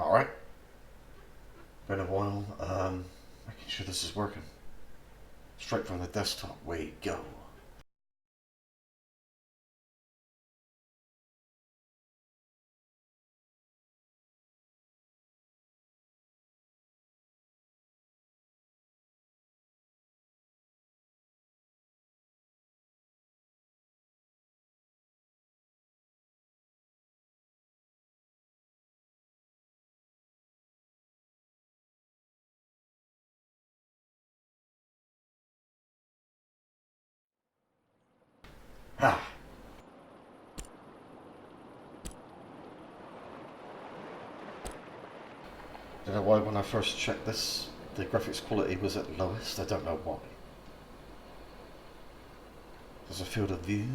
Alright. Been a while. Making sure this is working. Straight from the desktop. We go. Ah. Don't know why when I first checked this, the graphics quality was at lowest. I don't know why. There's a field of view.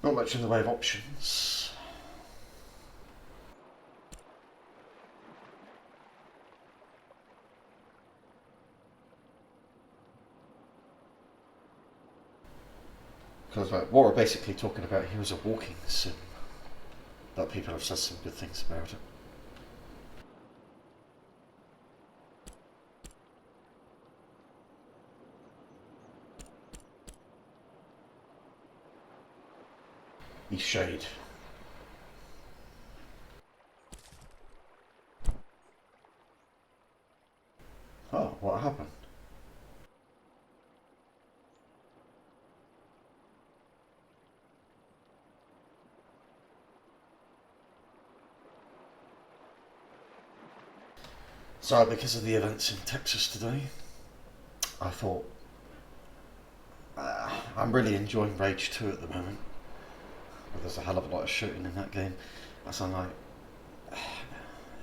Not much in the way of options. Because what we're basically talking about here is a walking sim. But people have said some good things about it. Eastshade. Oh, what happened? So, because of the events in Texas today, I thought I'm really enjoying Rage 2 at the moment. But there's a hell of a lot of shooting in that game. So I'm like,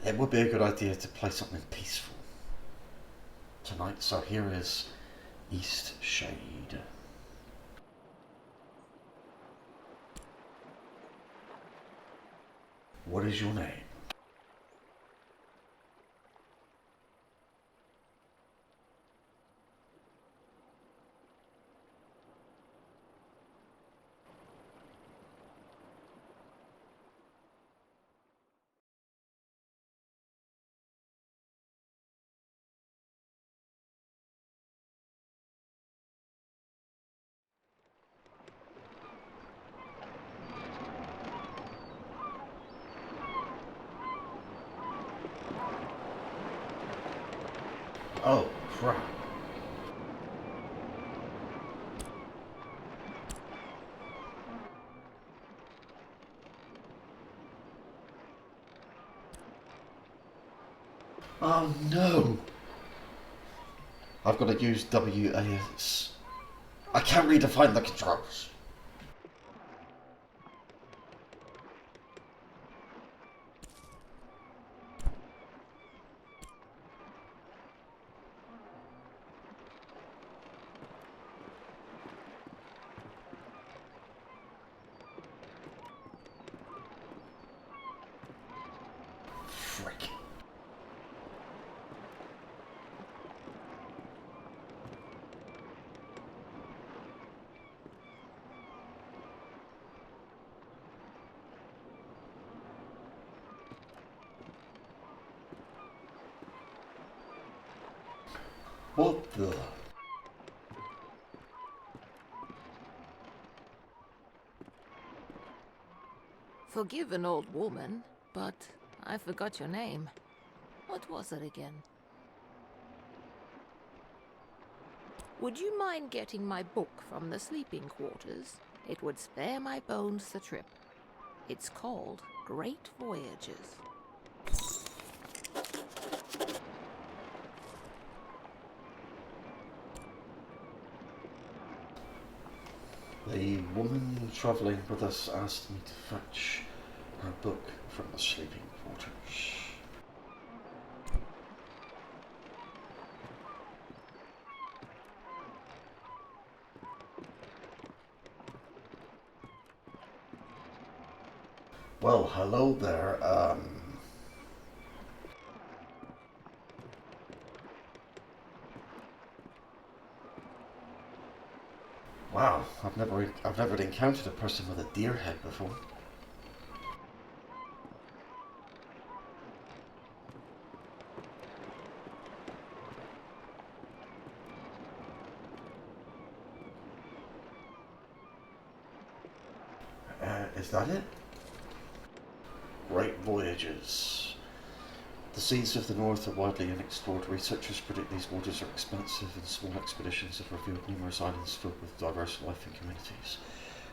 it would be a good idea to play something peaceful tonight. So here is Eastshade. What is your name? Oh, crap. Oh no! I've got to use WAS. I can't redefine the controls. Frick. What the? Forgive an old woman, but I forgot your name. What was it again? Would you mind getting my book from the sleeping quarters? It would spare my bones the trip. It's called Great Voyages. The woman travelling with us asked me to fetch her book from the sleeping quarters. Well, hello there. Wow, I've never encountered a person with a deer head before. Is that it? Great voyages. The seas of the north are widely unexplored. Researchers predict these waters are expansive, and small expeditions have revealed numerous islands filled with diverse life and communities.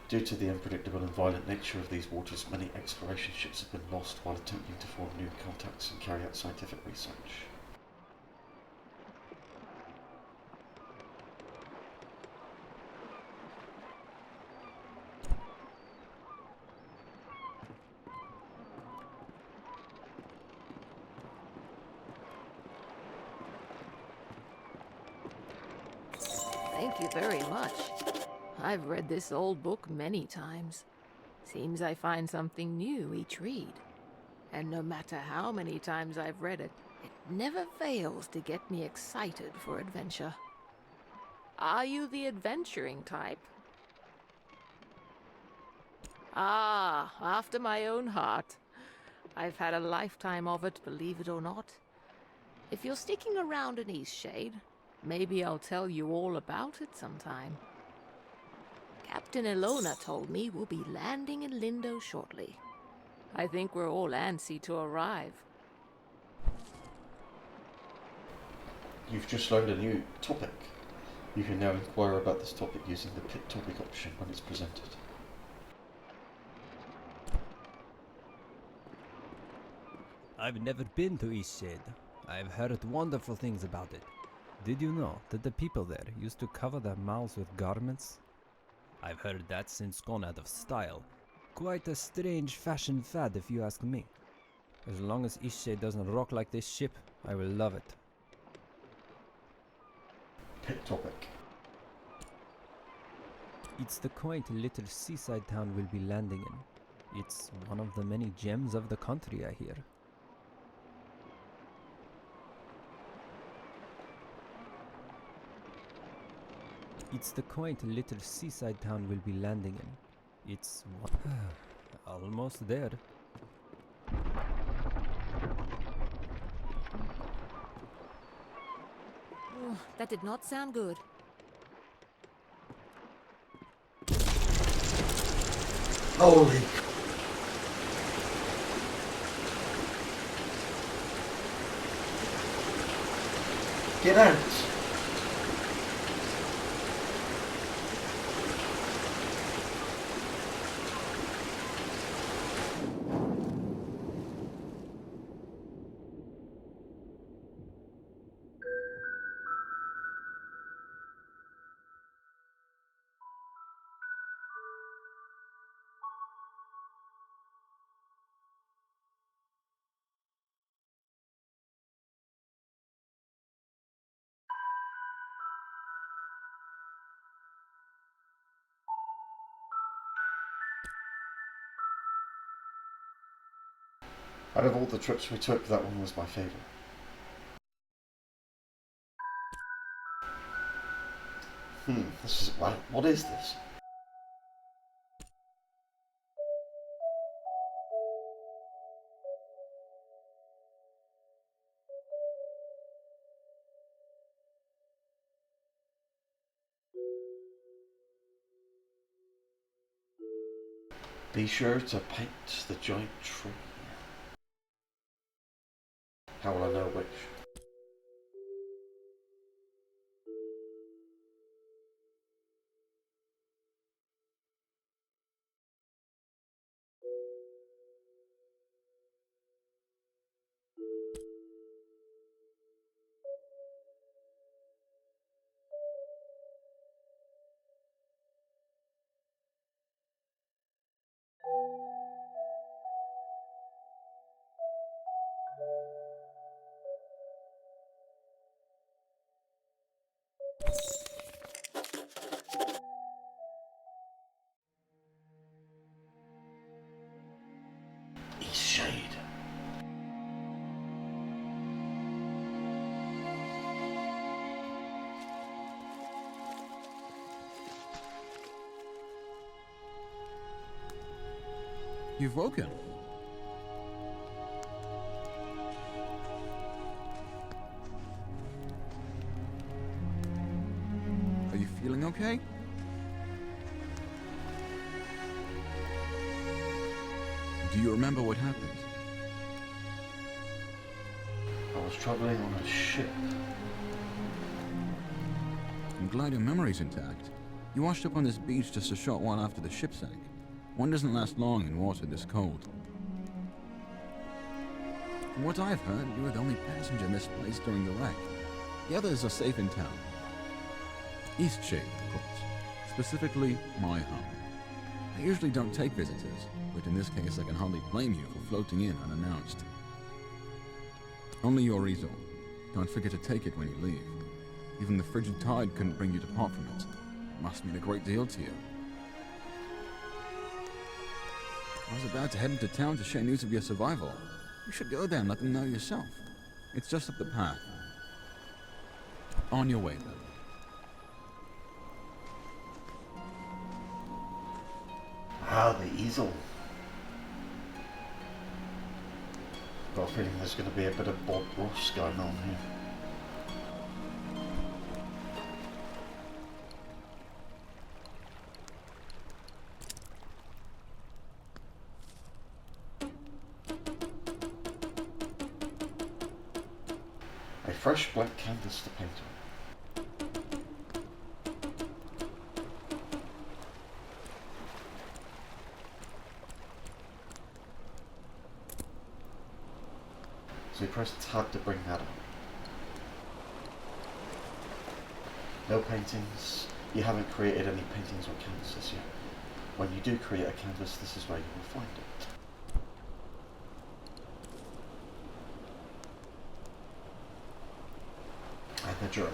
Due to the unpredictable and violent nature of these waters, many exploration ships have been lost while attempting to form new contacts and carry out scientific research. Thank you very much. I've read this old book many times. Seems I find something new each read. And no matter how many times I've read it, it never fails to get me excited for adventure. Are you the adventuring type? Ah, after my own heart. I've had a lifetime of it, believe it or not. If you're sticking around in Eastshade, maybe I'll tell you all about it sometime. Captain Ilona told me we'll be landing in Lindo shortly. I think we're all antsy to arrive. You've just learned a new topic. You can now inquire about this topic using the pick topic option when it's presented. I've never been to Eastshade. I've heard wonderful things about it. Did you know that the people there used to cover their mouths with garments? I've heard that's since gone out of style. Quite a strange fashion fad if you ask me. As long as Eastshade doesn't rock like this ship, I will love it. Pick topic. It's the quaint little seaside town we'll be landing in. It's one of the many gems of the country, I hear. It's the quaint little seaside town we'll be landing in. It's almost there. Oh, that did not sound good. Holy. Get out! Out of all the trips we took, that one was my favourite. This is... what is this? Be sure to paint the giant tree. How will I know which? You've woken. Are you feeling okay? Do you remember what happened? I was travelling on a ship. I'm glad your memory's intact. You washed up on this beach just a short while after the ship sank. One doesn't last long in water this cold. From what I've heard, you were the only passenger misplaced during the wreck. The others are safe in town. Eastshade, of course. Specifically, my home. I usually don't take visitors, but in this case I can hardly blame you for floating in unannounced. Only your resolve. Don't forget to take it when you leave. Even the frigid tide couldn't bring you to part from it. It must mean a great deal to you. I was about to head into town to share news of your survival. You should go there and let them know yourself. It's just up the path. On your way, then. Ah, the easel. Got a feeling there's going to be a bit of Bob Ross going on here. A fresh blank canvas to paint on. So you press tab to bring that up. No paintings. You haven't created any paintings or canvases yet. When you do create a canvas, this is where you will find it. And the journal.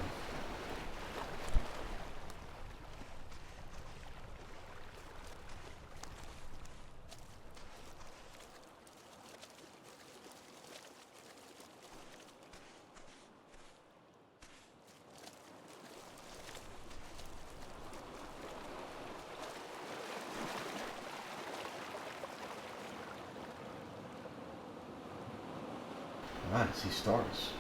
Man, I see stars.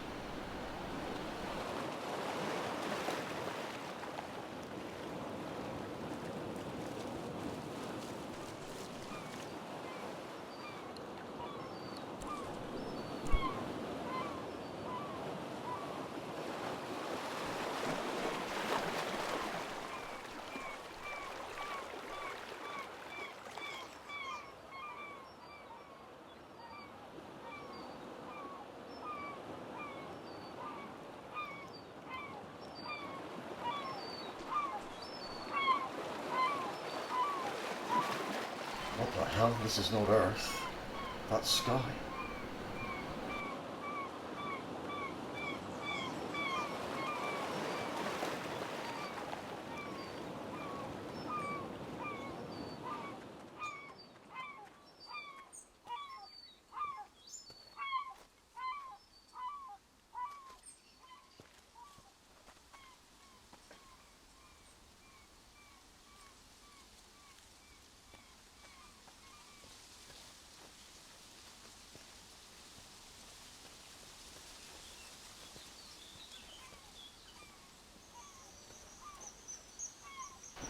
What the hell? This is not Earth. That's sky.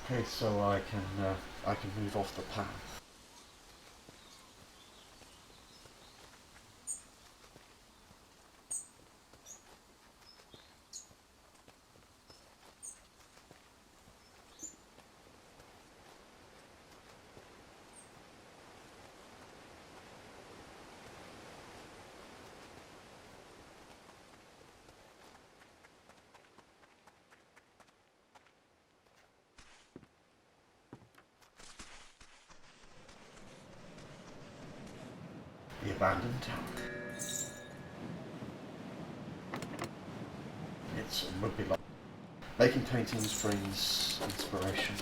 Okay, so I can move off the path. The abandoned tower. It would be like making paintings brings inspiration.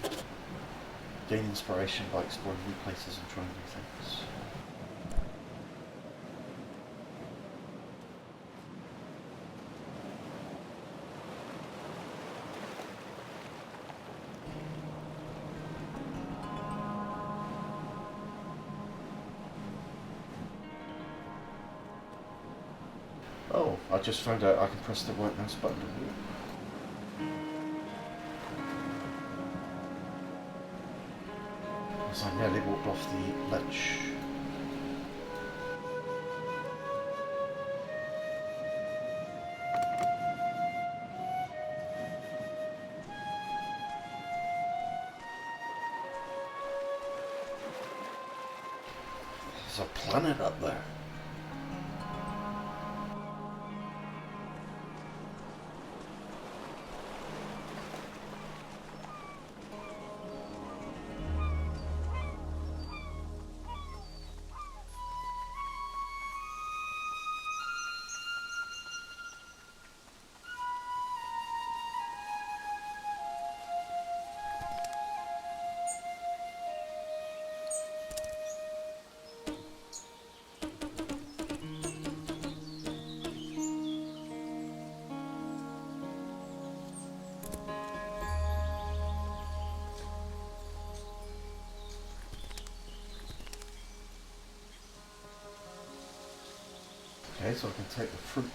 Gain inspiration by exploring new places and trying new things. Oh, I just found out I can press the right mouse button to walk. As I nearly walked off the ledge. There's a planet up there. Okay, so I can take the fruit.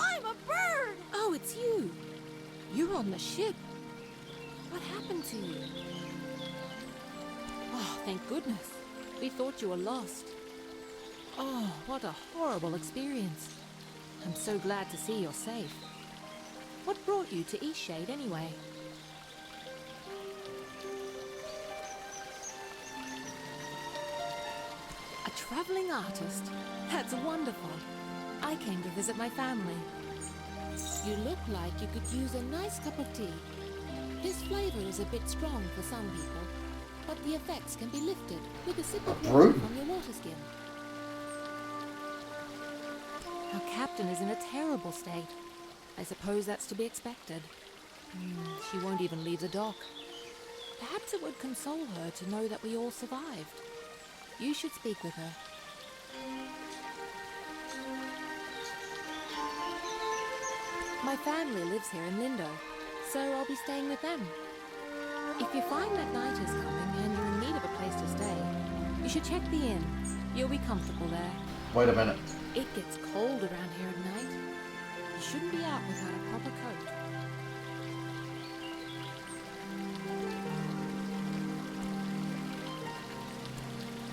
I'm a bird! Oh, it's you. You're on the ship. What happened to you? Oh, thank goodness. We thought you were lost. Oh, what a horrible experience. I'm so glad to see you're safe. What brought you to Eastshade anyway? A traveling artist? That's wonderful. I came to visit my family. You look like you could use a nice cup of tea. This flavor is a bit strong for some people, but the effects can be lifted with a sip of water from your water skin. Our captain is in a terrible state. I suppose that's to be expected. She won't even leave the dock. Perhaps it would console her to know that we all survived. You should speak with her. My family lives here in Lindo, so I'll be staying with them. If you find that night is coming and you're in need of a place to stay, you should check the inn. You'll be comfortable there. Wait a minute. It gets cold around here at night. You shouldn't be out without a proper coat.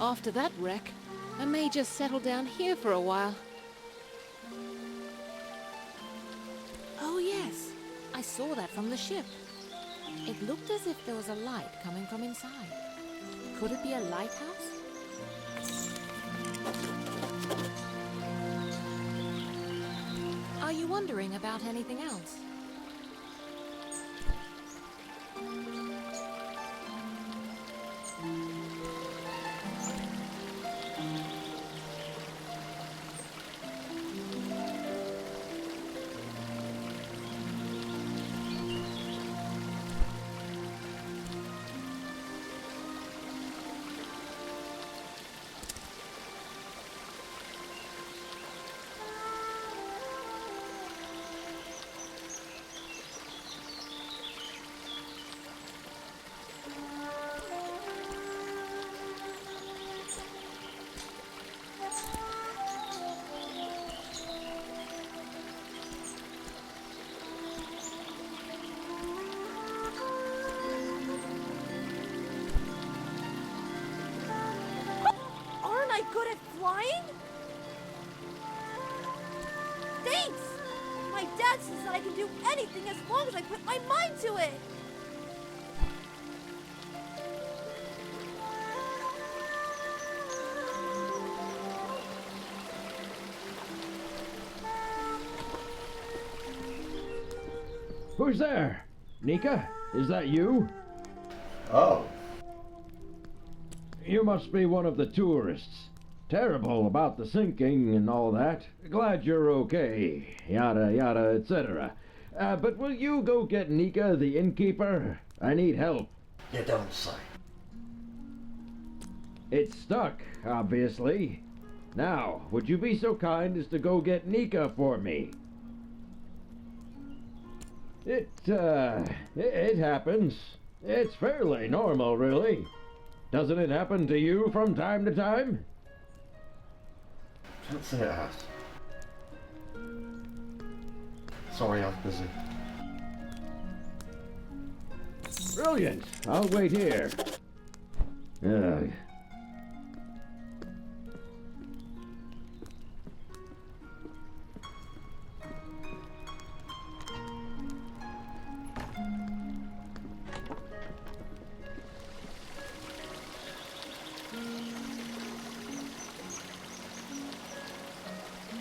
After that wreck, I may just settle down here for a while. Oh yes, I saw that from the ship. It looked as if there was a light coming from inside. Could it be a lighthouse? Are you wondering about anything else? Good at flying? Thanks! My dad says that I can do anything as long as I put my mind to it! Who's there? Nika? Is that you? Oh. You must be one of the tourists. Terrible about the sinking and all that. Glad you're okay. Yada yada, etc. But will you go get Nika, the innkeeper? I need help. You don't say. It's stuck, obviously. Now, would you be so kind as to go get Nika for me? It happens. It's fairly normal, really. Doesn't it happen to you from time to time? Can't say it has. Sorry, I'm busy. Brilliant. I'll wait here. Ugh.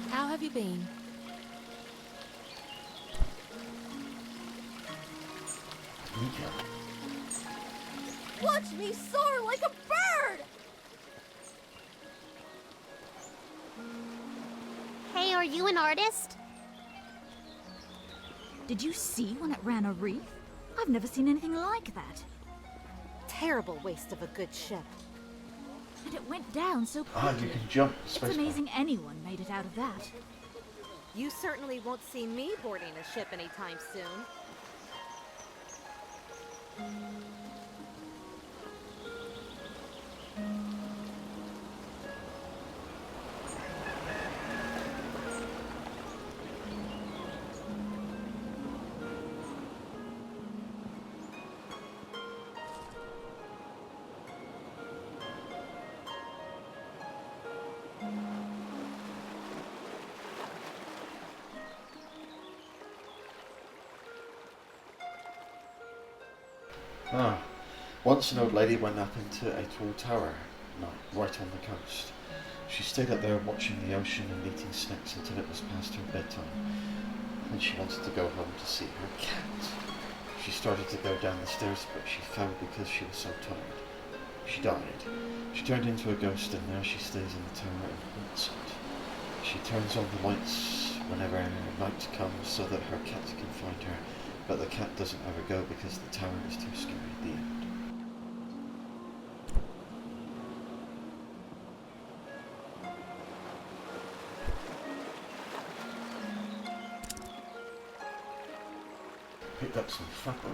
How have you been? Nika. Watch me soar like a bird! Hey, are you an artist? Did you see when it ran a reef? I've never seen anything like that. Terrible waste of a good ship. And it went down so Ah, quickly. you can jump. It's Spacebar. amazing anyone made it out of that. You certainly won't see me boarding a ship anytime soon. Ah, once an old lady went up into a tall tower at night, right on the coast. She stayed up there watching the ocean and eating snacks until it was past her bedtime. Then she wanted to go home to see her cat. She started to go down the stairs, but she fell because she was so tired. She died. She turned into a ghost, and now she stays in the tower and haunts it. She turns on the lights whenever night comes so that her cat can find her, but the cat doesn't ever go because the tower is too scary at the end. Picked up some fabric.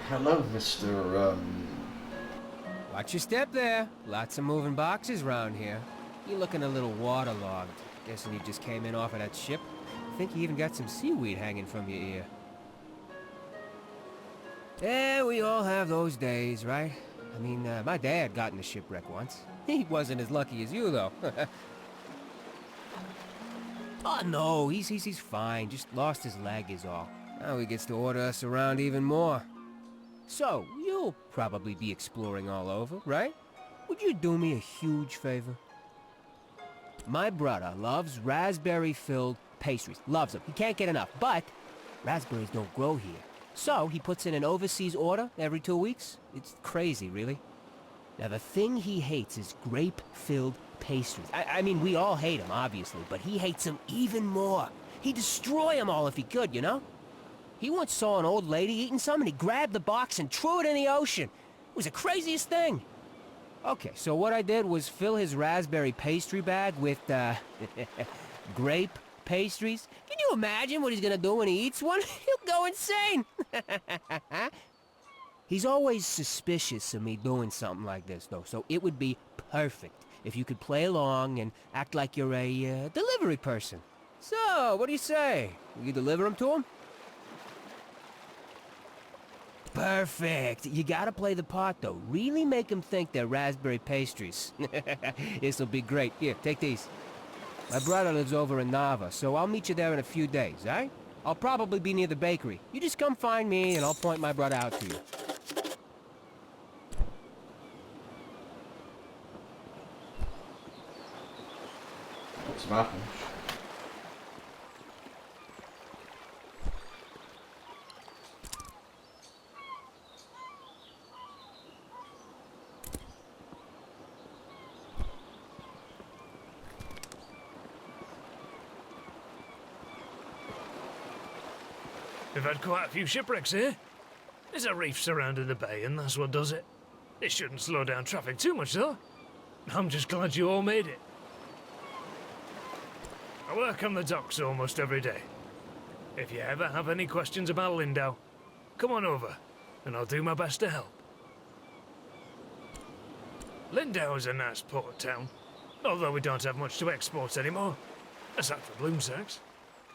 Hello, Mr. Watch your step there. Lots of moving boxes around here. You're looking a little waterlogged. Guessing you just came in off of that ship. I think you even got some seaweed hanging from your ear. Yeah, we all have those days, right? I mean, my dad got in a shipwreck once. He wasn't as lucky as you, though. Oh, no, he's fine. Just lost his leg is all. Now he gets to order us around even more. So, you'll probably be exploring all over, right? Would you do me a huge favor? My brother loves raspberry-filled pastries. Loves them. He can't get enough. But raspberries don't grow here. So, he puts in an overseas order every 2 weeks. It's crazy, really. Now, the thing he hates is grape-filled pastries. I mean, we all hate them, obviously, but he hates them even more. He'd destroy them all if he could, you know? He once saw an old lady eating some, and he grabbed the box and threw it in the ocean. It was the craziest thing. Okay, so what I did was fill his raspberry pastry bag with, grape pastries. Can you imagine what he's gonna do when he eats one? He'll go insane. He's always suspicious of me doing something like this, though, so it would be perfect if you could play along and act like you're a, delivery person. So, what do you say? Will you deliver them to him? Perfect. You gotta play the part, though. Really make them think they're raspberry pastries. This'll be great. Here, take these. My brother lives over in Nava, so I'll meet you there in a few days, alright? I'll probably be near the bakery. You just come find me, and I'll point my brother out to you. Got some apples. We've had quite a few shipwrecks here. There's a reef surrounding the bay, and that's what does it. It shouldn't slow down traffic too much, though. I'm just glad you all made it. I work on the docks almost every day. If you ever have any questions about Lindau, come on over, and I'll do my best to help. Lindau is a nice port town, although we don't have much to export anymore, aside from bloom sacks.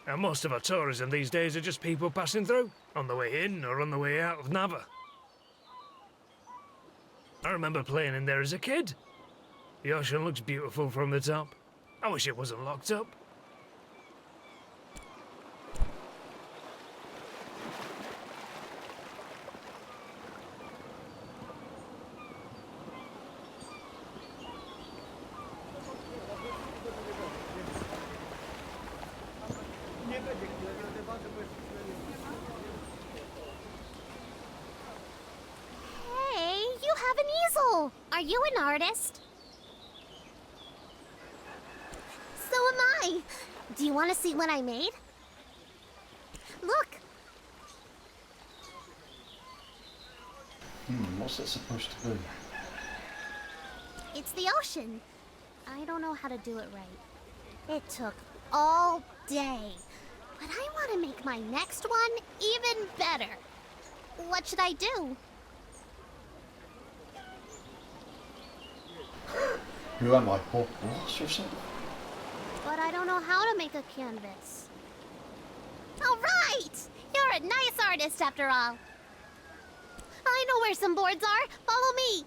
And most of our tourism these days are just people passing through, on the way in or on the way out of Nava. I remember playing in there as a kid. The ocean looks beautiful from the top. I wish it wasn't locked up. Hey, you have an easel! Are you an artist? So am I! Do you want to see what I made? Look! What's it supposed to be? It's the ocean. I don't know how to do it right. It took all day. But I want to make my next one even better. What should I do? Who am I, Bob Ross or something? But I don't know how to make a canvas. All right! You're a nice artist after all. I know where some boards are. Follow me.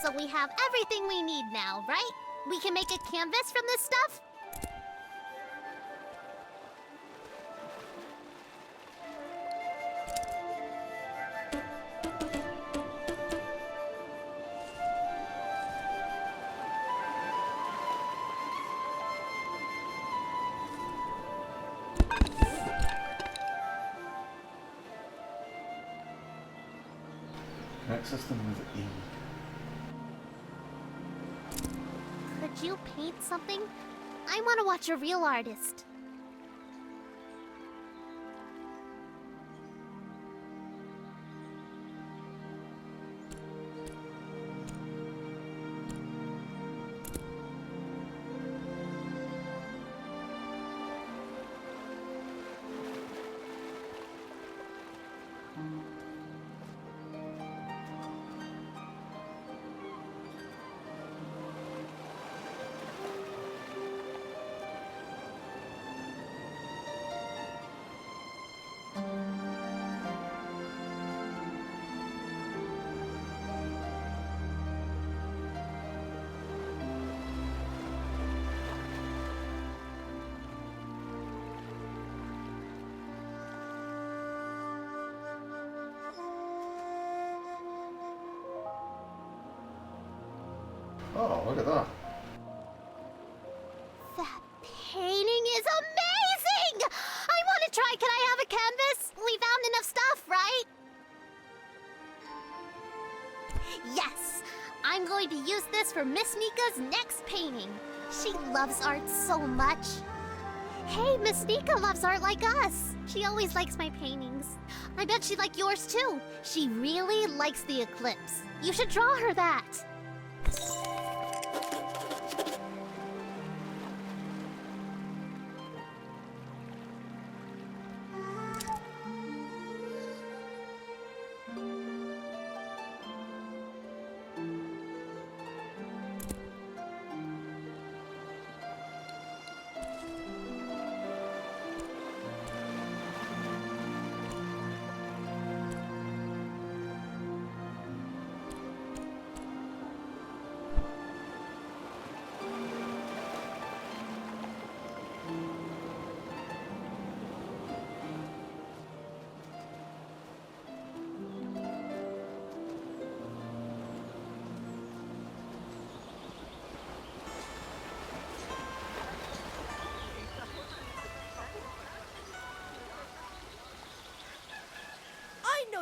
So we have everything we need now, right? We can make a canvas from this stuff? Access them with E. Could you paint something? I want to watch a real artist. Oh, look at that. That painting is amazing! I want to try. Can I have a canvas? We found enough stuff, right? Yes! I'm going to use this for Miss Nika's next painting. She loves art so much. Hey, Miss Nika loves art like us. She always likes my paintings. I bet she'd like yours too. She really likes the eclipse. You should draw her that.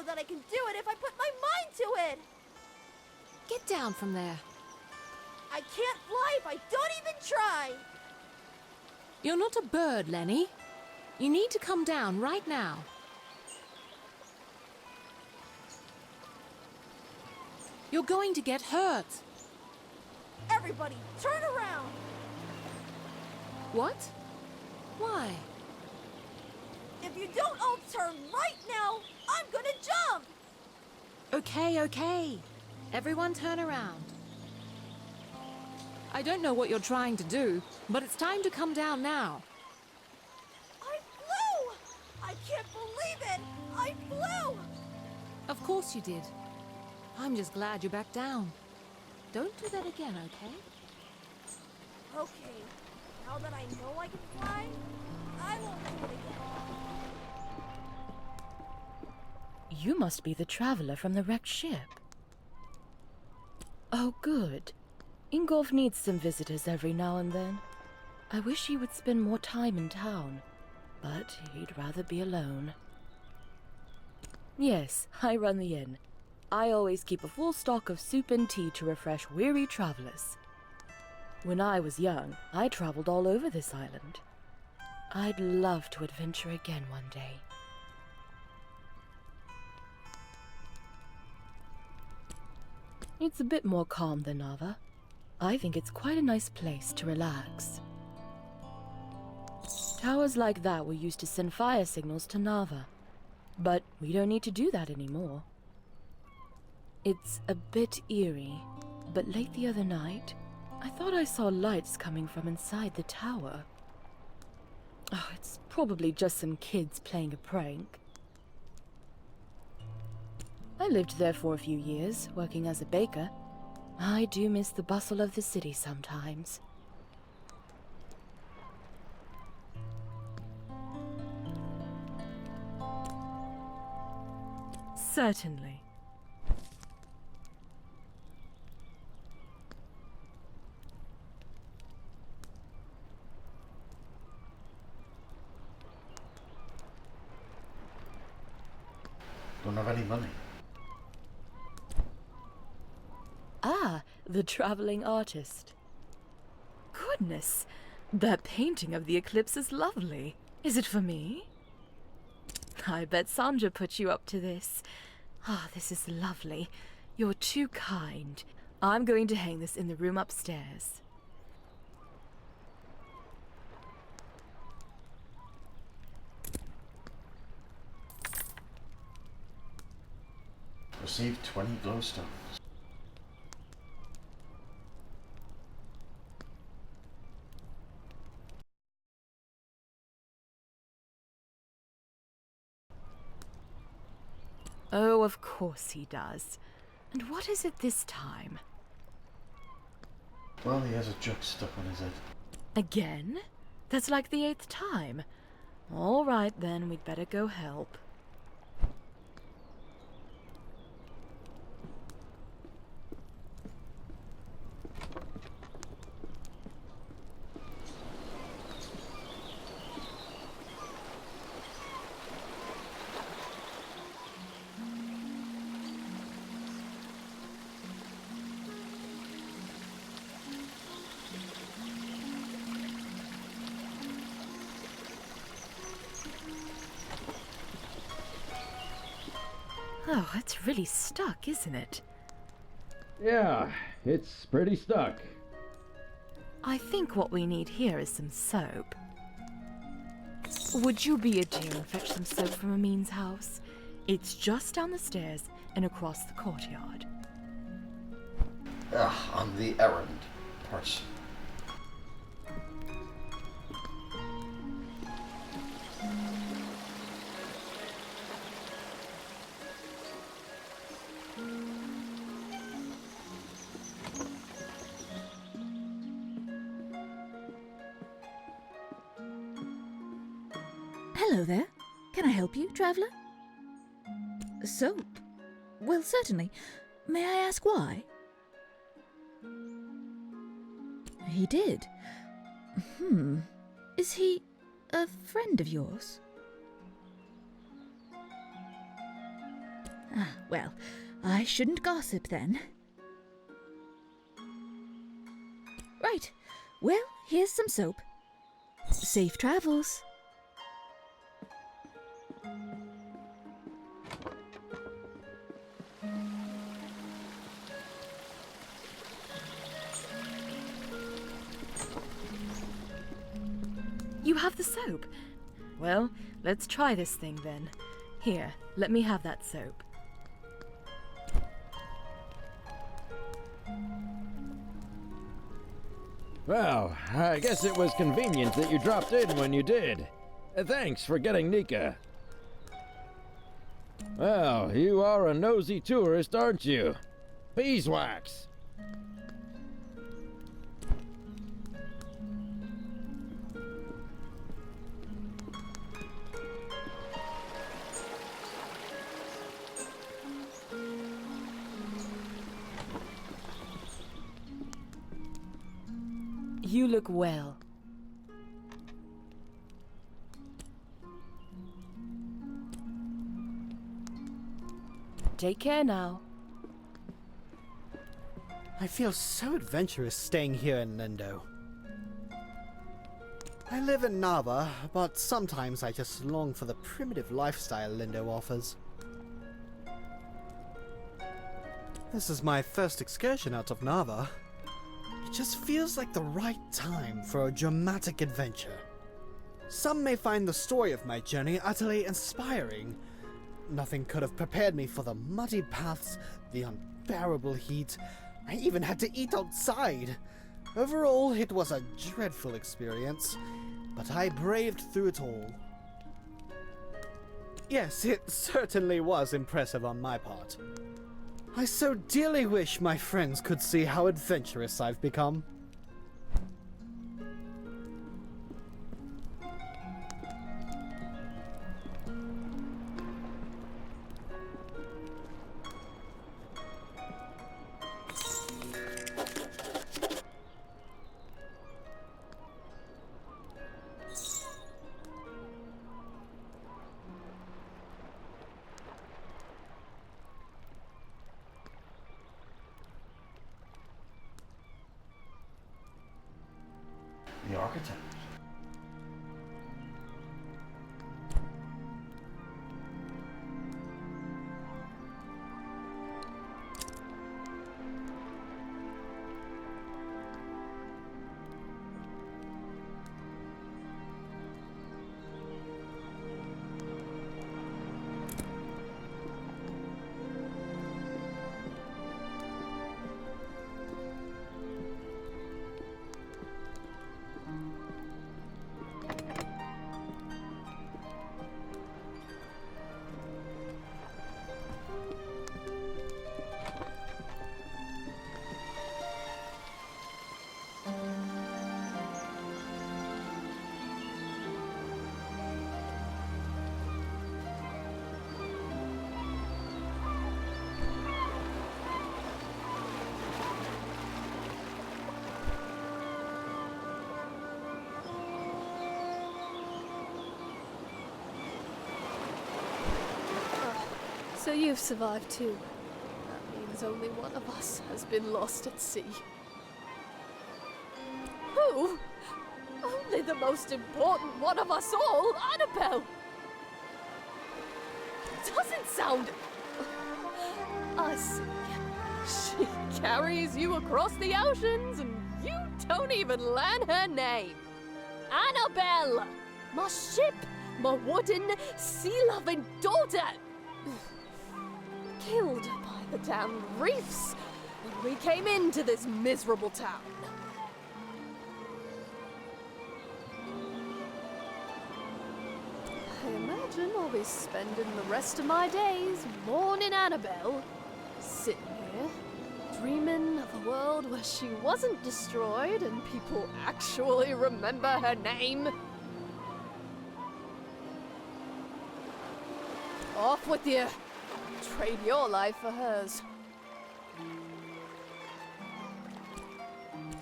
know that I can do it if I put my mind to it! Get down from there. I can't fly if I don't even try! You're not a bird, Lenny. You need to come down right now. You're going to get hurt. Everybody, turn around! What? Why? If you don't all turn right now, I'm gonna jump! Okay. Everyone turn around. I don't know what you're trying to do, but it's time to come down now. I flew! I can't believe it! I flew! Of course you did. I'm just glad you're back down. Don't do that again, okay? Okay, now that I know I can fly, I won't do it again. You must be the traveler from the wrecked ship. Oh, good. Ingolf needs some visitors every now and then. I wish he would spend more time in town, but he'd rather be alone. Yes, I run the inn. I always keep a full stock of soup and tea to refresh weary travelers. When I was young, I traveled all over this island. I'd love to adventure again one day. It's a bit more calm than Nava. I think it's quite a nice place to relax. Towers like that were used to send fire signals to Nava, but we don't need to do that anymore. It's a bit eerie, but late the other night, I thought I saw lights coming from inside the tower. Oh, it's probably just some kids playing a prank. I lived there for a few years, working as a baker. I do miss the bustle of the city sometimes. Certainly. Don't have any money. Ah, the traveling artist. Goodness, that painting of the eclipse is lovely. Is it for me? I bet Sandra put you up to this. Ah, this is lovely. You're too kind. I'm going to hang this in the room upstairs. Received 20 glowstones. Oh, of course he does. And what is it this time? Well, he has a jug stuck on his head. Again? That's like the 8th time. All right, then, we'd better go help. Oh, it's really stuck, isn't it? Yeah, it's pretty stuck. I think what we need here is some soap. Would you be a dear and fetch some soap from Amin's house? It's just down the stairs and across the courtyard. I'm the errand person. Hello there. Can I help you, traveller? Soap? Well, certainly. May I ask why? He did. Is he a friend of yours? Ah, well, I shouldn't gossip then. Right. Well, here's some soap. Safe travels. You have the soap? Well, let's try this thing then. Here, let me have that soap. Well, I guess it was convenient that you dropped in when you did. Thanks for getting Nika. Well, you are a nosy tourist, aren't you? Beeswax! You look well. Take care now. I feel so adventurous staying here in Lindo. I live in Nava, but sometimes I just long for the primitive lifestyle Lindo offers. This is my first excursion out of Nava. It just feels like the right time for a dramatic adventure. Some may find the story of my journey utterly inspiring. Nothing could have prepared me for the muddy paths, the unbearable heat. I even had to eat outside. Overall, it was a dreadful experience, but I braved through it all. Yes, it certainly was impressive on my part. I so dearly wish my friends could see how adventurous I've become. The architect. So you've survived too. That means only one of us has been lost at sea. Who? Only the most important one of us all, Annabelle! Doesn't sound... I see. She carries you across the oceans and you don't even learn her name. Annabelle! My ship! My wooden, sea-loving daughter! Killed by the damn reefs when we came into this miserable town. I imagine I'll be spending the rest of my days mourning Annabelle, sitting here, dreaming of a world where she wasn't destroyed and people actually remember her name. Off with you! Trade your life for hers.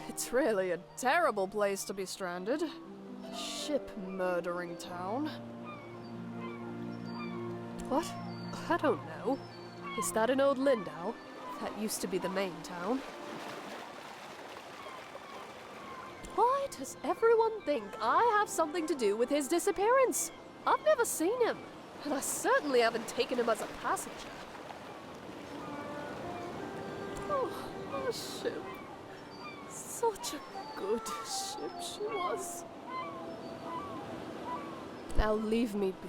It's really a terrible place to be stranded. A ship-murdering town. What? I don't know. Is that in Old Lindau? That used to be the main town. Why does everyone think I have something to do with his disappearance? I've never seen him, and I certainly haven't taken him as a passenger. Oh, our ship. Such a good ship she was. Now leave me be.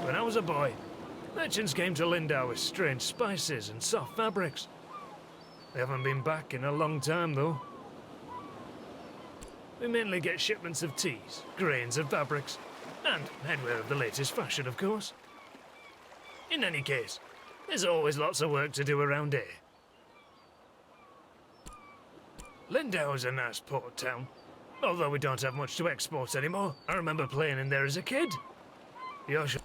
When I was a boy, merchants came to Lindau with strange spices and soft fabrics. They haven't been back in a long time, though. We mainly get shipments of teas, grains and fabrics, and headwear of the latest fashion, of course. In any case, there's always lots of work to do around here. Lindau's a nice port town, although we don't have much to export anymore. I remember playing in there as a kid. Yosh.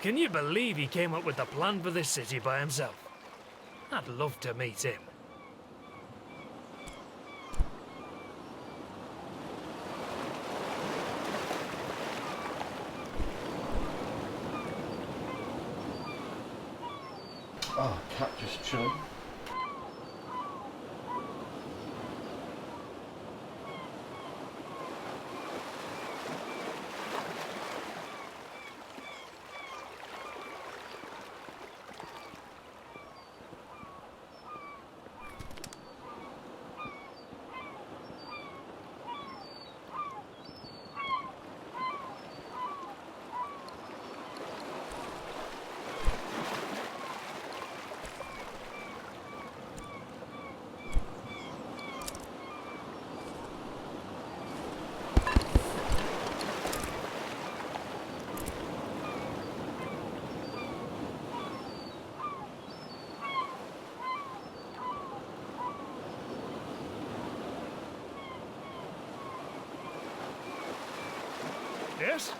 Can you believe he came up with the plan for this city by himself? I'd love to meet him. Oh, cat just chilling. Yes?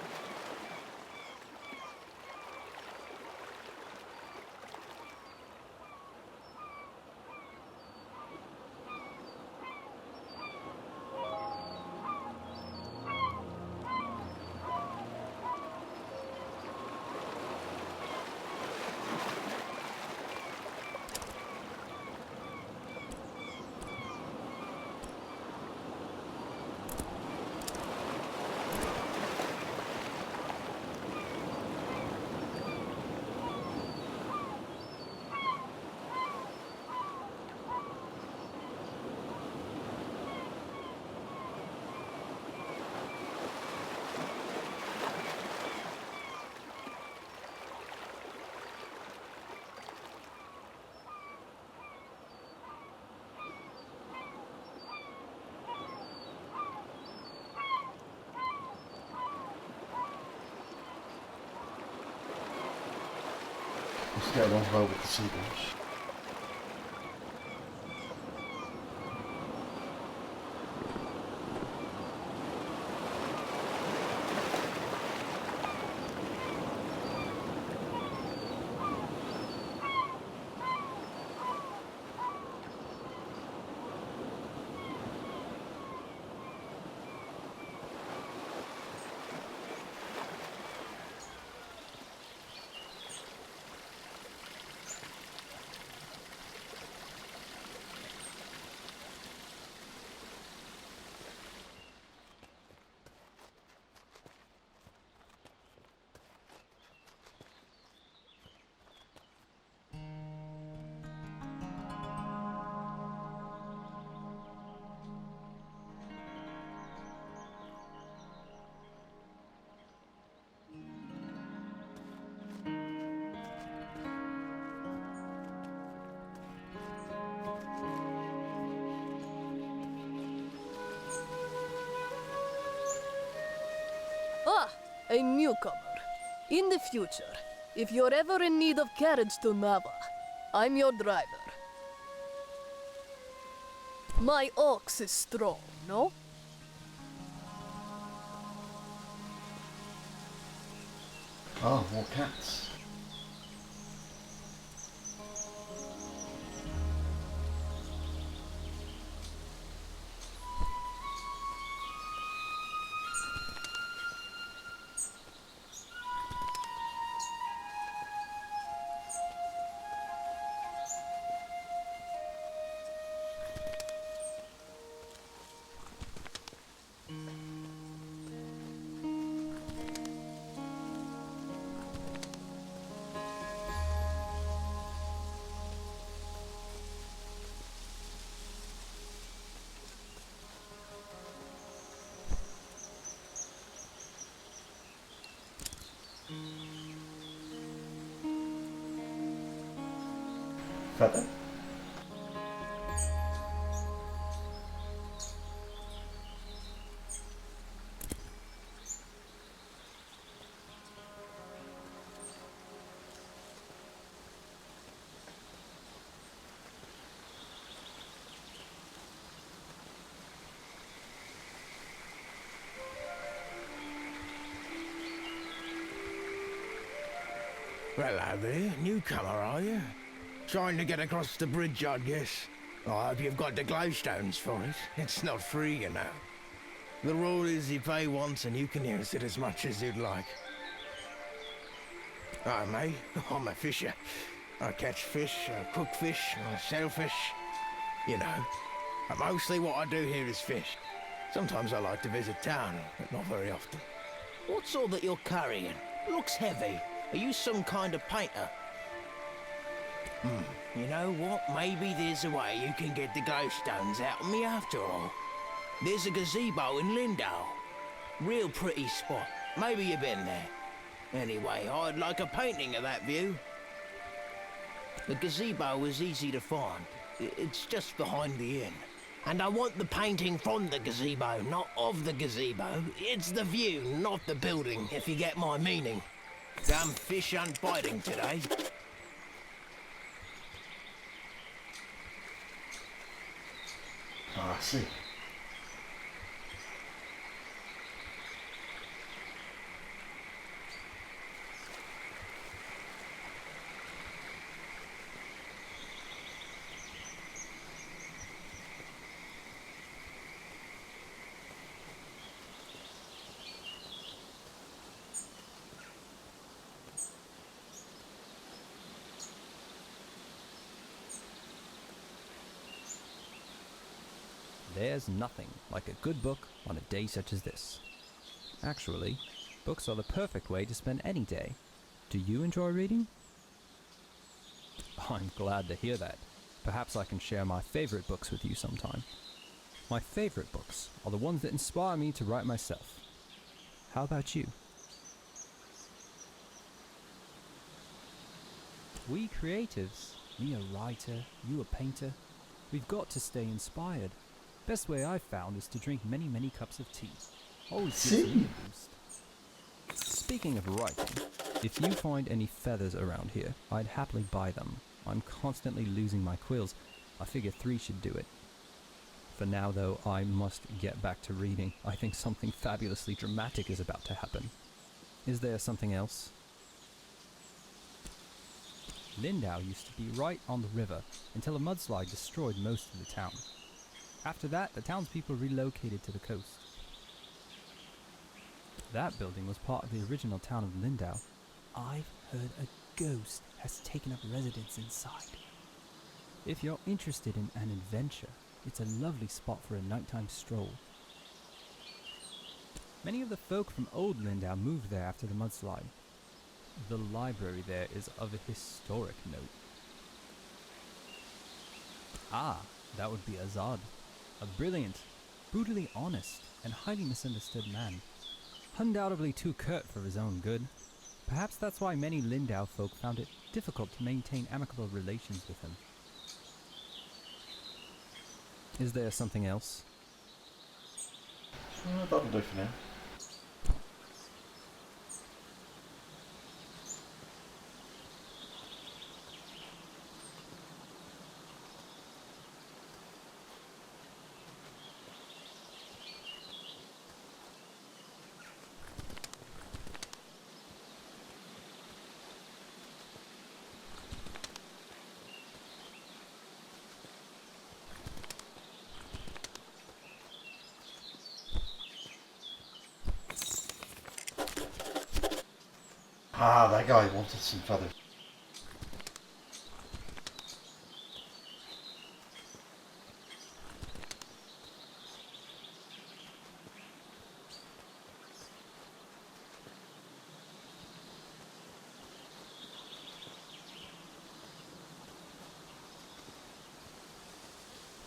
Let's get along well with the seagulls. a newcomer. In the future, if you're ever in need of carriage to Nava, I'm your driver. My ox is strong, no? Oh, more cats. Feather. Hello there, newcomer, are you? Trying to get across the bridge, I guess. I hope you've got the glowstones for it. It's not free, you know. The rule is you pay once and you can use it as much as you'd like. Oh, mate, I'm a fisher. I catch fish, I cook fish, I sell fish. You know. But mostly what I do here is fish. Sometimes I like to visit town, but not very often. What's all that you're carrying? Looks heavy. Are you some kind of painter? You know what? Maybe there's a way you can get the glowstones out of me after all. There's a gazebo in Lindau. Real pretty spot. Maybe you've been there. Anyway, I'd like a painting of that view. The gazebo is easy to find. It's just behind the inn. And I want the painting from the gazebo, not of the gazebo. It's the view, not the building, if you get my meaning. Damn fish aren't biting today. Oh, I see. There's nothing like a good book on a day such as this. Actually, books are the perfect way to spend any day. Do you enjoy reading? I'm glad to hear that. Perhaps I can share my favorite books with you sometime. My favorite books are the ones that inspire me to write myself. How about you? We creatives, me a writer, you a painter, we've got to stay inspired. Best way I've found is to drink many, many cups of tea. Always gives me a boost. Speaking of writing, if you find any feathers around here, I'd happily buy them. I'm constantly losing my quills. I figure 3 should do it. For now though, I must get back to reading. I think something fabulously dramatic is about to happen. Is there something else? Lindau used to be right on the river until a mudslide destroyed most of the town. After that, the townspeople relocated to the coast. That building was part of the original town of Lindau. I've heard a ghost has taken up residence inside. If you're interested in an adventure, it's a lovely spot for a nighttime stroll. Many of the folk from old Lindau moved there after the mudslide. The library there is of a historic note. Ah, that would be Azad. A brilliant, brutally honest, and highly misunderstood man. Undoubtedly too curt for his own good. Perhaps that's why many Lindau folk found it difficult to maintain amicable relations with him. Is there something else? That'll do for now. Ah, that guy wanted some feathers.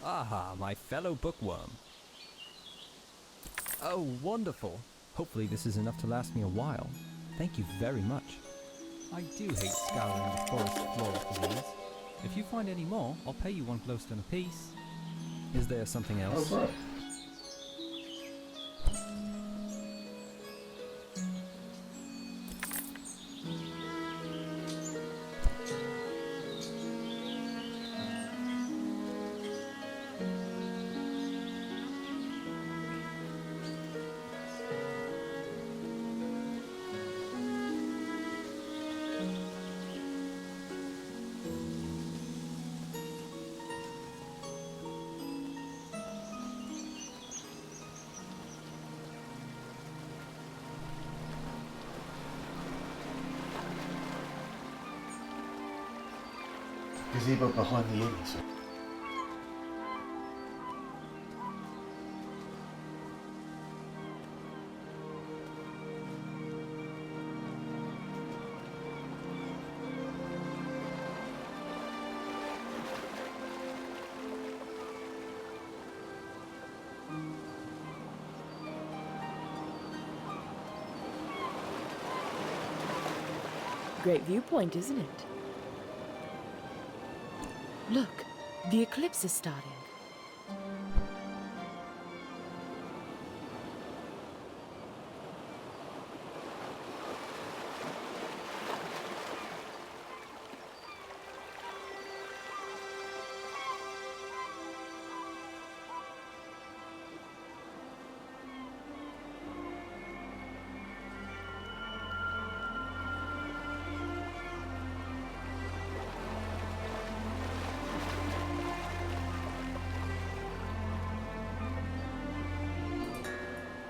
Aha, my fellow bookworm. Oh, wonderful. Hopefully this is enough to last me a while. Thank you very much. I do hate scouring the forest floor for these. If you find any more, I'll pay you 1 glowstone apiece. Is there something else? Oh, right. Gazebo behind the inn, so. Great viewpoint, isn't it? Look, the eclipse is starting.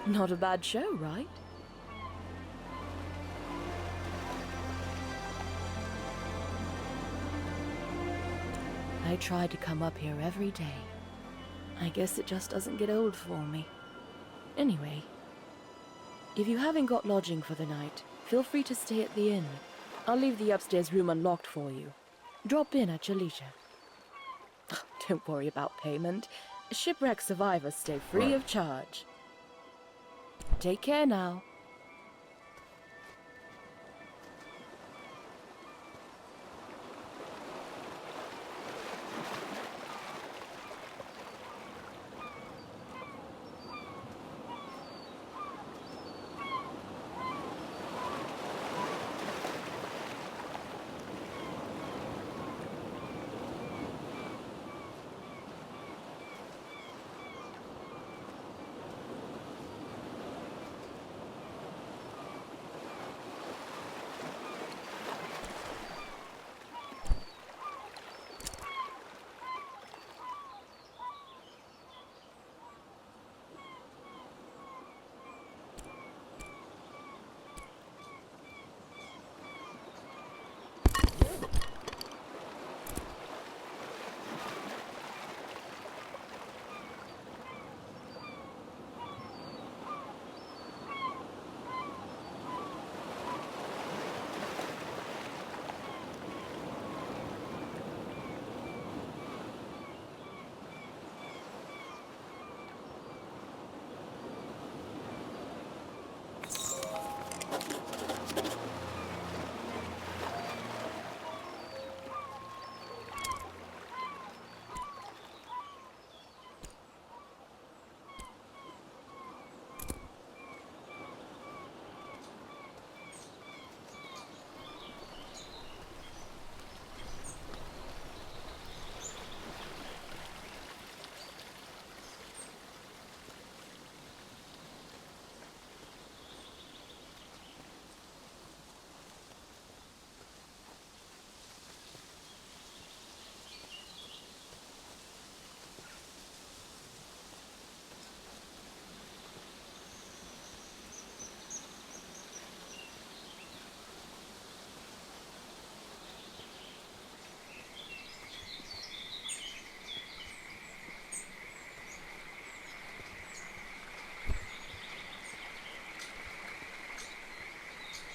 Not a bad show, right? I try to come up here every day. I guess it just doesn't get old for me. Anyway, if you haven't got lodging for the night, feel free to stay at the inn. I'll leave the upstairs room unlocked for you. Drop in at your leisure. Don't worry about payment. Shipwreck survivors stay free of charge. Take care now.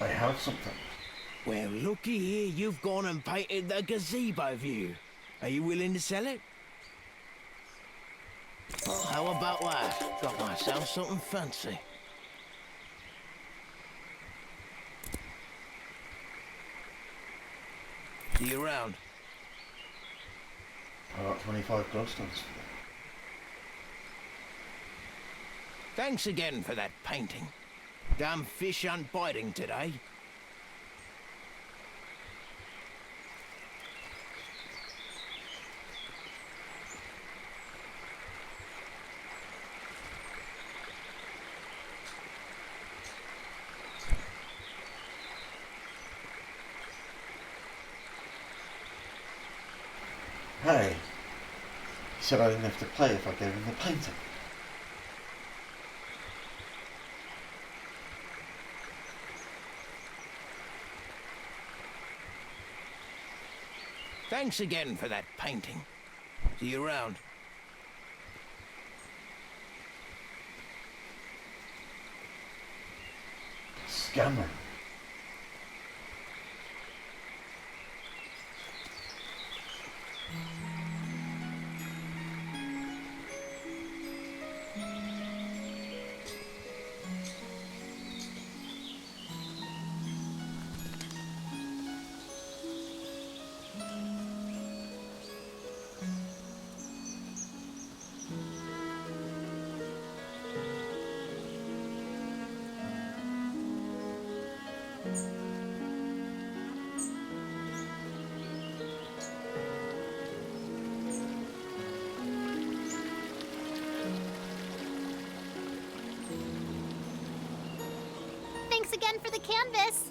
I have something. Well, looky here, you've gone and painted the gazebo view. Are you willing to sell it? Well, how about that? Got myself something fancy. See you around. I got 25 glowstones for that. Thanks again for that painting. Damn fish aren't biting today. Hey, he said I didn't have to pay if I gave him the painting. Thanks again for that painting. See you around. Scammer. Thanks again for the canvas.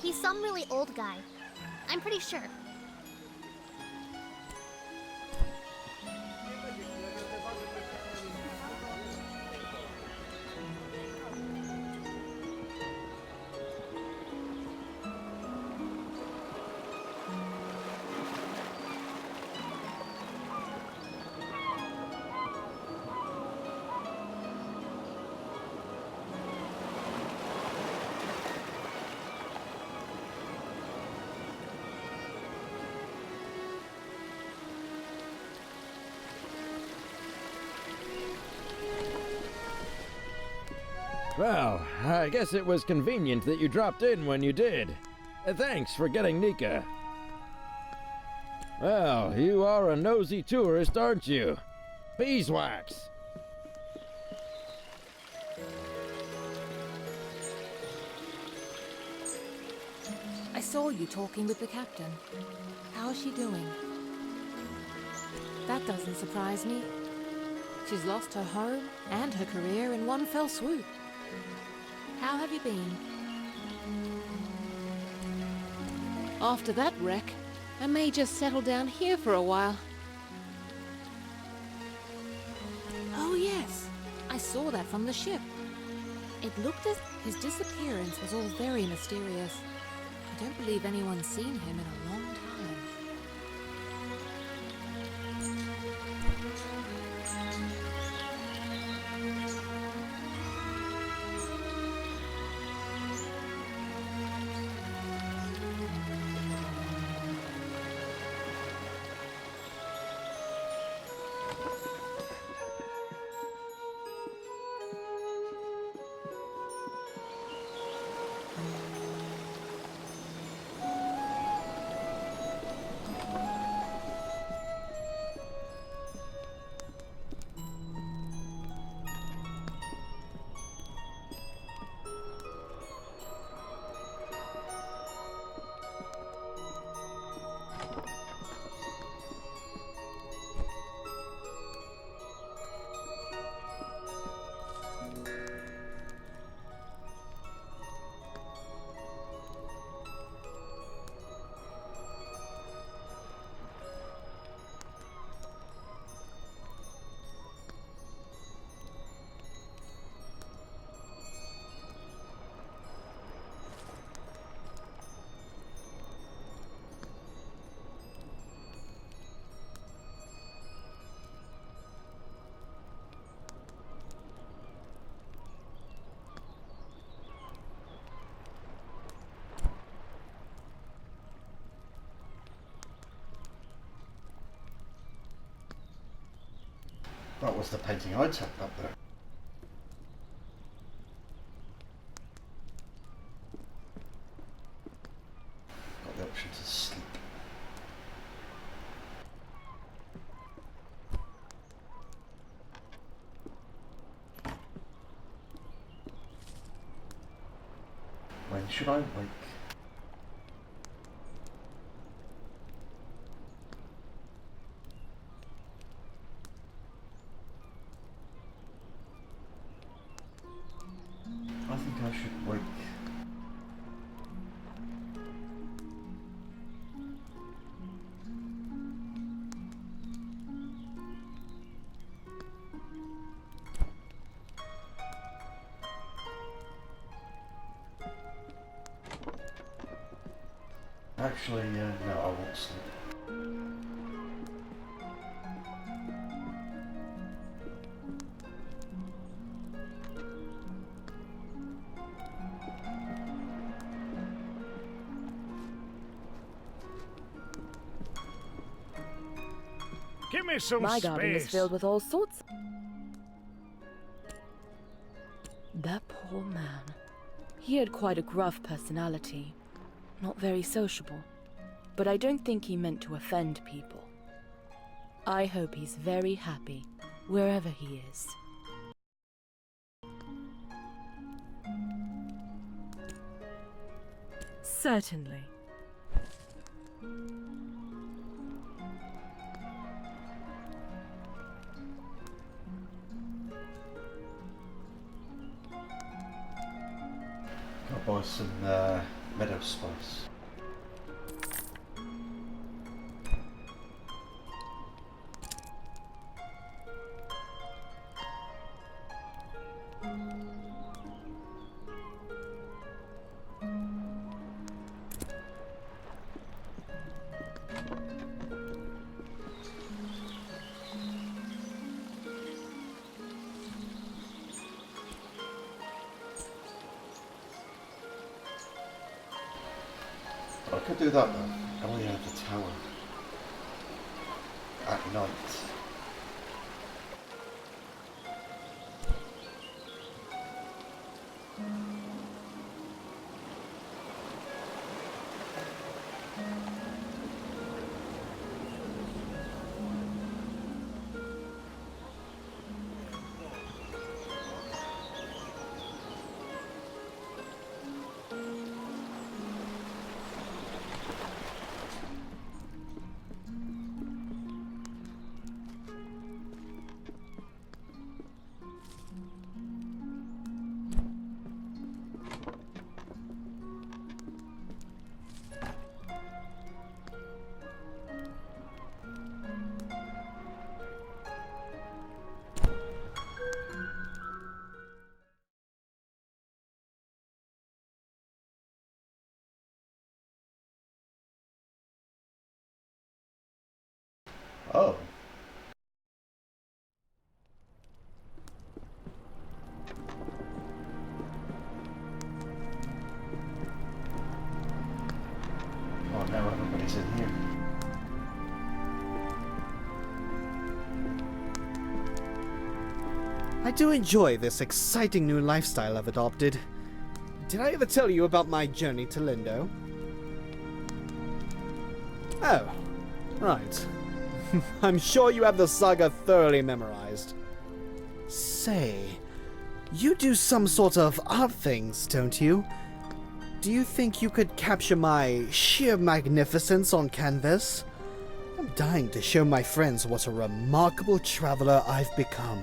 He's some really old guy. I'm pretty sure. Well, I guess it was convenient that you dropped in when you did. Thanks for getting Nika. Well, you are a nosy tourist, aren't you? Beeswax! I saw you talking with the captain. How is she doing? That doesn't surprise me. She's lost her home and her career in one fell swoop. How have you been? After that wreck, I may just settle down here for a while. Oh yes, I saw that from the ship. It looked as his disappearance was all very mysterious. I don't believe anyone's seen him in a long time. That was the painting I took up there. Got the option to sleep. When should I wake? I think I should wake. Actually, no, I won't sleep. Give me some My space. garden is filled with all sorts. That poor man. He had quite a gruff personality. Not very sociable. But I don't think he meant to offend people. I hope he's very happy, wherever he is. Certainly. I'll buy some meadow spice. I could do that though. I only have the tower at night. Oh. Oh, now everybody's in here. I do enjoy this exciting new lifestyle I've adopted. Did I ever tell you about my journey to Lindo? Oh, right. I'm sure you have the saga thoroughly memorized. Say, you do some sort of art things, don't you? Do you think you could capture my sheer magnificence on canvas? I'm dying to show my friends what a remarkable traveler I've become.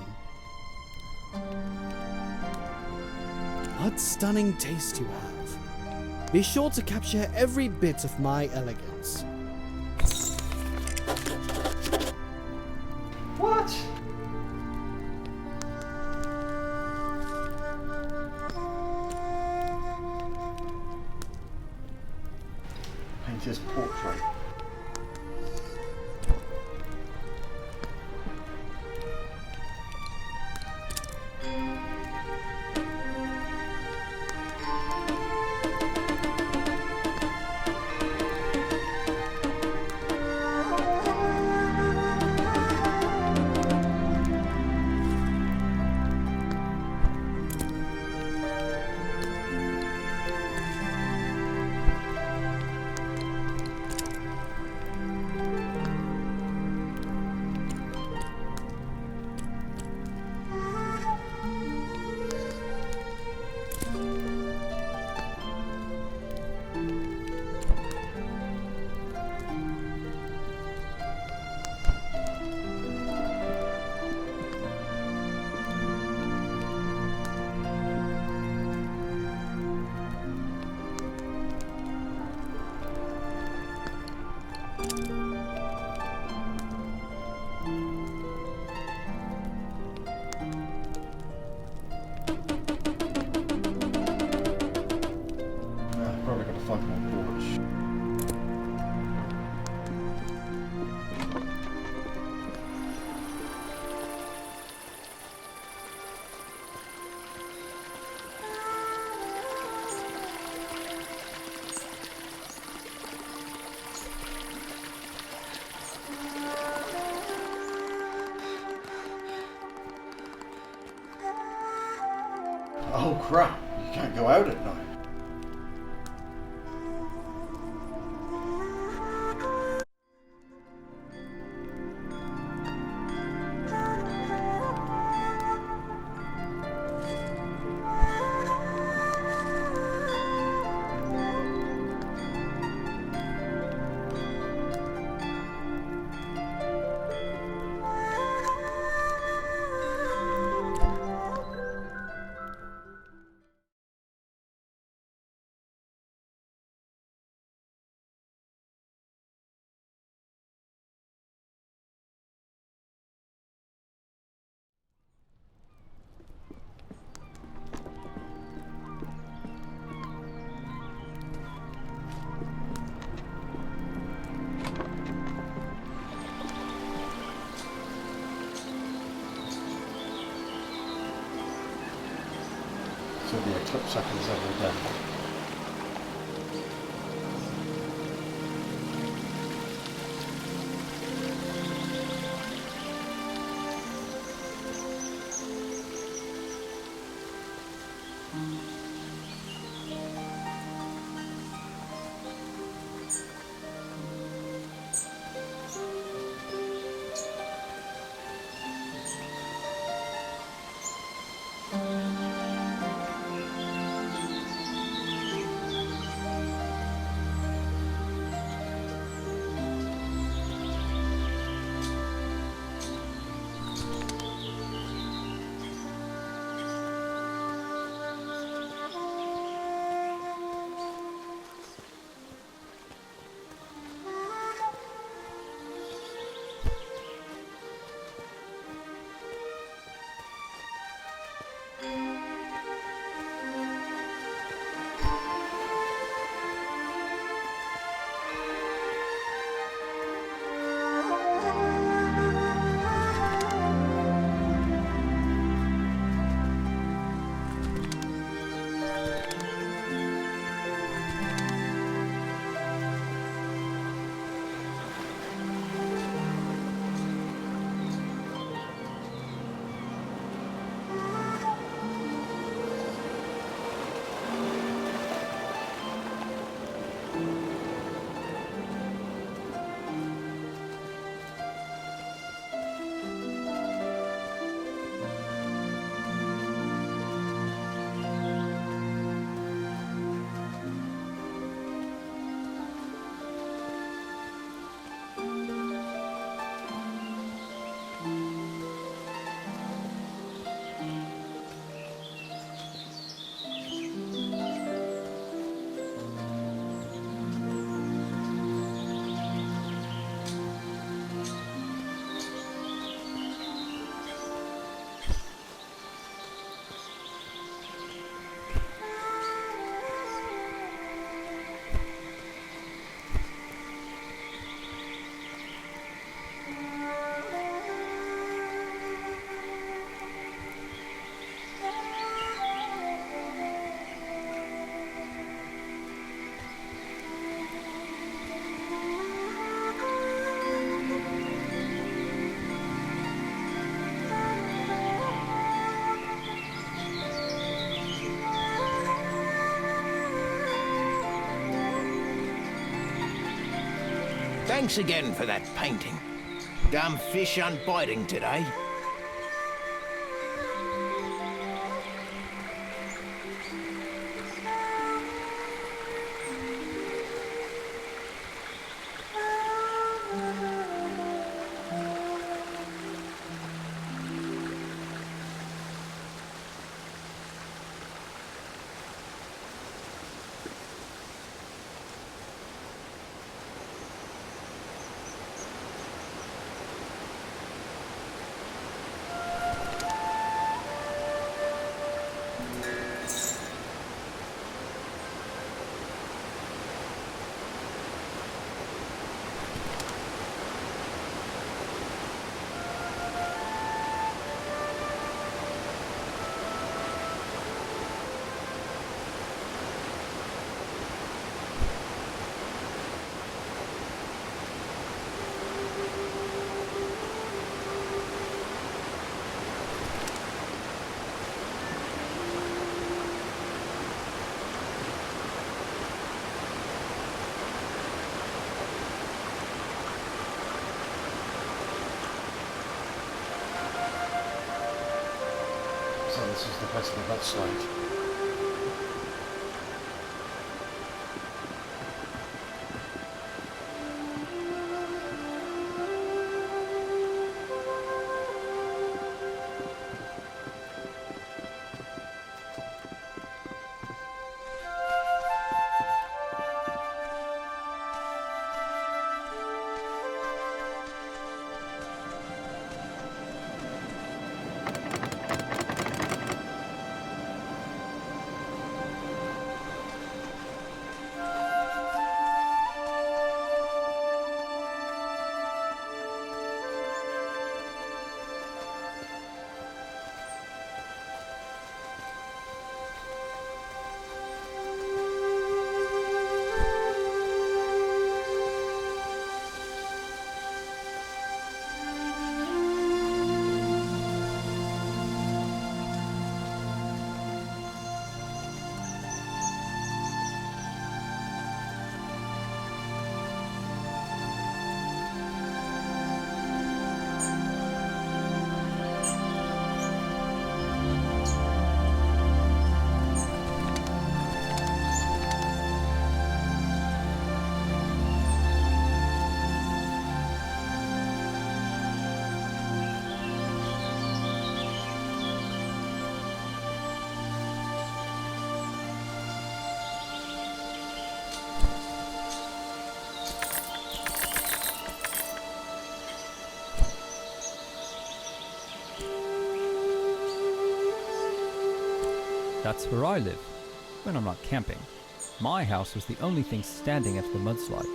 What stunning taste you have. Be sure to capture every bit of my elegance. What? Painter's portrait. Oh crap, you can't go out at night. So the eclipse happens every day. Thanks again for that painting. Damn fish unbiting today. this is the place of the mudslide. That's where I live, when I'm not camping. My house was the only thing standing after the mudslide.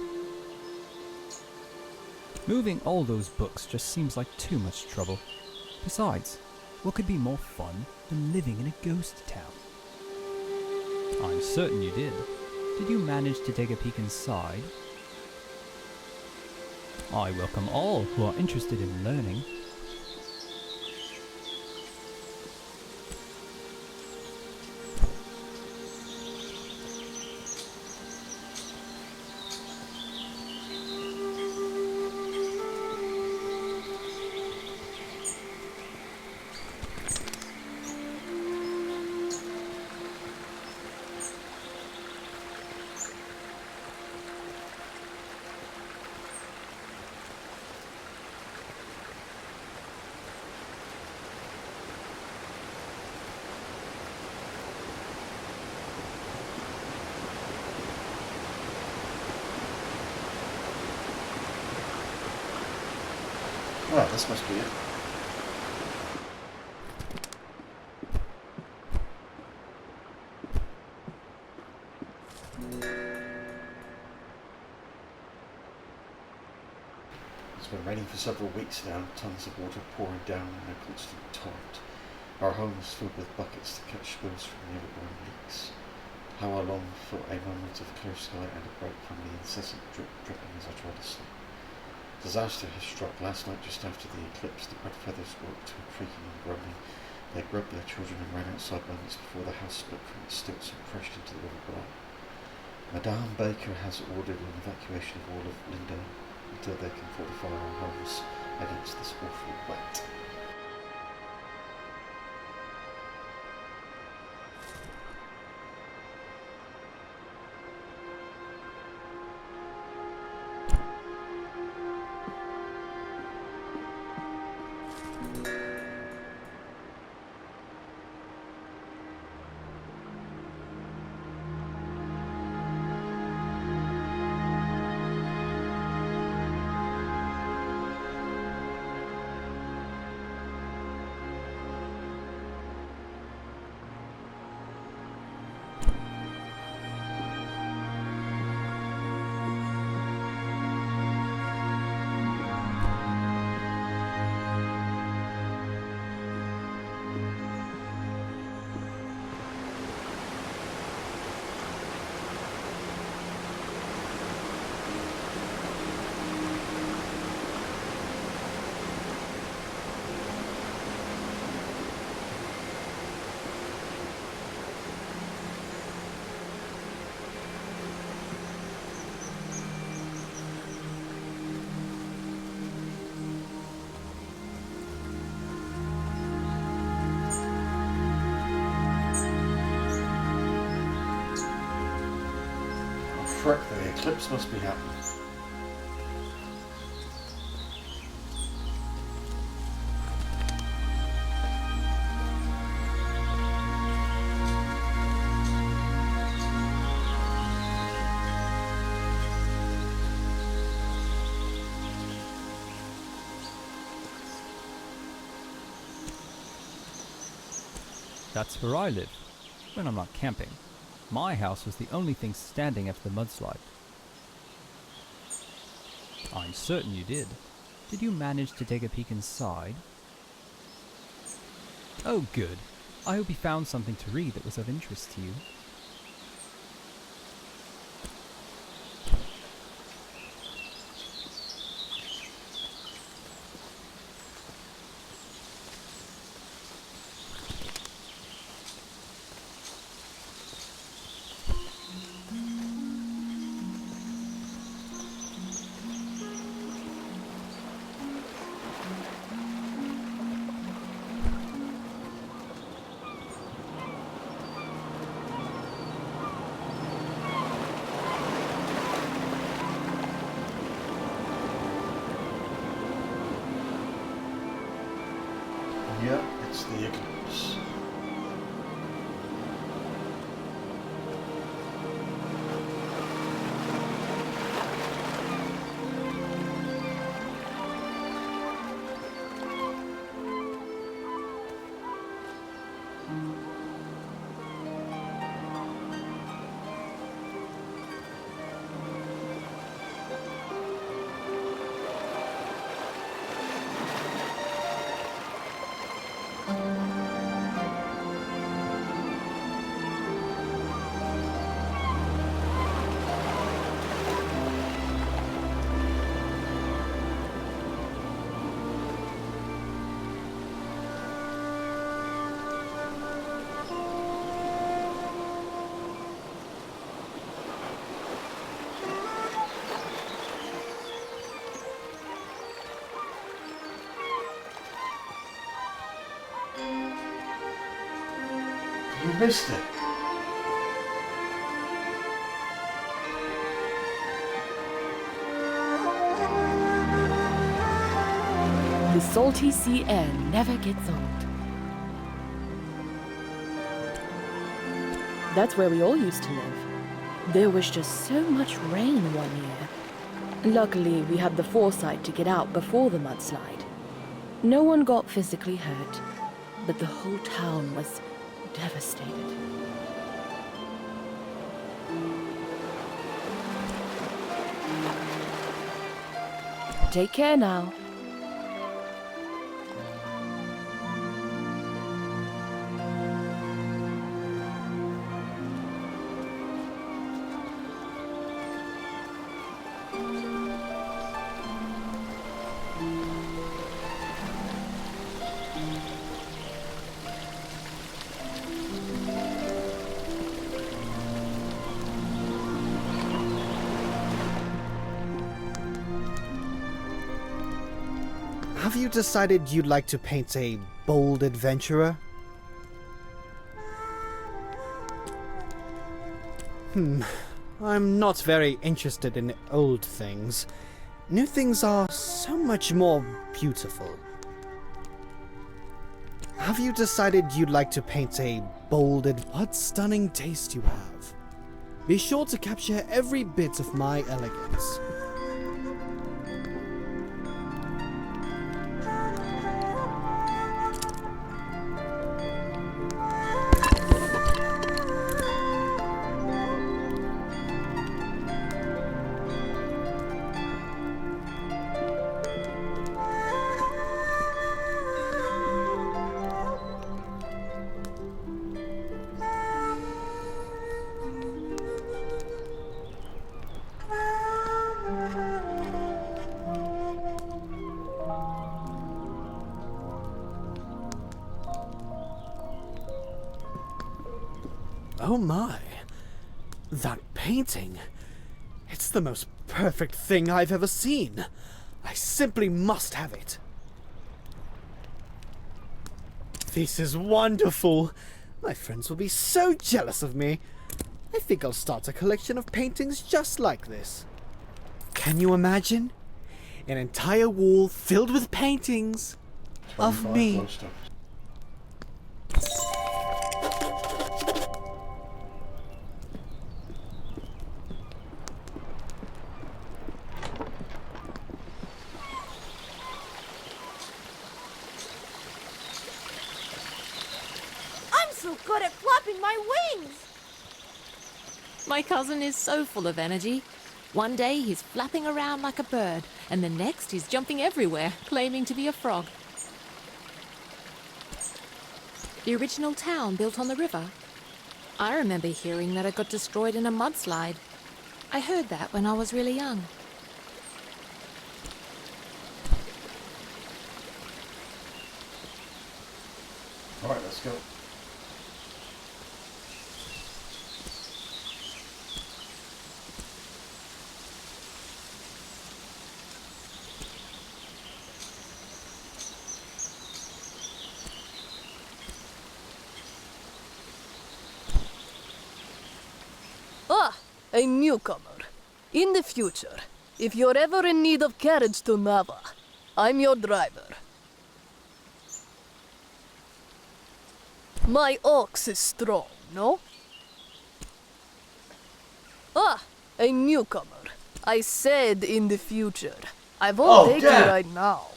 Moving all those books just seems like too much trouble. Besides, what could be more fun than living in a ghost town? I'm certain you did. Did you manage to take a peek inside? I welcome all who are interested in learning. Well, this must be it. It's been raining for several weeks now, tons of water pouring down in a constant torrent. Our home is filled with buckets to catch spills from the overgrown leaks. How I long for a moment of clear sky and a break from the incessant dripping as I try to sleep. Disaster has struck last night just after the eclipse. The red feathers woke to a creaking and groaning. They grabbed their children and ran outside moments before the house split from its stilts and crashed into the river below. Madame Baker has ordered an evacuation of all of Lindau until they can fortify our homes against this awful wet. frick, the eclipse must be happening. That's where I live, when I'm not camping. My house was the only thing standing after the mudslide. I'm certain you did. Did you manage to take a peek inside? Oh, good. I hope you found something to read that was of interest to you. Yep, it's the eclipse. You missed it. The salty sea air never gets old. That's where we all used to live. There was just so much rain one year. Luckily, we had the foresight to get out before the mudslide. No one got physically hurt, but the whole town was devastated. Take care now. Have you decided you'd like to paint a bold adventurer? I'm not very interested in old things. New things are so much more beautiful. Have you decided you'd like to paint a bold what stunning taste you have. Be sure to capture every bit of my elegance. Oh my, that painting. It's the most perfect thing I've ever seen. I simply must have it. This is wonderful. My friends will be so jealous of me. I think I'll start a collection of paintings just like this. Can you imagine? An entire wall filled with paintings of me. I'm so good at flapping my wings! My cousin is so full of energy. One day he's flapping around like a bird, and the next he's jumping everywhere, claiming to be a frog. The original town built on the river. I remember hearing that it got destroyed in a mudslide. I heard that when I was really young. All right, let's go. Ah, a newcomer. In the future, if you're ever in need of carriage to Nava, I'm your driver. My ox is strong, no? Ah, a newcomer. I said in the future. I won't take you right now.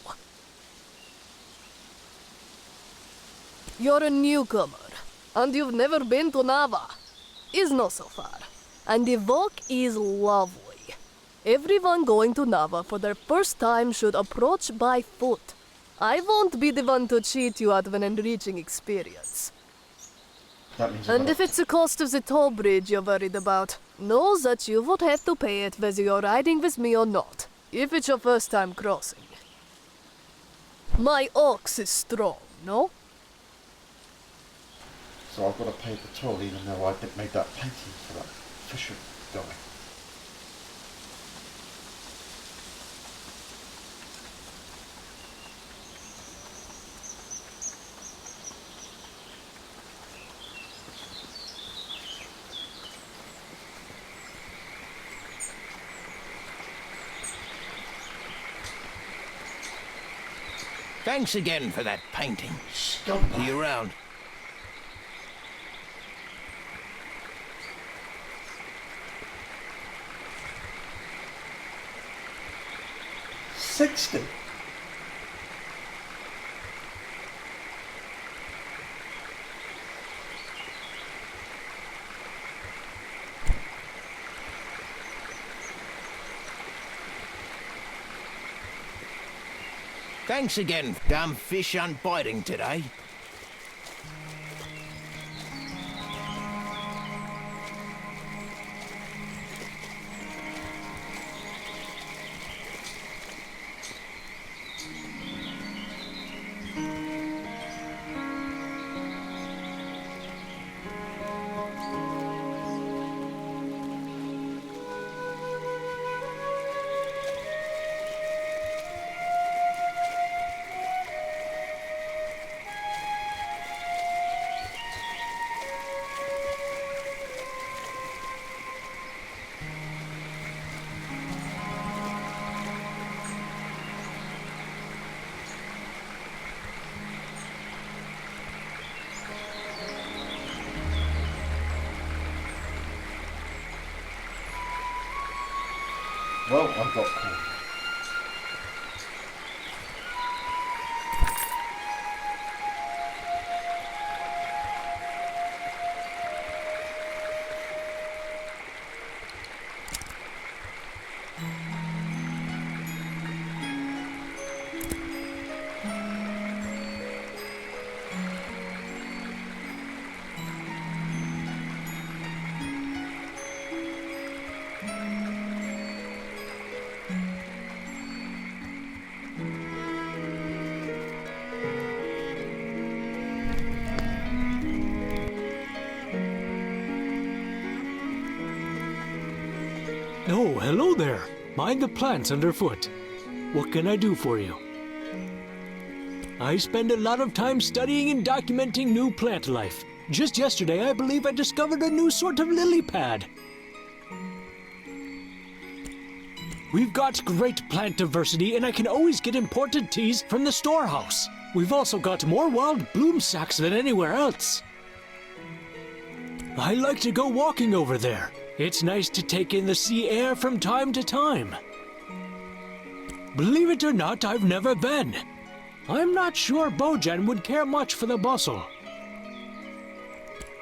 You're a newcomer, and you've never been to Nava. Is not so far. And the walk is lovely. Everyone going to Nava for their first time should approach by foot. I won't be the one to cheat you out of an enriching experience. And if it's the cost of the toll bridge you're worried about, know that you would have to pay it whether you're riding with me or not, if it's your first time crossing. My ox is strong, no? So I've got to pay the toll even though I made that painting for that fisher guy. Thanks again for that painting. Scumbag. See you around. $60. Thanks again. Damn fish aren't biting today. Well, I've got caught. Oh, hello there. Mind the plants underfoot. What can I do for you? I spend a lot of time studying and documenting new plant life. Just yesterday, I believe I discovered a new sort of lily pad. We've got great plant diversity, and I can always get imported teas from the storehouse. We've also got more wild bloom sacks than anywhere else. I like to go walking over there. It's nice to take in the sea air from time to time. Believe it or not, I've never been. I'm not sure Bojan would care much for the bustle.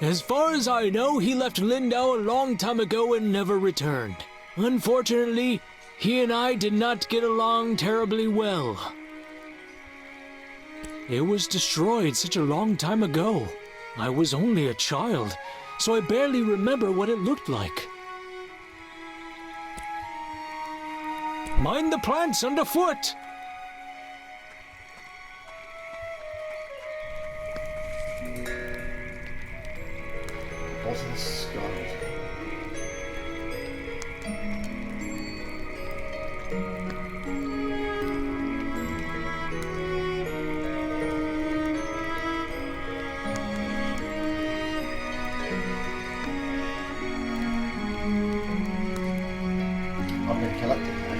As far as I know, he left Lindau a long time ago and never returned. Unfortunately, he and I did not get along terribly well. It was destroyed such a long time ago. I was only a child, so I barely remember what it looked like. Mind the plants underfoot! Wasn't scarred. I've been collecting now.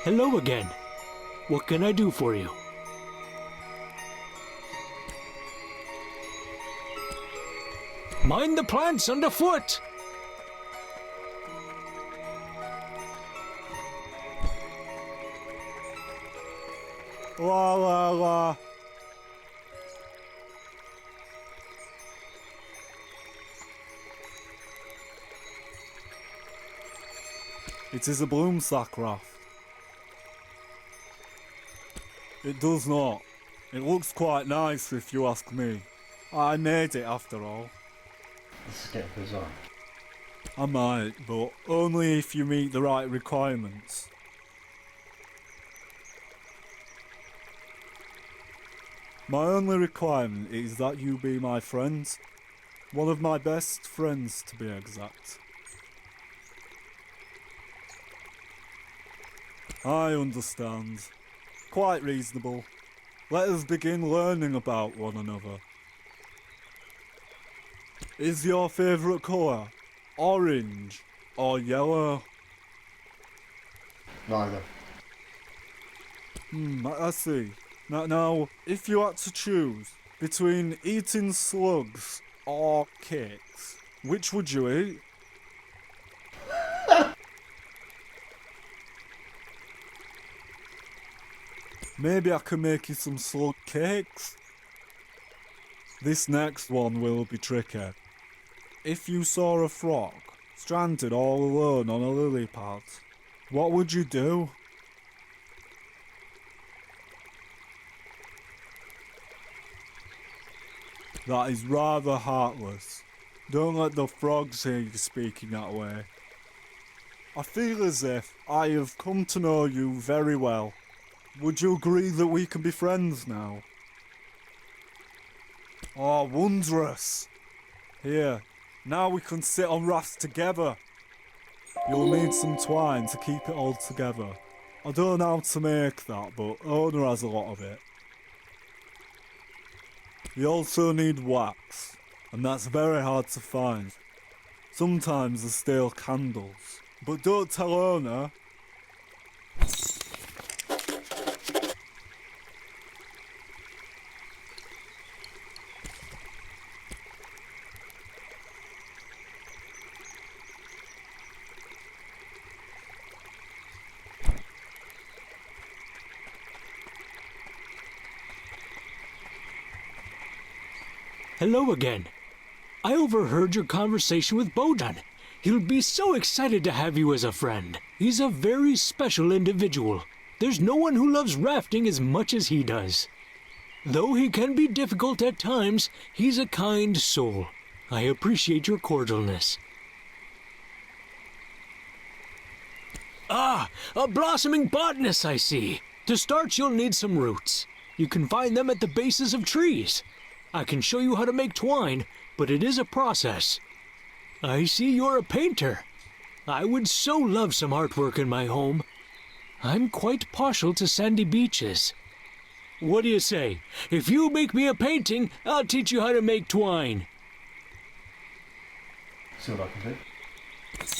Hello again. What can I do for you? Mind the plants underfoot! La la la. It is a bloom sack raft. It does not. It looks quite nice if you ask me. I made it after all. This is getting bizarre. I might, but only if you meet the right requirements. My only requirement is that you be my friend. One of my best friends, to be exact. I understand. Quite reasonable. Let us begin learning about one another. Is your favourite colour orange or yellow? Neither. I see. Now, if you had to choose between eating slugs or cakes, which would you eat? Maybe I can make you some slug cakes? This next one will be tricky. If you saw a frog stranded all alone on a lily pad, what would you do? That is rather heartless. Don't let the frogs hear you speaking that way. I feel as if I have come to know you very well. Would you agree that we can be friends now? Oh, wondrous! Here, now we can sit on rafts together. You'll need some twine to keep it all together. I don't know how to make that, but Ona has a lot of it. You also need wax, and that's very hard to find. Sometimes there's stale candles, but don't tell Ona. Hello again. I overheard your conversation with Bojan. He'll be so excited to have you as a friend. He's a very special individual. There's no one who loves rafting as much as he does. Though he can be difficult at times, he's a kind soul. I appreciate your cordialness. Ah, a blossoming botanist, I see. To start, you'll need some roots. You can find them at the bases of trees. I can show you how to make twine, but it is a process. I see you're a painter. I would so love some artwork in my home. I'm quite partial to sandy beaches. What do you say? If you make me a painting, I'll teach you how to make twine. See what I can do.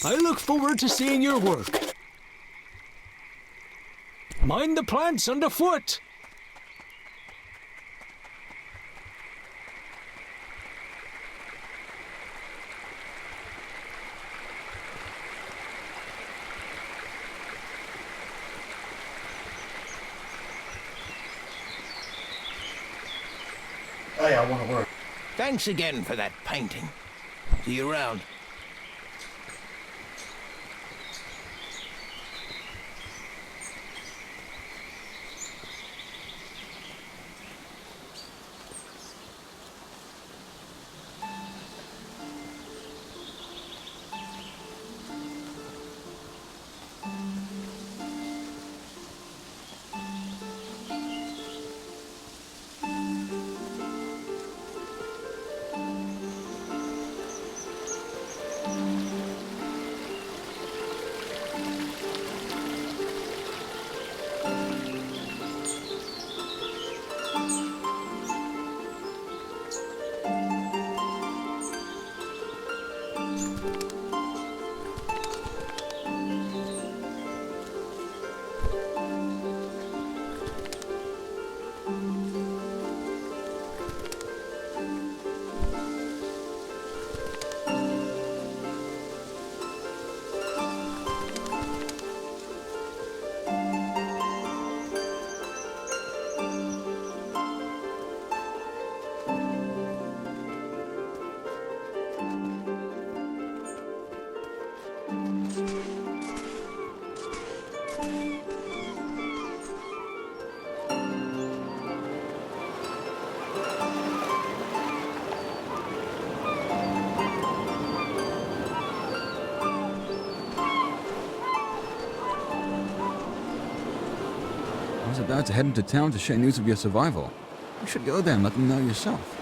I look forward to seeing your work. Mind the plants underfoot. Hey, I want to work. Thanks again for that painting. See you around. I was about to head into town to share news of your survival. You should go there and let them know yourself.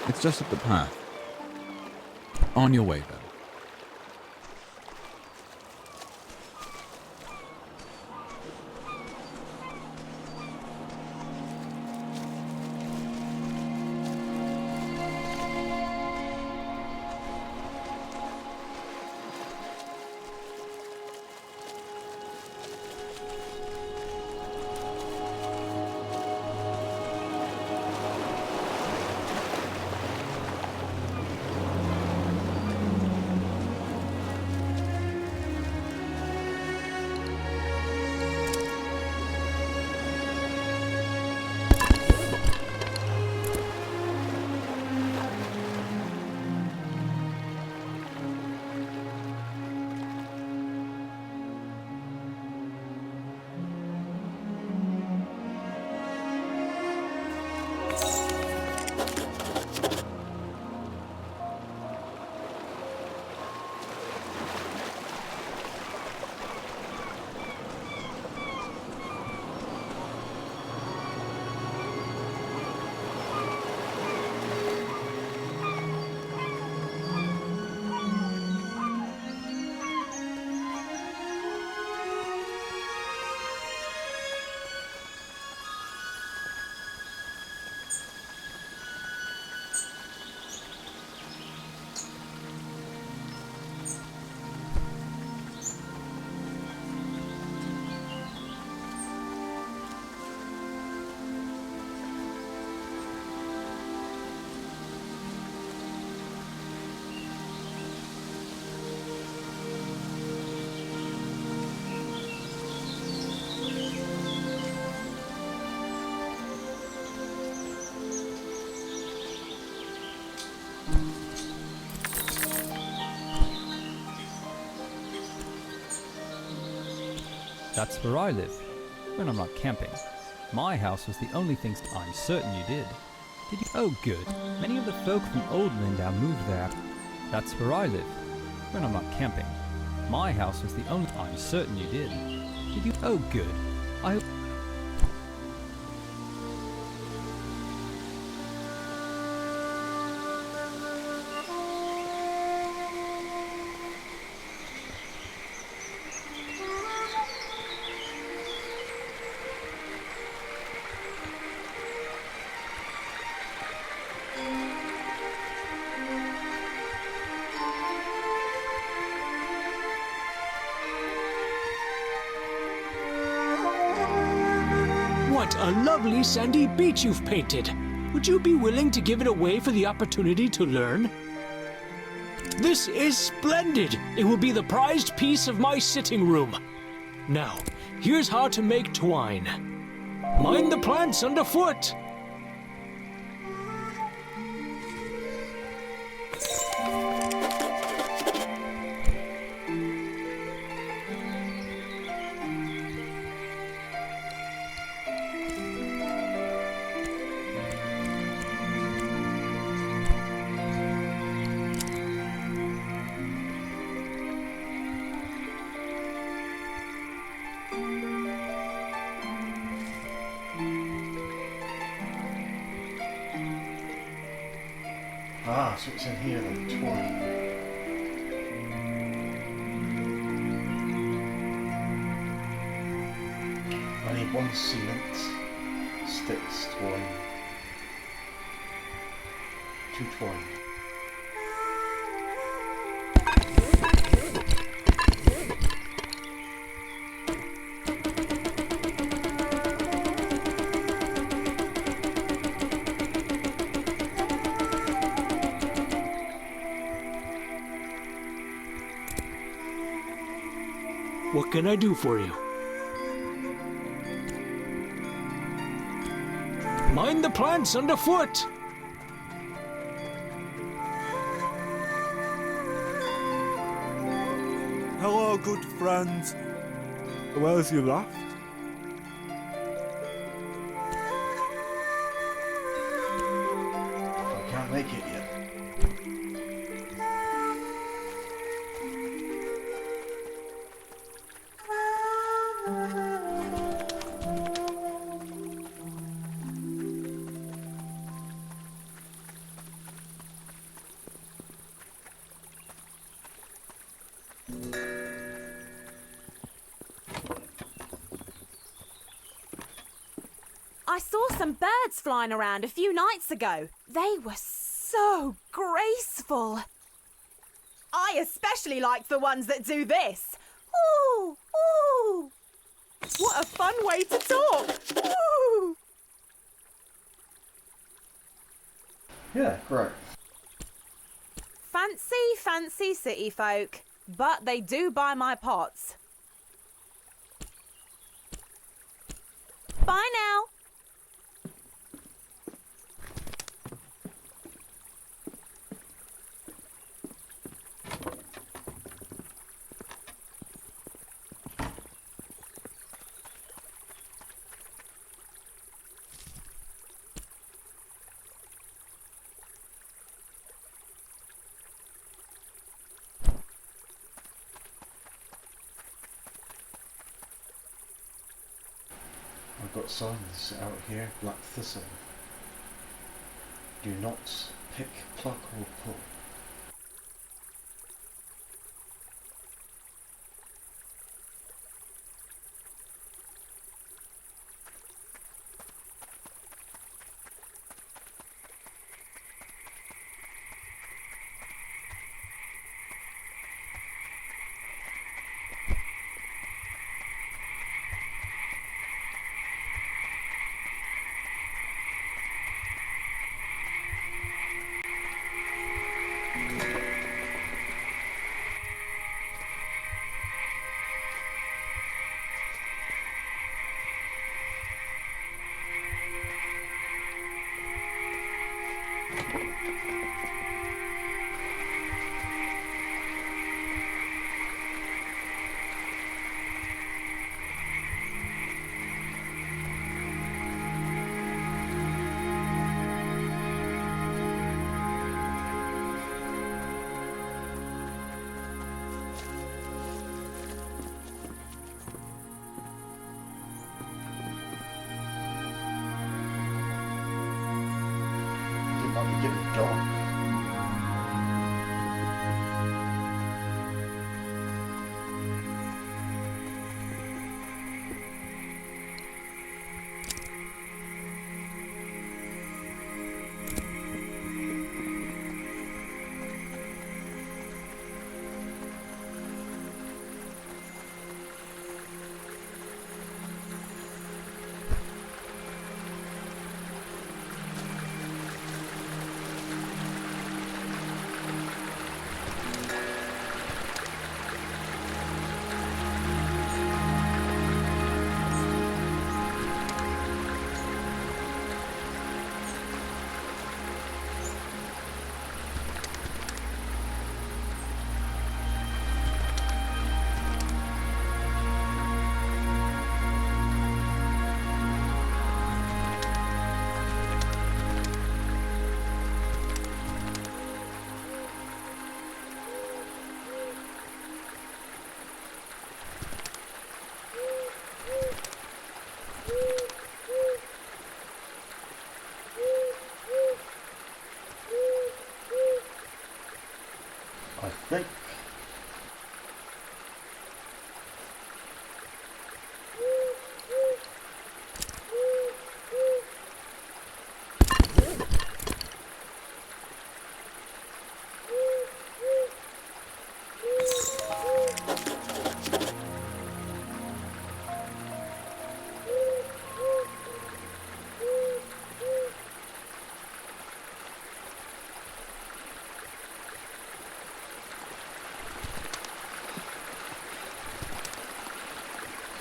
It's just up the path. On your way, then. That's where I live, when I'm not camping. My house was the only thing I'm certain you did. Did you? Oh, good. Many of the folk from Old Lindau moved there. That's where I live, when I'm not camping. My house was the only. I'm certain you did. Did you? Oh, good. I. What a lovely sandy beach you've painted. Would you be willing to give it away for the opportunity to learn? This is splendid. It will be the prized piece of my sitting room. Now, here's how to make twine. Mind the plants underfoot. Ah, so it's in here then, twine. I need 1 cement, sticks, twine, 2 twine. What can I do for you? Mind the plants underfoot! Hello, good friend. Where's your raft? I can't make it yet. I saw some birds flying around a few nights ago. They were so graceful. I especially like the ones that do this. Ooh, ooh. What a fun way to talk. Ooh. Yeah, great. Fancy city folk, but they do buy my pots. Bye now. I've got signs out here, black thistle. Do not pick, pluck or pull.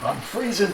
I'm freezing.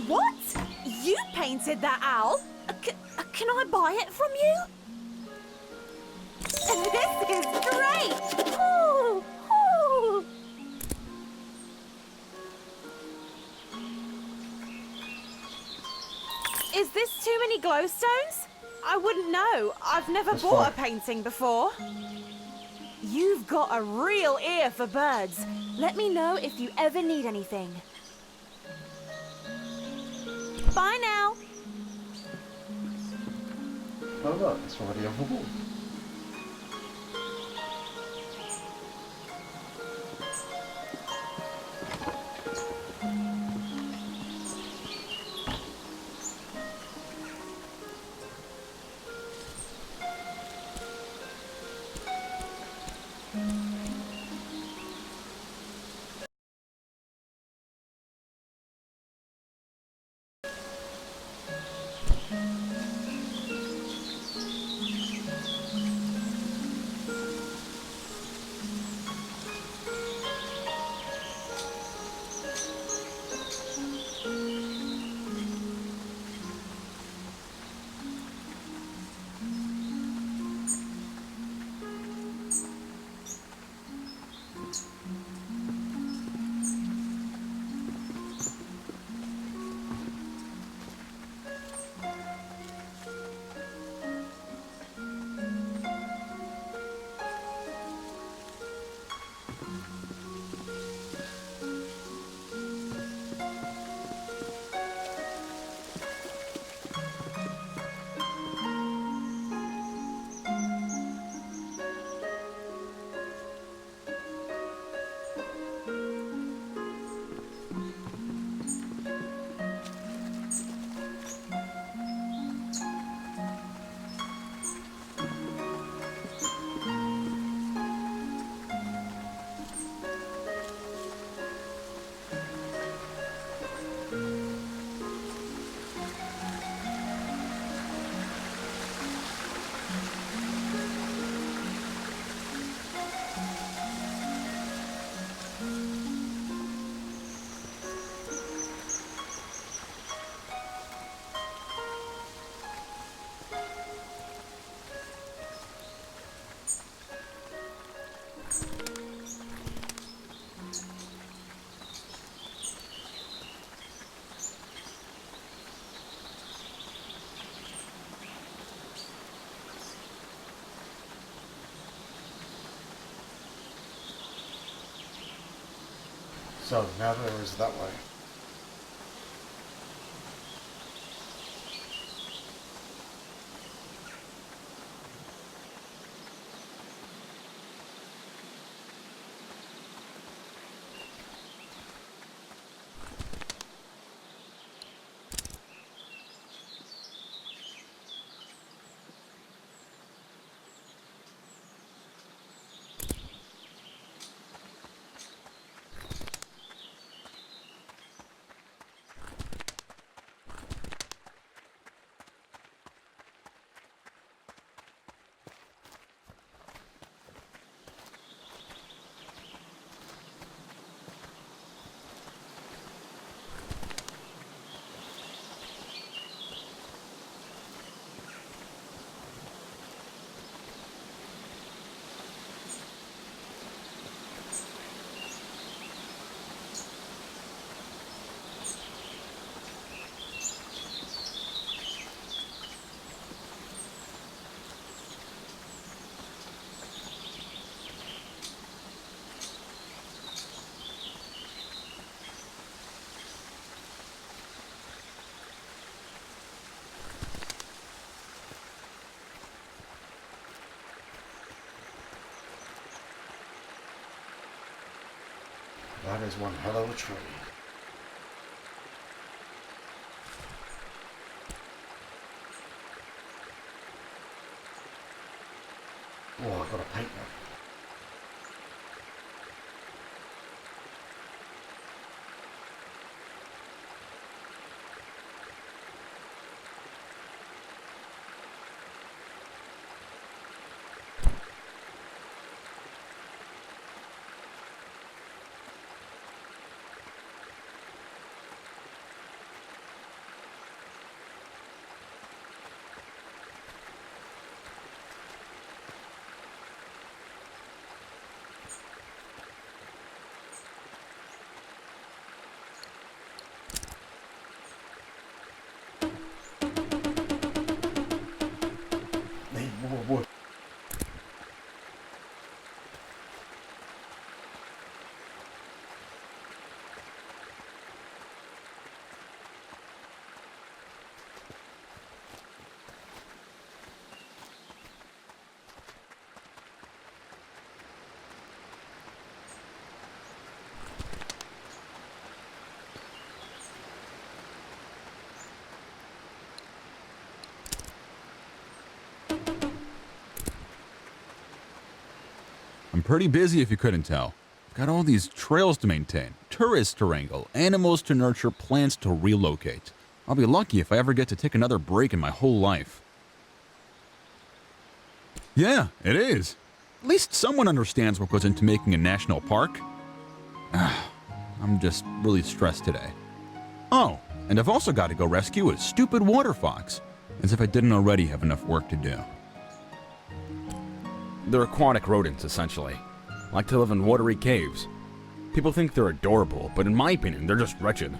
What? You painted that owl? Can I buy it from you? This is great! Ooh, ooh. Is this too many glowstones? I wouldn't know. I've never bought a painting before. You've got a real ear for birds. Let me know if you ever need anything. Bye now. Oh look, it's already on the wall. So, now there is that way. That is one hell of a tree. Oh, I've got to paint that. Wood. I'm pretty busy if you couldn't tell. I've got all these trails to maintain, tourists to wrangle, animals to nurture, plants to relocate. I'll be lucky if I ever get to take another break in my whole life. Yeah, it is. At least someone understands what goes into making a national park. I'm just really stressed today. Oh, and I've also got to go rescue a stupid water fox, as if I didn't already have enough work to do. They're aquatic rodents, essentially. Like to live in watery caves. People think they're adorable, but in my opinion, they're just wretched.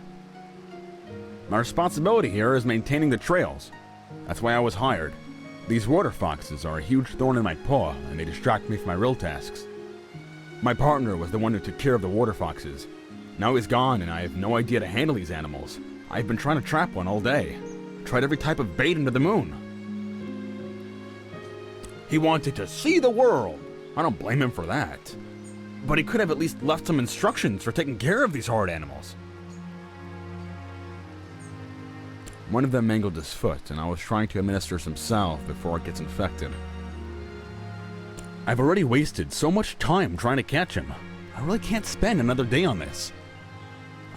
My responsibility here is maintaining the trails. That's why I was hired. These water foxes are a huge thorn in my paw, and they distract me from my real tasks. My partner was the one who took care of the water foxes. Now he's gone, and I have no idea to handle these animals. I've been trying to trap one all day. Tried every type of bait under the moon. He wanted to see the world. I don't blame him for that. But he could have at least left some instructions for taking care of these hard animals. One of them mangled his foot, and I was trying to administer some salve before it gets infected. I've already wasted so much time trying to catch him. I really can't spend another day on this.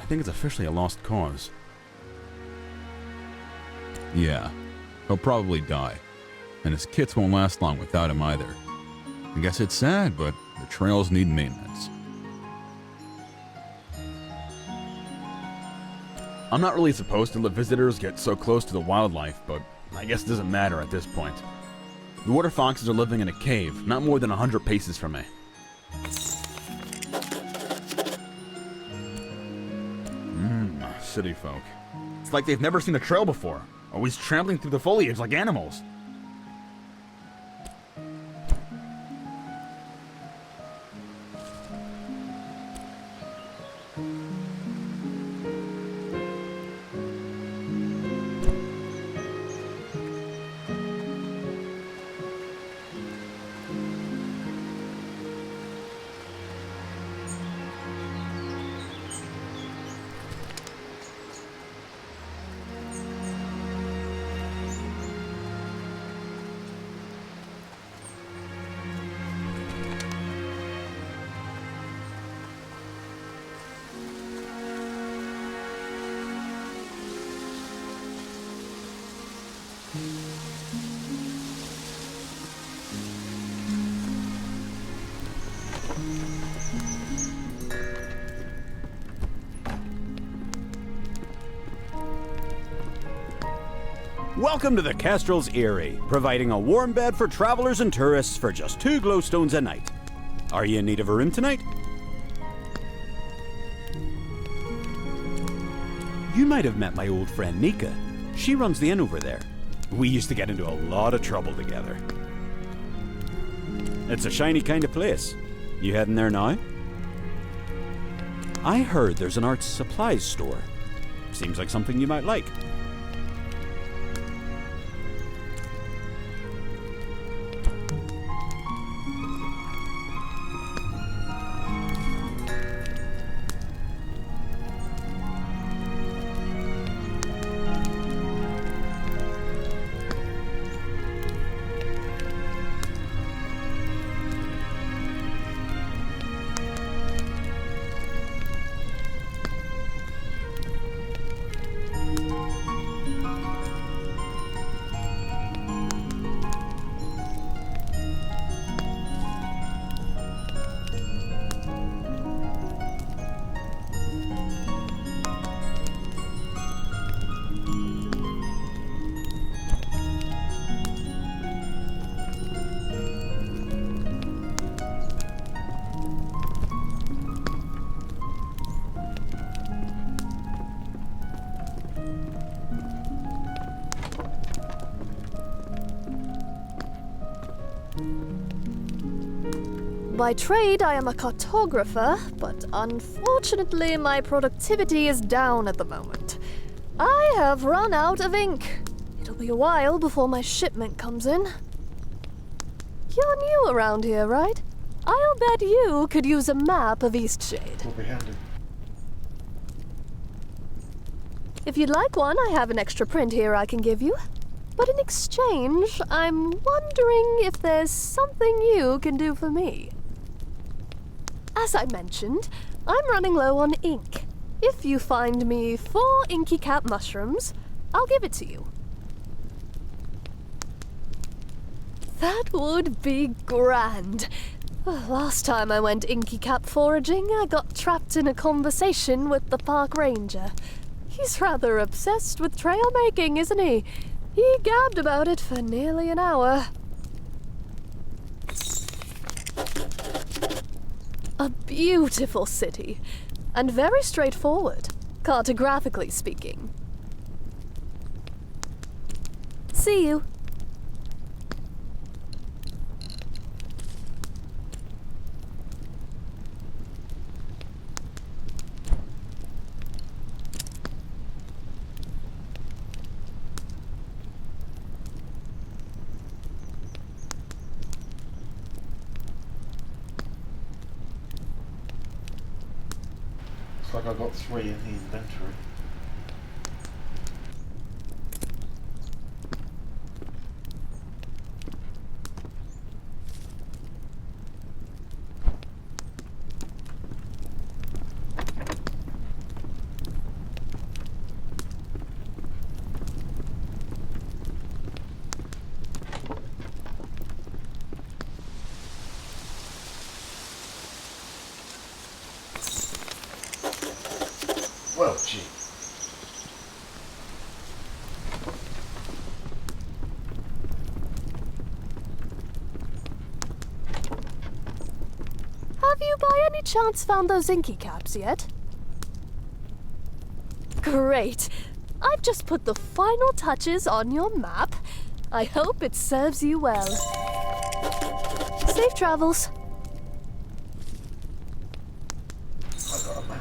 I think it's officially a lost cause. Yeah, he'll probably die. And his kits won't last long without him either. I guess it's sad, but the trails need maintenance. I'm not really supposed to let visitors get so close to the wildlife, but I guess it doesn't matter at this point. The water foxes are living in a cave, not more than 100 paces from me. City folk. It's like they've never seen a trail before, always trampling through the foliage like animals. Welcome to the Kestrel's Eyrie, providing a warm bed for travelers and tourists for just 2 glowstones a night. Are you in need of a room tonight? You might have met my old friend Nika. She runs the inn over there. We used to get into a lot of trouble together. It's a shiny kind of place. You heading there now? I heard there's an arts supplies store. Seems like something you might like. By trade, I am a cartographer, but unfortunately my productivity is down at the moment. I have run out of ink. It'll be a while before my shipment comes in. You're new around here, right? I'll bet you could use a map of Eastshade. Will be handy. If you'd like one, I have an extra print here I can give you. But in exchange, I'm wondering if there's something you can do for me. As I mentioned, I'm running low on ink. If you find me 4 inky cap mushrooms, I'll give it to you. That would be grand. Last time I went inky cap foraging, I got trapped in a conversation with the park ranger. He's rather obsessed with trail making, isn't he? He gabbed about it for nearly an hour. A beautiful city, and very straightforward, cartographically speaking. See you. Looks like I've got 3 in the inventory. Well, gee. Have you by any chance found those inky caps yet? Great. I've just put the final touches on your map. I hope it serves you well. Safe travels. I've got a map.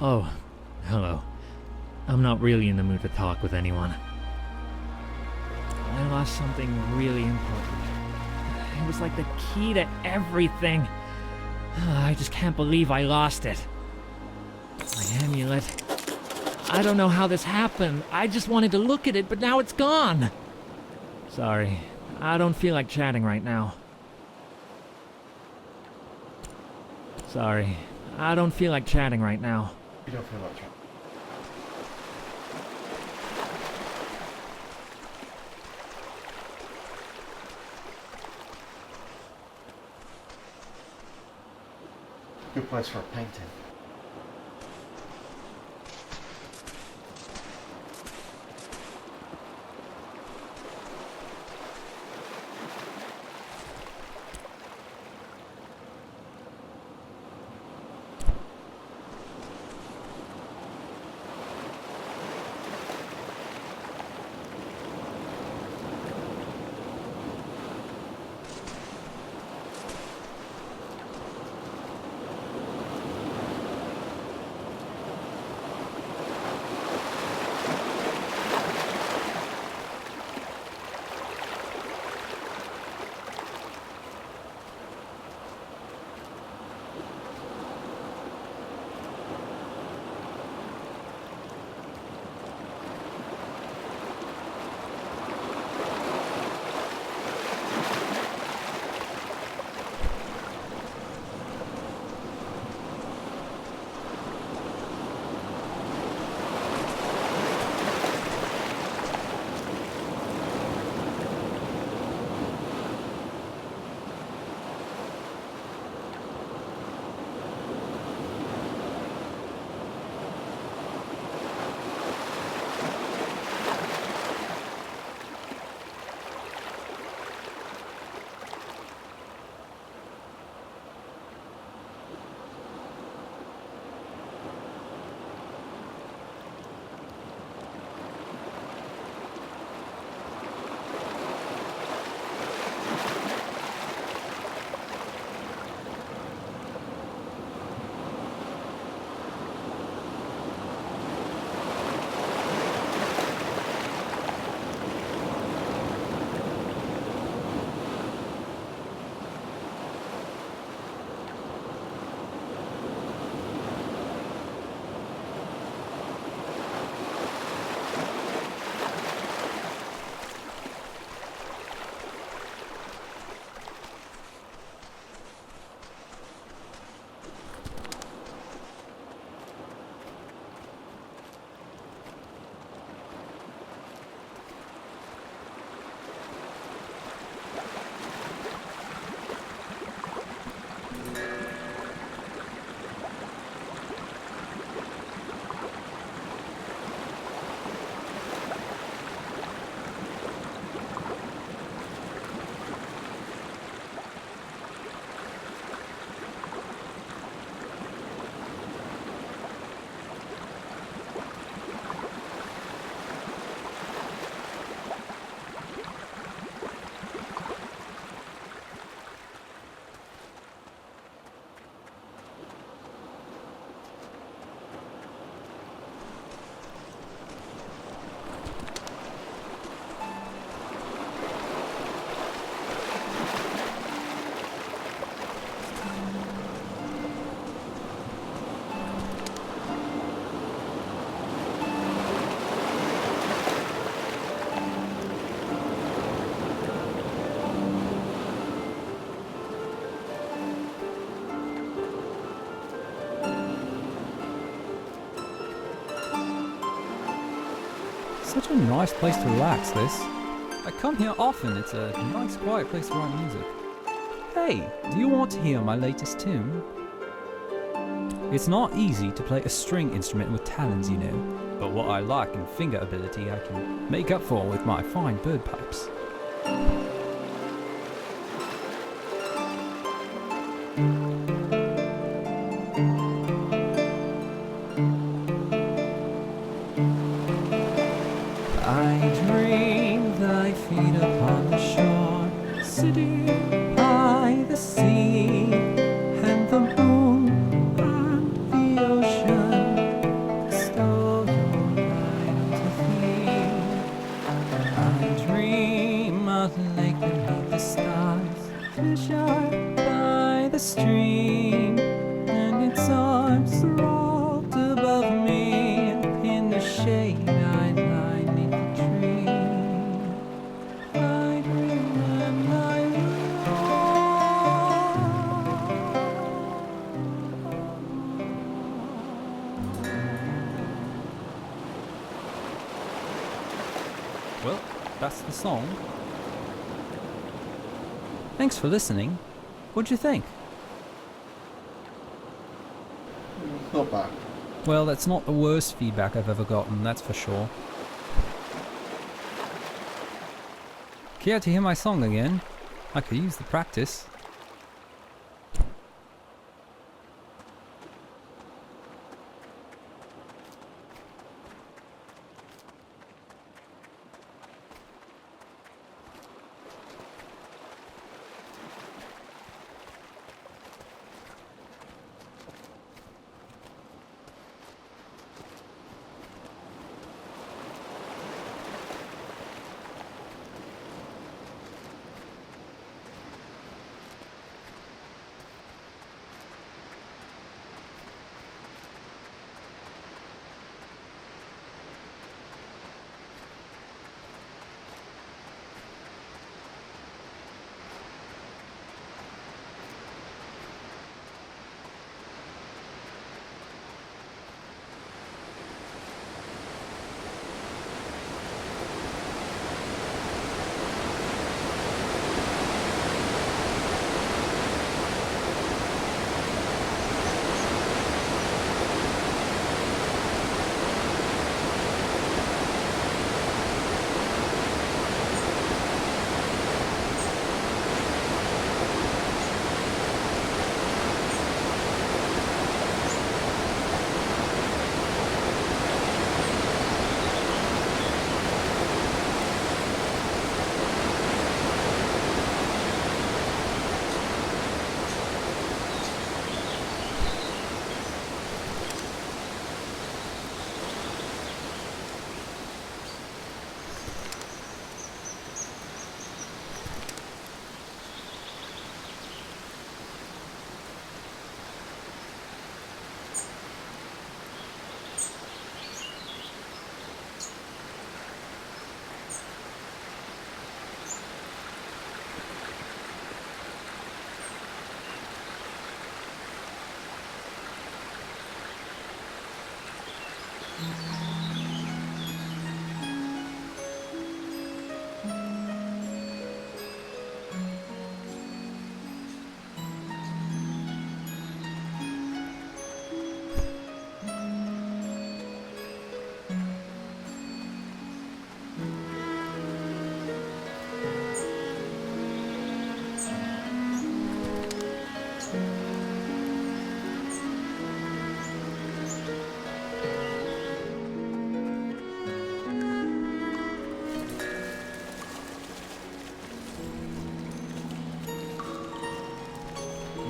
Oh, hello. I'm not really in the mood to talk with anyone. I lost something really important. It was like the key to everything. I just can't believe I lost it. My amulet. I don't know how this happened. I just wanted to look at it, but now it's gone. Sorry. I don't feel like chatting right now. Sorry. I don't feel like chatting right now. You don't feel like chatting? Good place for a painting. Such a nice place to relax, this. I come here often, it's a nice quiet place to write music. Hey, do you want to hear my latest tune? It's not easy to play a string instrument with talons, you know, but what I lack in finger ability I can make up for with my fine bird pipes. out lake beneath the stars, fish are by the stream, and its arms rolled above me, and in the shade I lie neath the tree. I dream and I Well, that's the song. Thanks for listening. What'd you think? Not bad. Well, that's not the worst feedback I've ever gotten, that's for sure. Care to hear my song again? I could use the practice.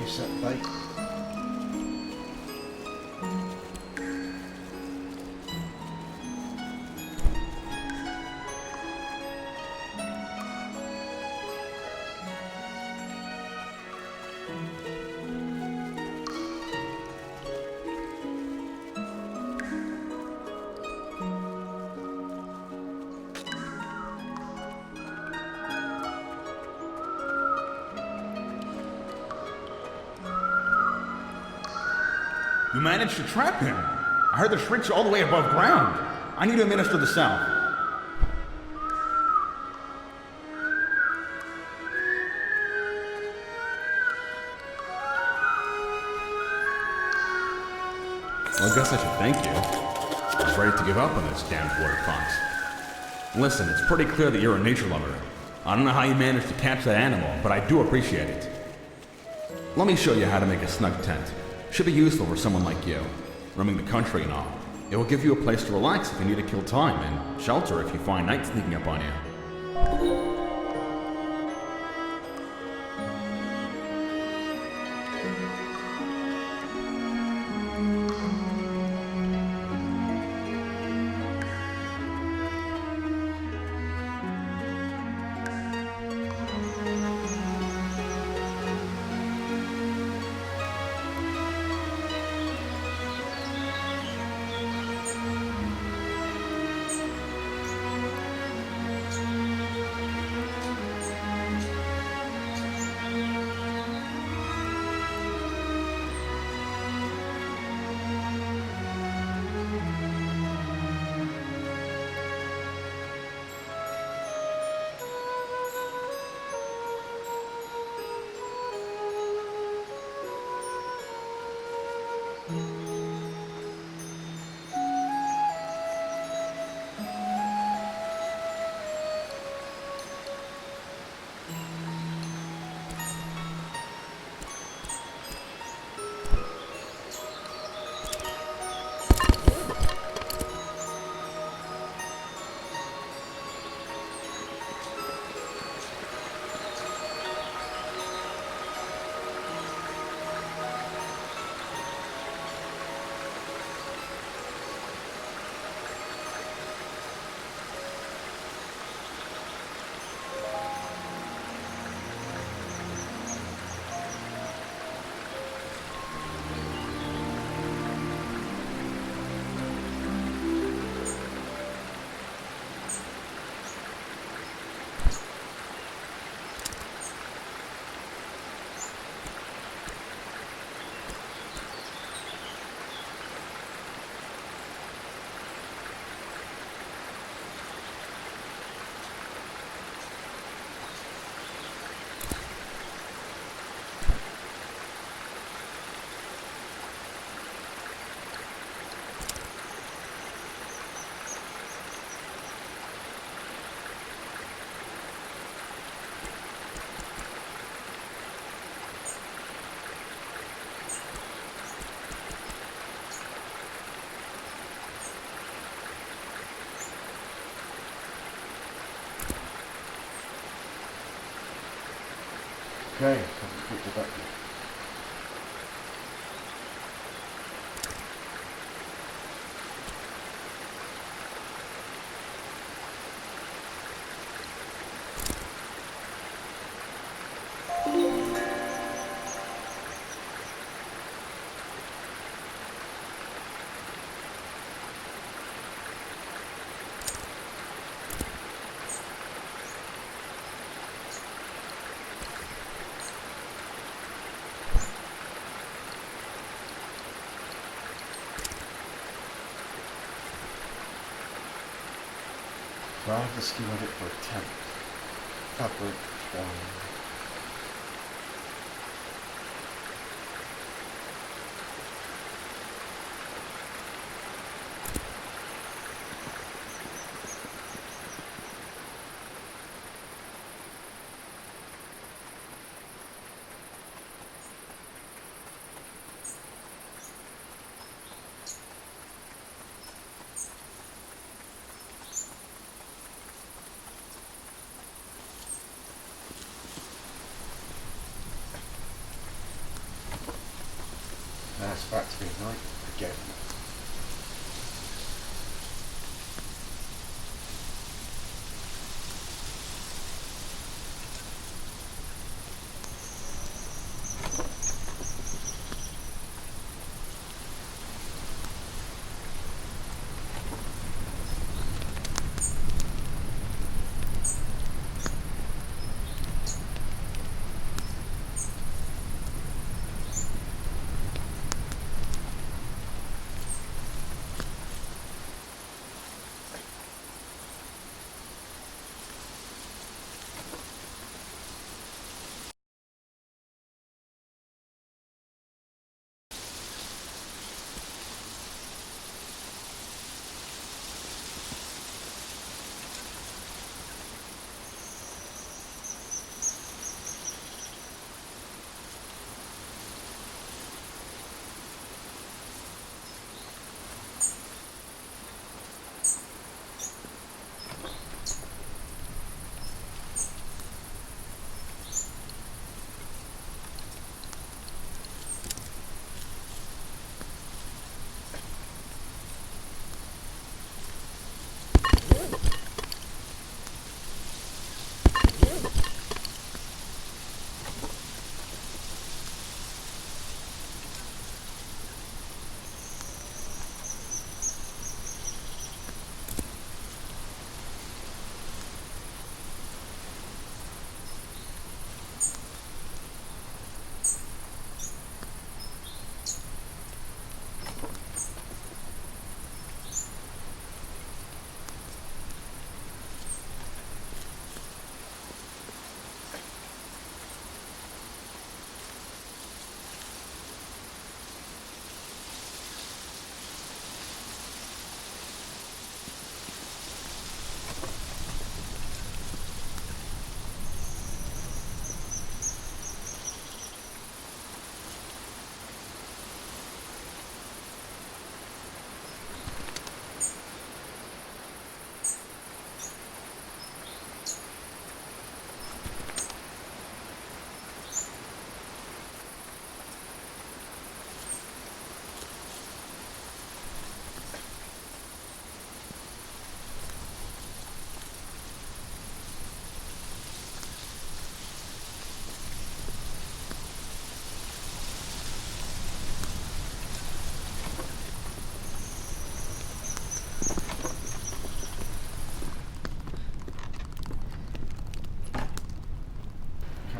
Set bait. You managed to trap him. I heard the shrieks all the way above ground. I need to administer the salve. Well, I guess I should thank you. I was ready to give up on this damned water fox. Listen, it's pretty clear that you're a nature lover. I don't know how you managed to catch that animal, but I do appreciate it. Let me show you how to make a snug tent. Should be useful for someone like you, roaming the country and all. It will give you a place to relax if you need to kill time, and shelter if you find night sneaking up on you. Okay, haven't picked it up yet. So I have the scheme of it for a tent. Fabric, twine. Now it's back to being night again.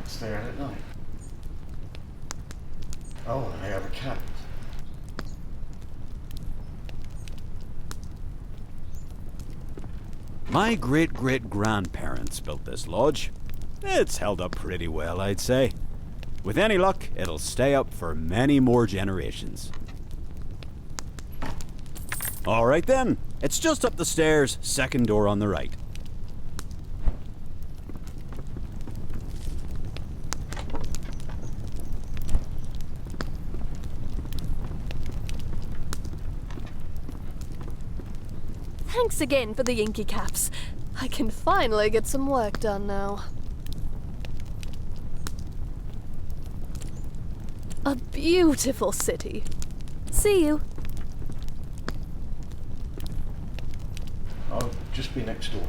Stay out at night. Oh, and I have a cat. My great-great-grandparents built this lodge. It's held up pretty well, I'd say. With any luck, it'll stay up for many more generations. All right then, it's just up the stairs, second door on the right. Thanks again for the inky caps. I can finally get some work done now. A beautiful city. See you. I'll just be next door.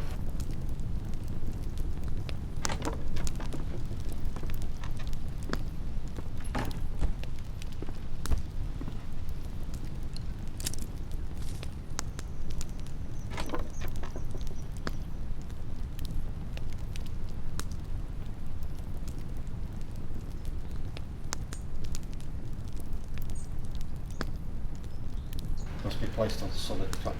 Must be placed on solid flatware.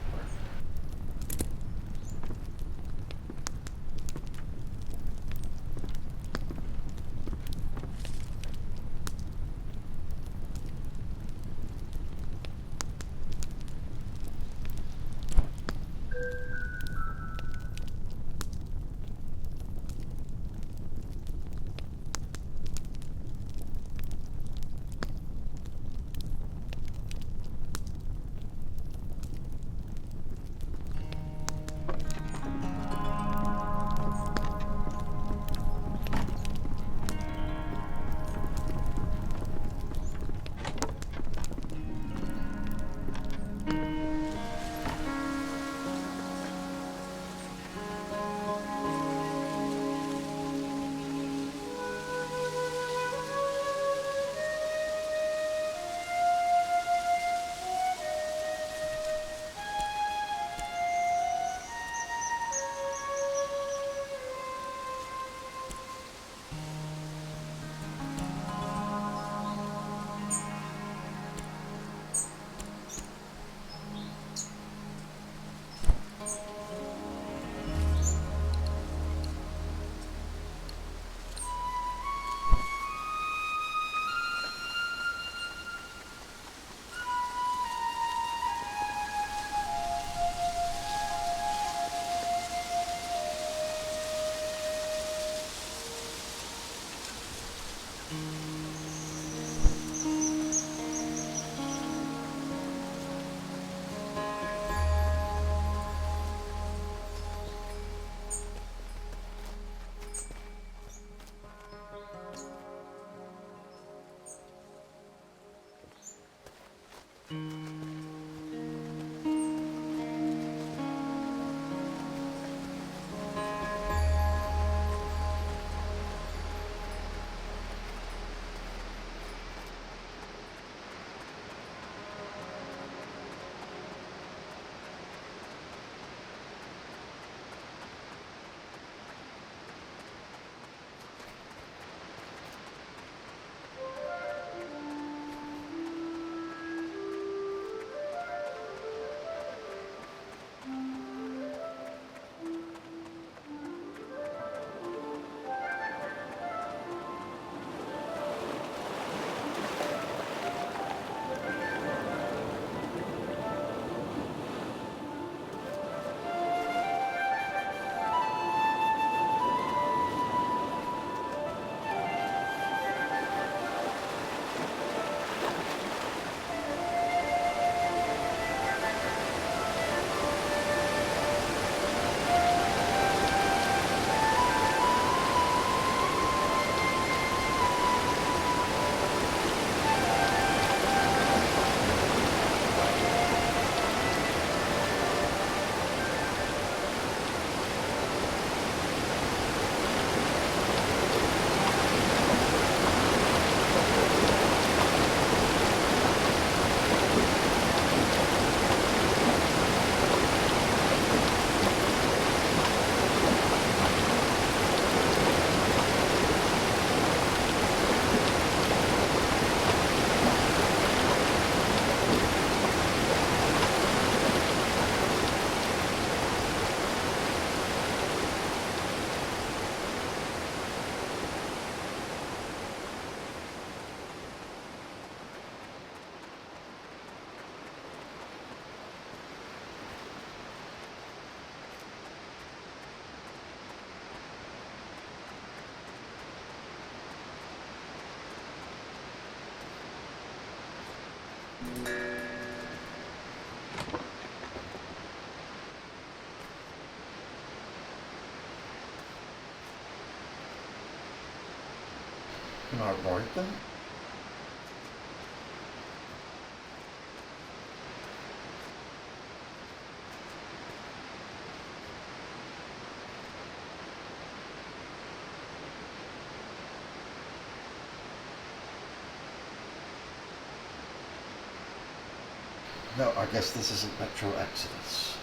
Can I ride them? No, I guess this isn't Metro Exodus.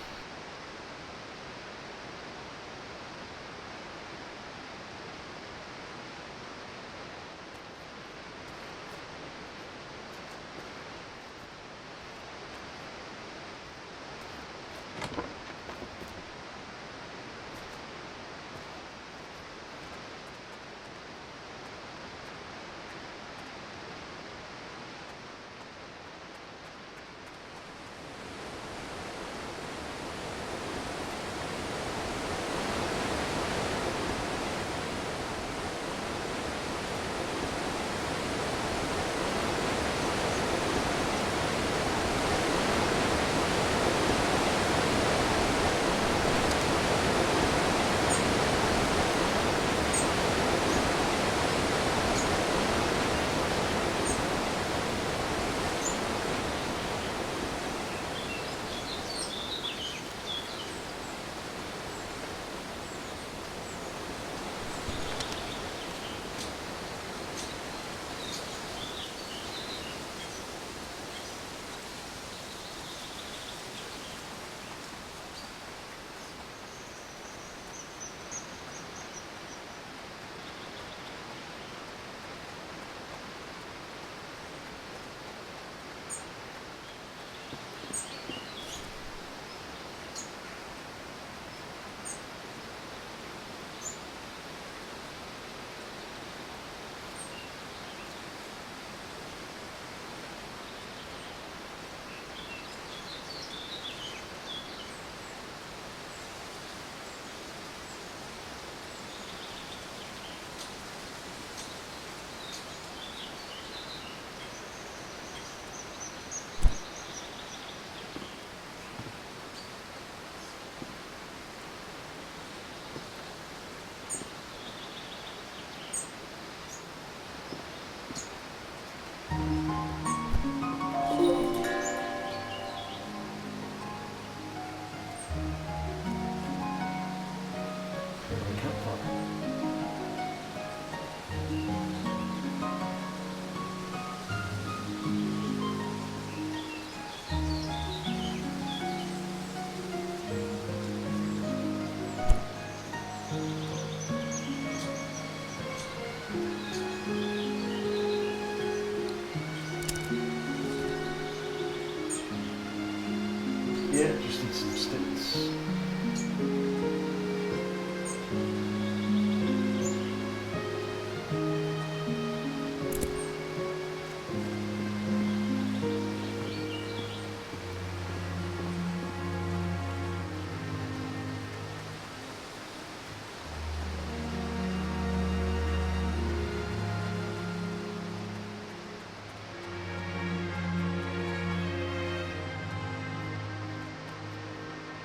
Yeah, just need some sticks.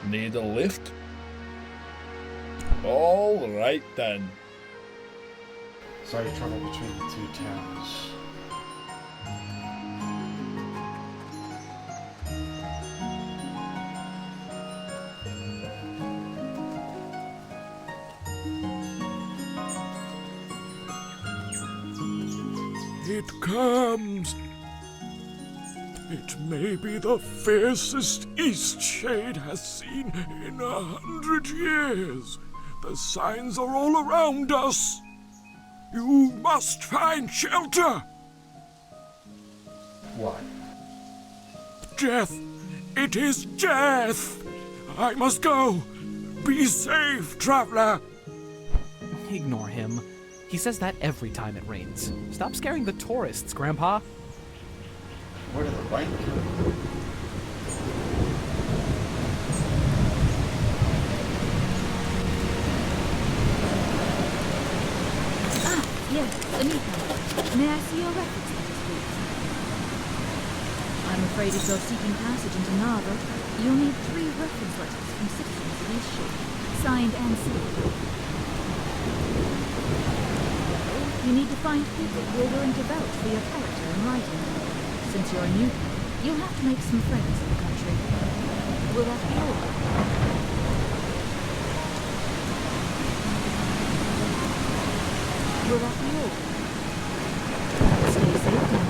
Need a lift? All right then. So you travel between the two towns. It comes. It may be the fiercest Eastshade has seen in 100 years. The signs are all around us. You must find shelter. Why? Death. It is death. I must go. Be safe, traveler. Ignore him. He says that every time it rains. Stop scaring the tourists, Grandpa. Where did the rain come? Yes, Anita. May I see your reference letters, please? I'm afraid if you're seeking passage into Narva, you'll need 3 reference letters from citizens of Eastshade, signed and sealed. You need to find people who are willing to vouch for your character in writing. Since you're a newcomer, you'll have to make some friends in the country. Will that be all? Will that be all? Stay safe now.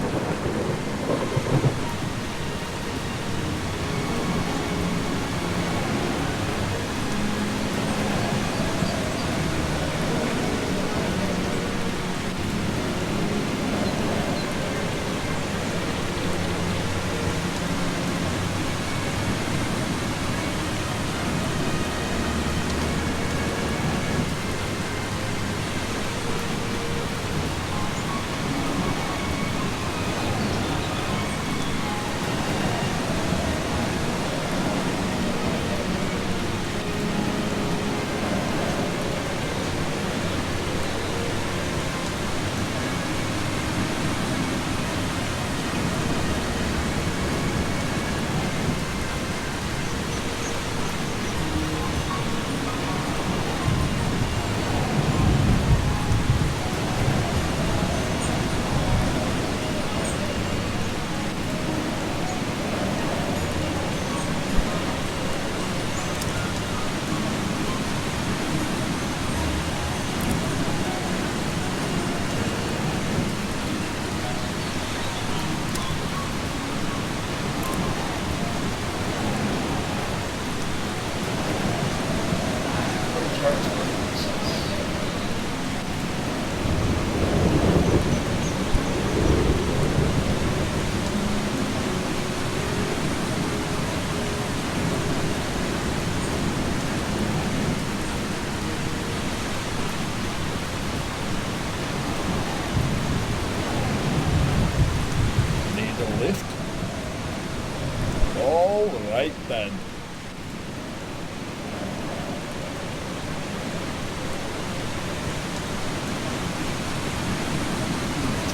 right then.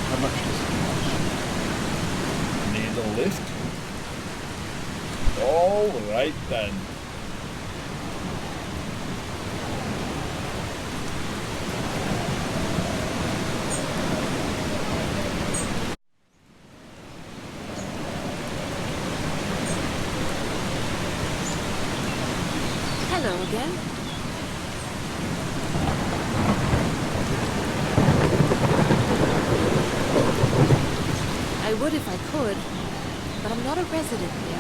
How much does it cost? Need a lift? All right then. Hello again. I would if I could, but I'm not a resident here.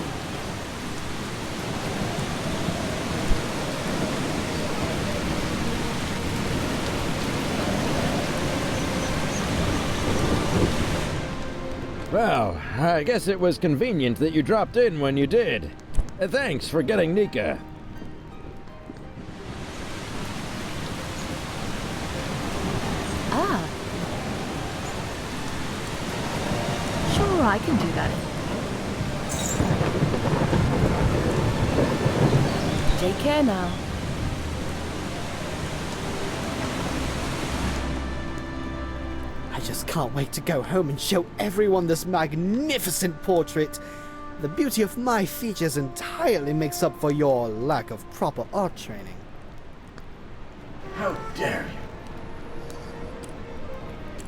Well, I guess it was convenient that you dropped in when you did. Thanks for getting Nika. Ah. Sure, I can do that. Take care now. I just can't wait to go home and show everyone this magnificent portrait. The beauty of my features entirely makes up for your lack of proper art training. How dare you?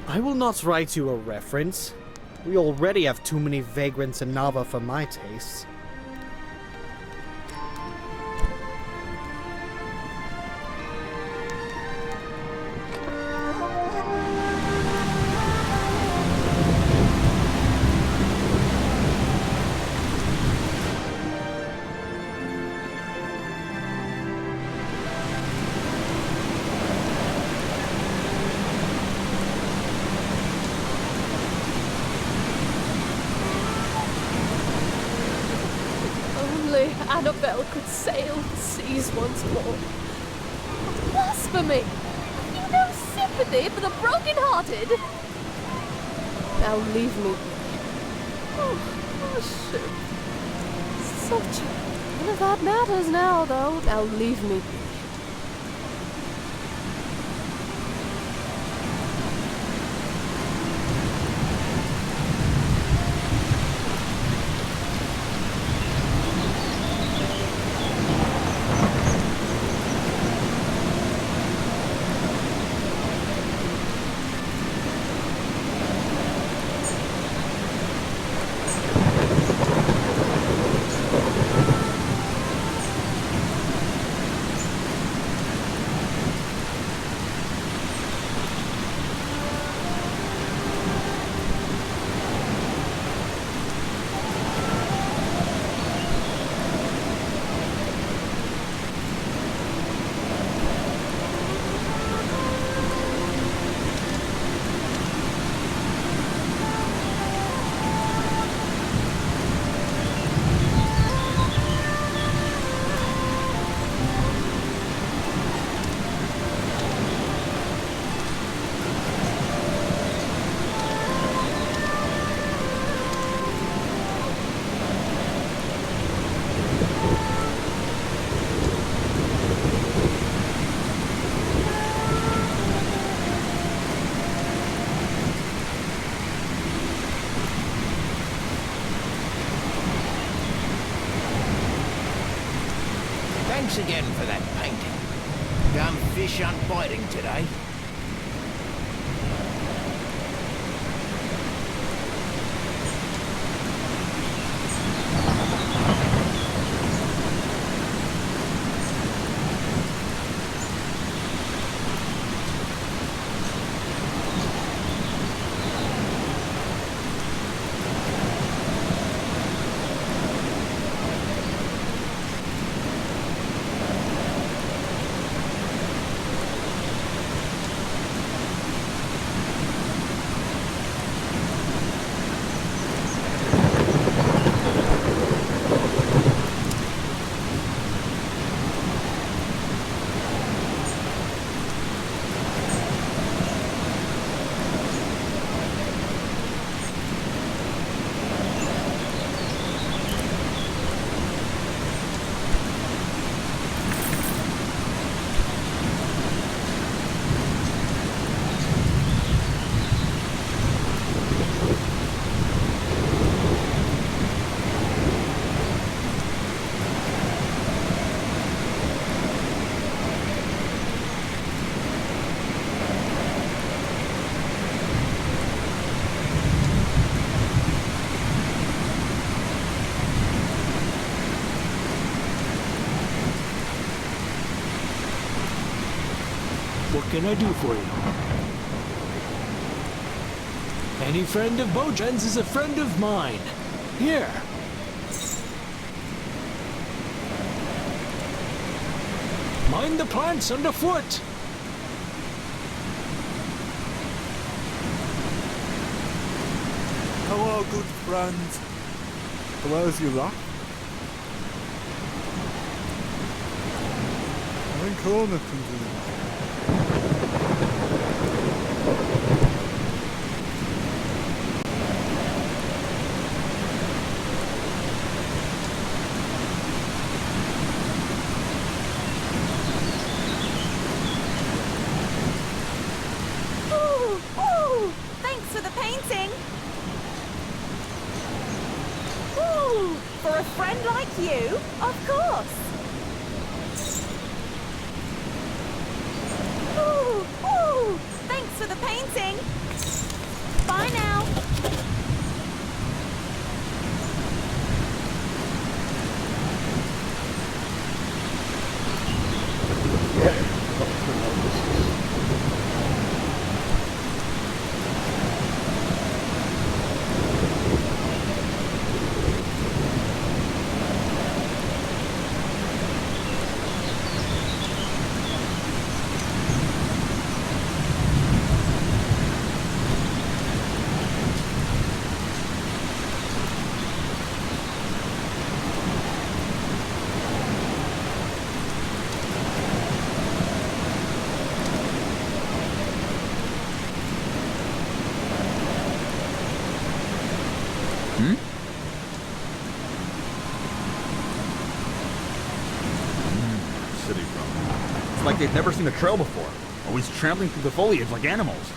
I will not write you a reference. We already have too many vagrants in Nava for my tastes. Only Annabelle could sail the seas once more. Blasphemy! Have you no sympathy for the broken-hearted? Now leave me. Oh, shit. Such none of that matters now, though. Now leave me. Thanks again for that painting. Damn fish aren't biting today. can I do for you? Any friend of Bojan's is a friend of mine. Here. Mind the plants underfoot. Hello, good friend. Where's your rat? I think Kona can do that. Ooh, ooh! Thanks for the painting! Ooh! For a friend like you? Of course! Ooh, ooh! Thanks for the painting! Bye now! City folk. It's like they've never seen a trail before, always trampling through the foliage like animals.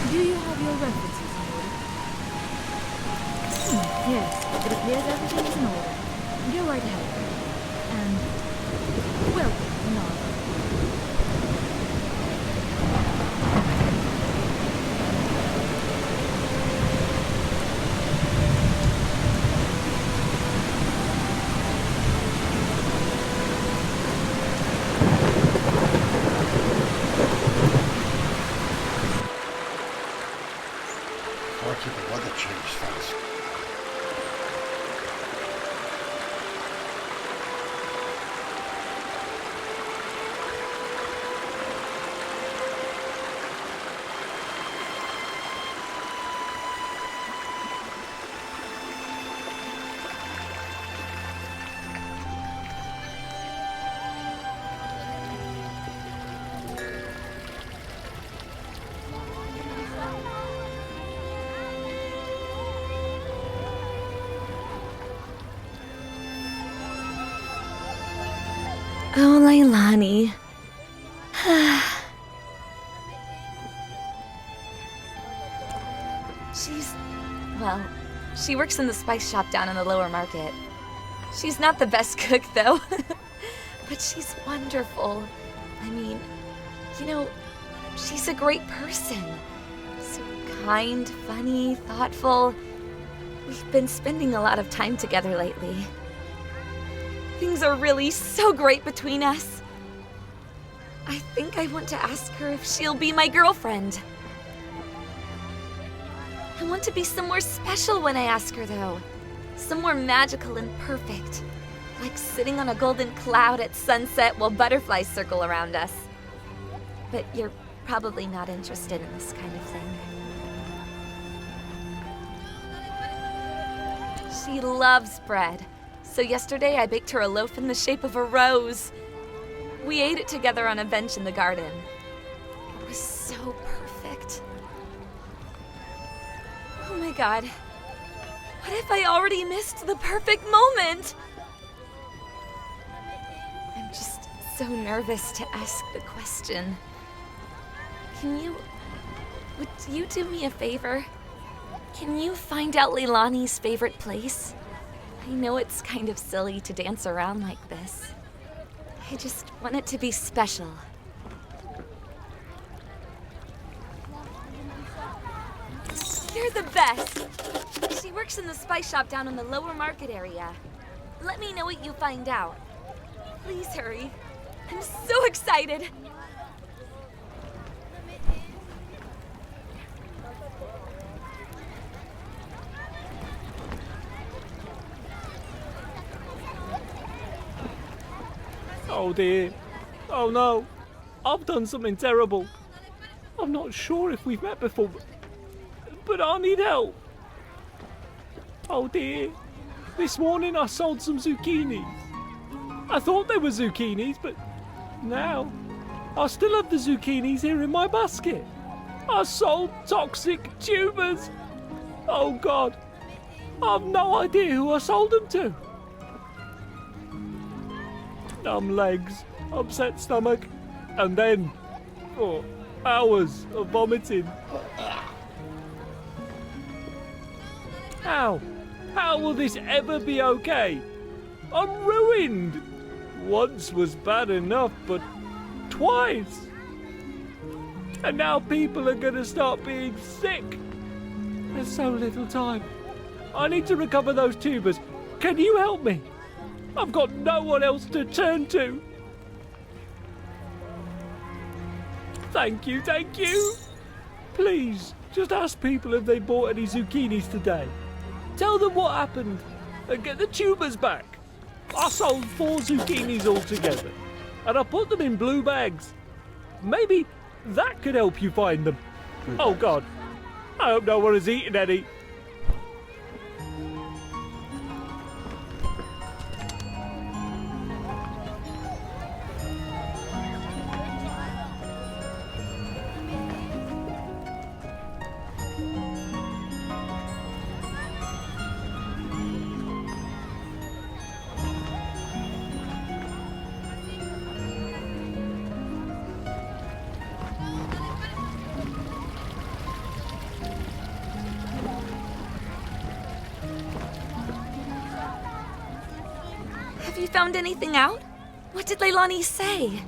Do you have your references in order? Yes, it appears everything is in order. Go right ahead. And welcome, Nava. Lucky the weather changed fast. Oh, Leilani. Well, she works in the spice shop down in the lower market. She's not the best cook, though. But she's wonderful. I mean, you know, she's a great person. So kind, funny, thoughtful. We've been spending a lot of time together lately. Things are really so great between us. I think I want to ask her if she'll be my girlfriend. I want to be somewhere special when I ask her, though. Somewhere magical and perfect. Like sitting on a golden cloud at sunset while butterflies circle around us. But you're probably not interested in this kind of thing. She loves bread. So yesterday I baked her a loaf in the shape of a rose. We ate it together on a bench in the garden. It was so perfect. Oh my god. What if I already missed the perfect moment? I'm just so nervous to ask the question. Would you do me a favor? Can you find out Leilani's favorite place? I know it's kind of silly to dance around like this. I just want it to be special. You're the best! She works in the spice shop down in the lower market area. Let me know what you find out. Please hurry. I'm so excited! Oh dear. Oh no. I've done something terrible. I'm not sure if we've met before, but I need help. Oh dear. This morning I sold some zucchinis. I thought they were zucchinis, but now I still have the zucchinis here in my basket. I sold toxic tubers. Oh God. I've no idea who I sold them to. Numb legs, upset stomach, and then hours of vomiting. How? How will this ever be okay? I'm ruined. Once was bad enough, but twice. And now people are gonna start being sick. There's so little time. I need to recover those tubers. Can you help me? I've got no one else to turn to. Thank you, thank you. Please, just ask people if they bought any zucchinis today. Tell them what happened and get the tubers back. I sold 4 zucchinis altogether, and I put them in blue bags. Maybe that could help you find them. Oh God, I hope no one has eaten any. Have you found anything out? What did Leilani say?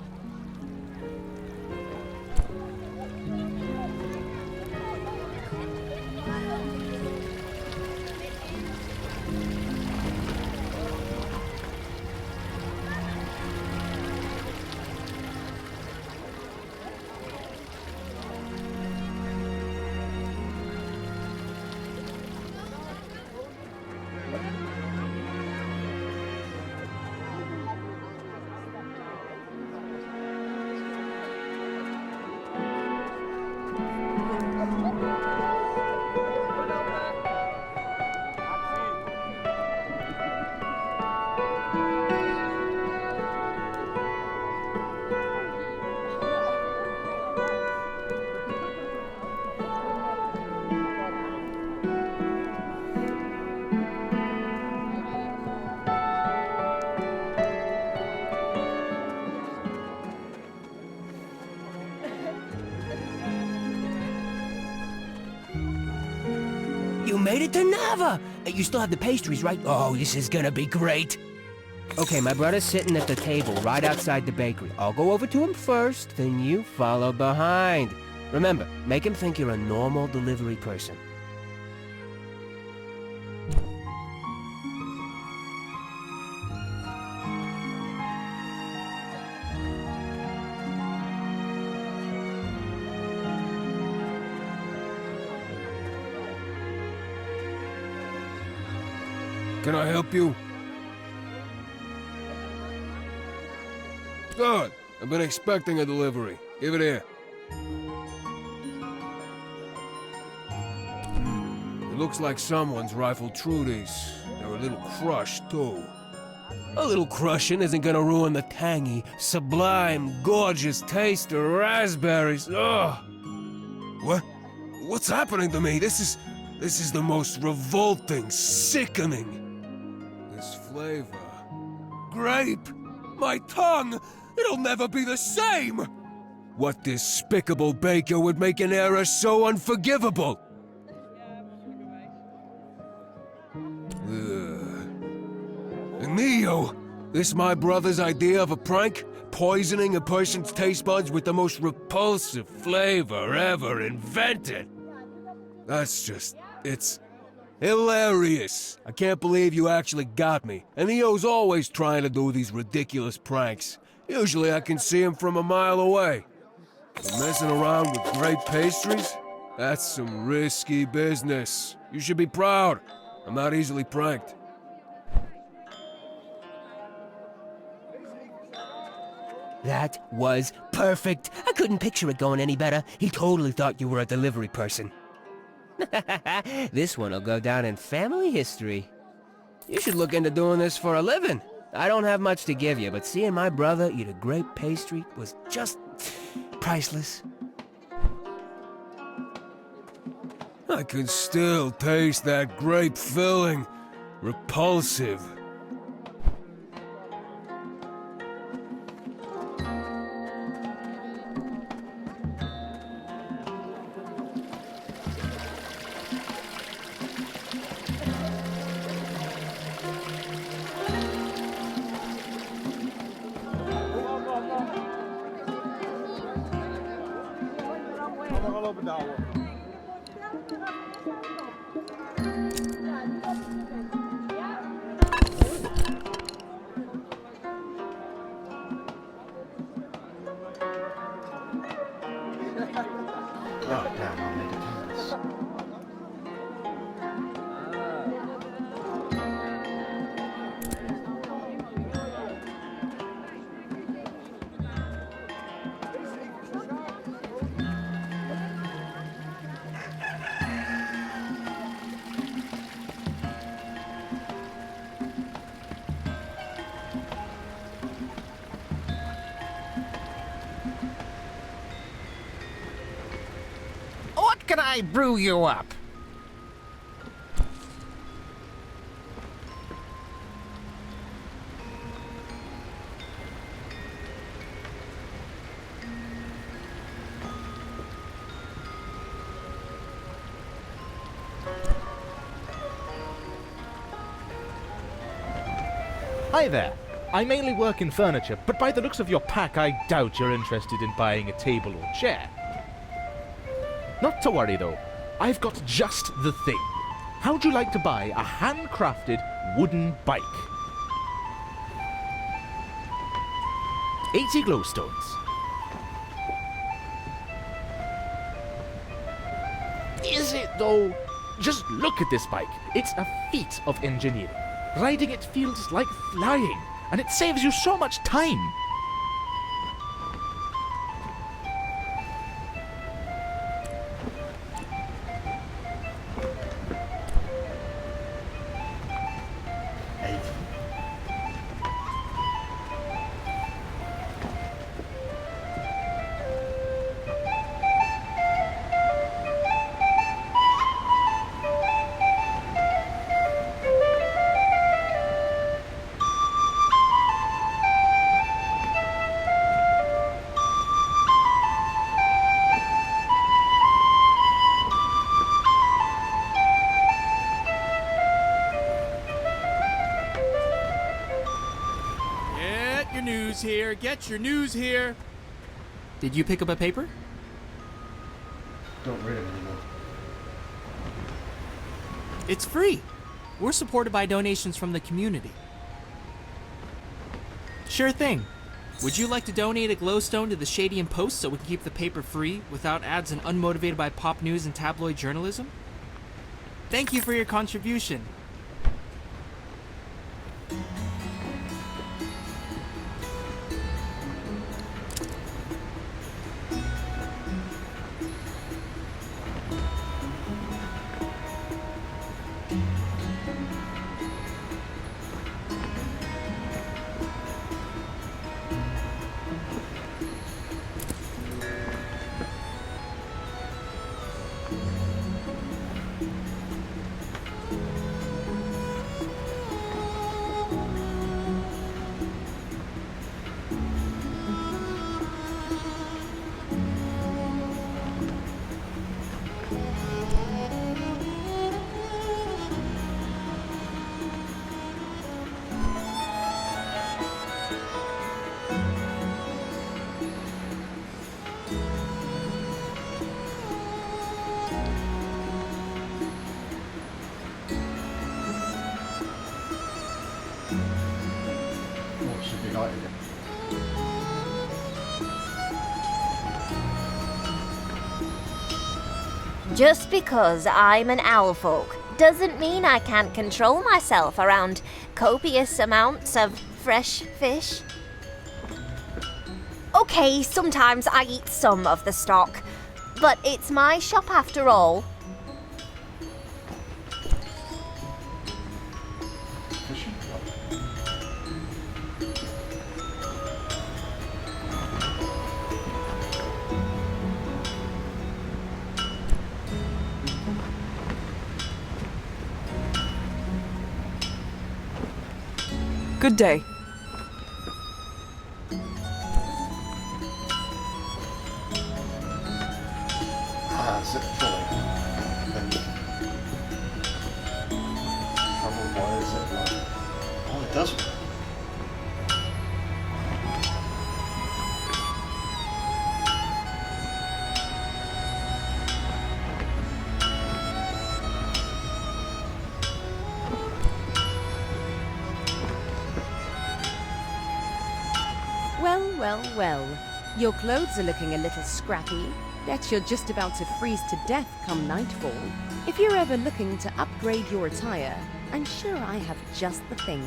You made it to Nava! You still have the pastries, right? Oh, this is gonna be great. Okay, my brother's sitting at the table right outside the bakery. I'll go over to him first, then you follow behind. Remember, make him think you're a normal delivery person. Can I help you? Good. I've been expecting a delivery. Give it here. It looks like someone's rifled through these. They're a little crushed, too. A little crushing isn't gonna ruin the tangy, sublime, gorgeous taste of raspberries. Ugh! What? What's happening to me? This is the most revolting, sickening. This flavor. Grape! My tongue! It'll never be the same! What despicable baker would make an error so unforgivable? Neo! This my brother's idea of a prank? Poisoning a person's taste buds with the most repulsive flavor ever invented? That's just... it's... hilarious. I can't believe you actually got me. And Neo's always trying to do these ridiculous pranks. Usually I can see him from a mile away. But messing around with grape pastries? That's some risky business. You should be proud. I'm not easily pranked. That was perfect. I couldn't picture it going any better. He totally thought you were a delivery person. This one will go down in family history. You should look into doing this for a living. I don't have much to give you, but seeing my brother eat a grape pastry was just priceless. I can still taste that grape filling. Repulsive. Oh, damn, I made a canvas. What can I brew you up? Hi there. I mainly work in furniture, but by the looks of your pack, I doubt you're interested in buying a table or chair. Not to worry though, I've got just the thing. How'd you like to buy a handcrafted wooden bike? 80 glowstones. Is it though? Just look at this bike. It's a feat of engineering. Riding it feels like flying, and it saves you so much time. Get your news here. Did you pick up a paper? Don't read them anymore. It's free. We're supported by donations from the community. Sure thing. Would you like to donate a glowstone to the Shady and Post so we can keep the paper free without ads and unmotivated by pop news and tabloid journalism? Thank you for your contribution. Just because I'm an owl folk doesn't mean I can't control myself around copious amounts of fresh fish. Okay, sometimes I eat some of the stock, but it's my shop after all. Good day. Zip trolley. Trouble wire zip line. Oh, it does. Well. Your clothes are looking a little scrappy. Bet you're just about to freeze to death come nightfall. If you're ever looking to upgrade your attire, I'm sure I have just the thing.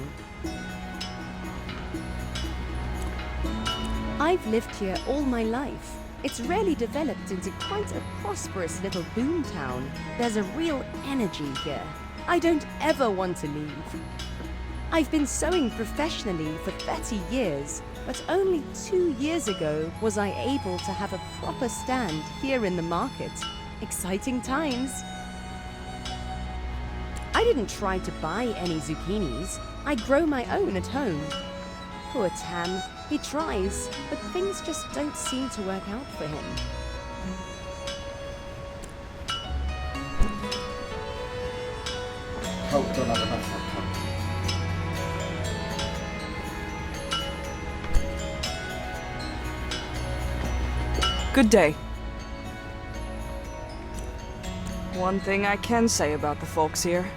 I've lived here all my life. It's really developed into quite a prosperous little boom town. There's a real energy here. I don't ever want to leave. I've been sewing professionally for 30 years, but only 2 years ago was I able to have a proper stand here in the market. Exciting times. I didn't try to buy any zucchinis. I grow my own at home. Poor Tam, he tries, but things just don't seem to work out for him. Coat don't have enough for a coat. Good day. One thing I can say about the folks here,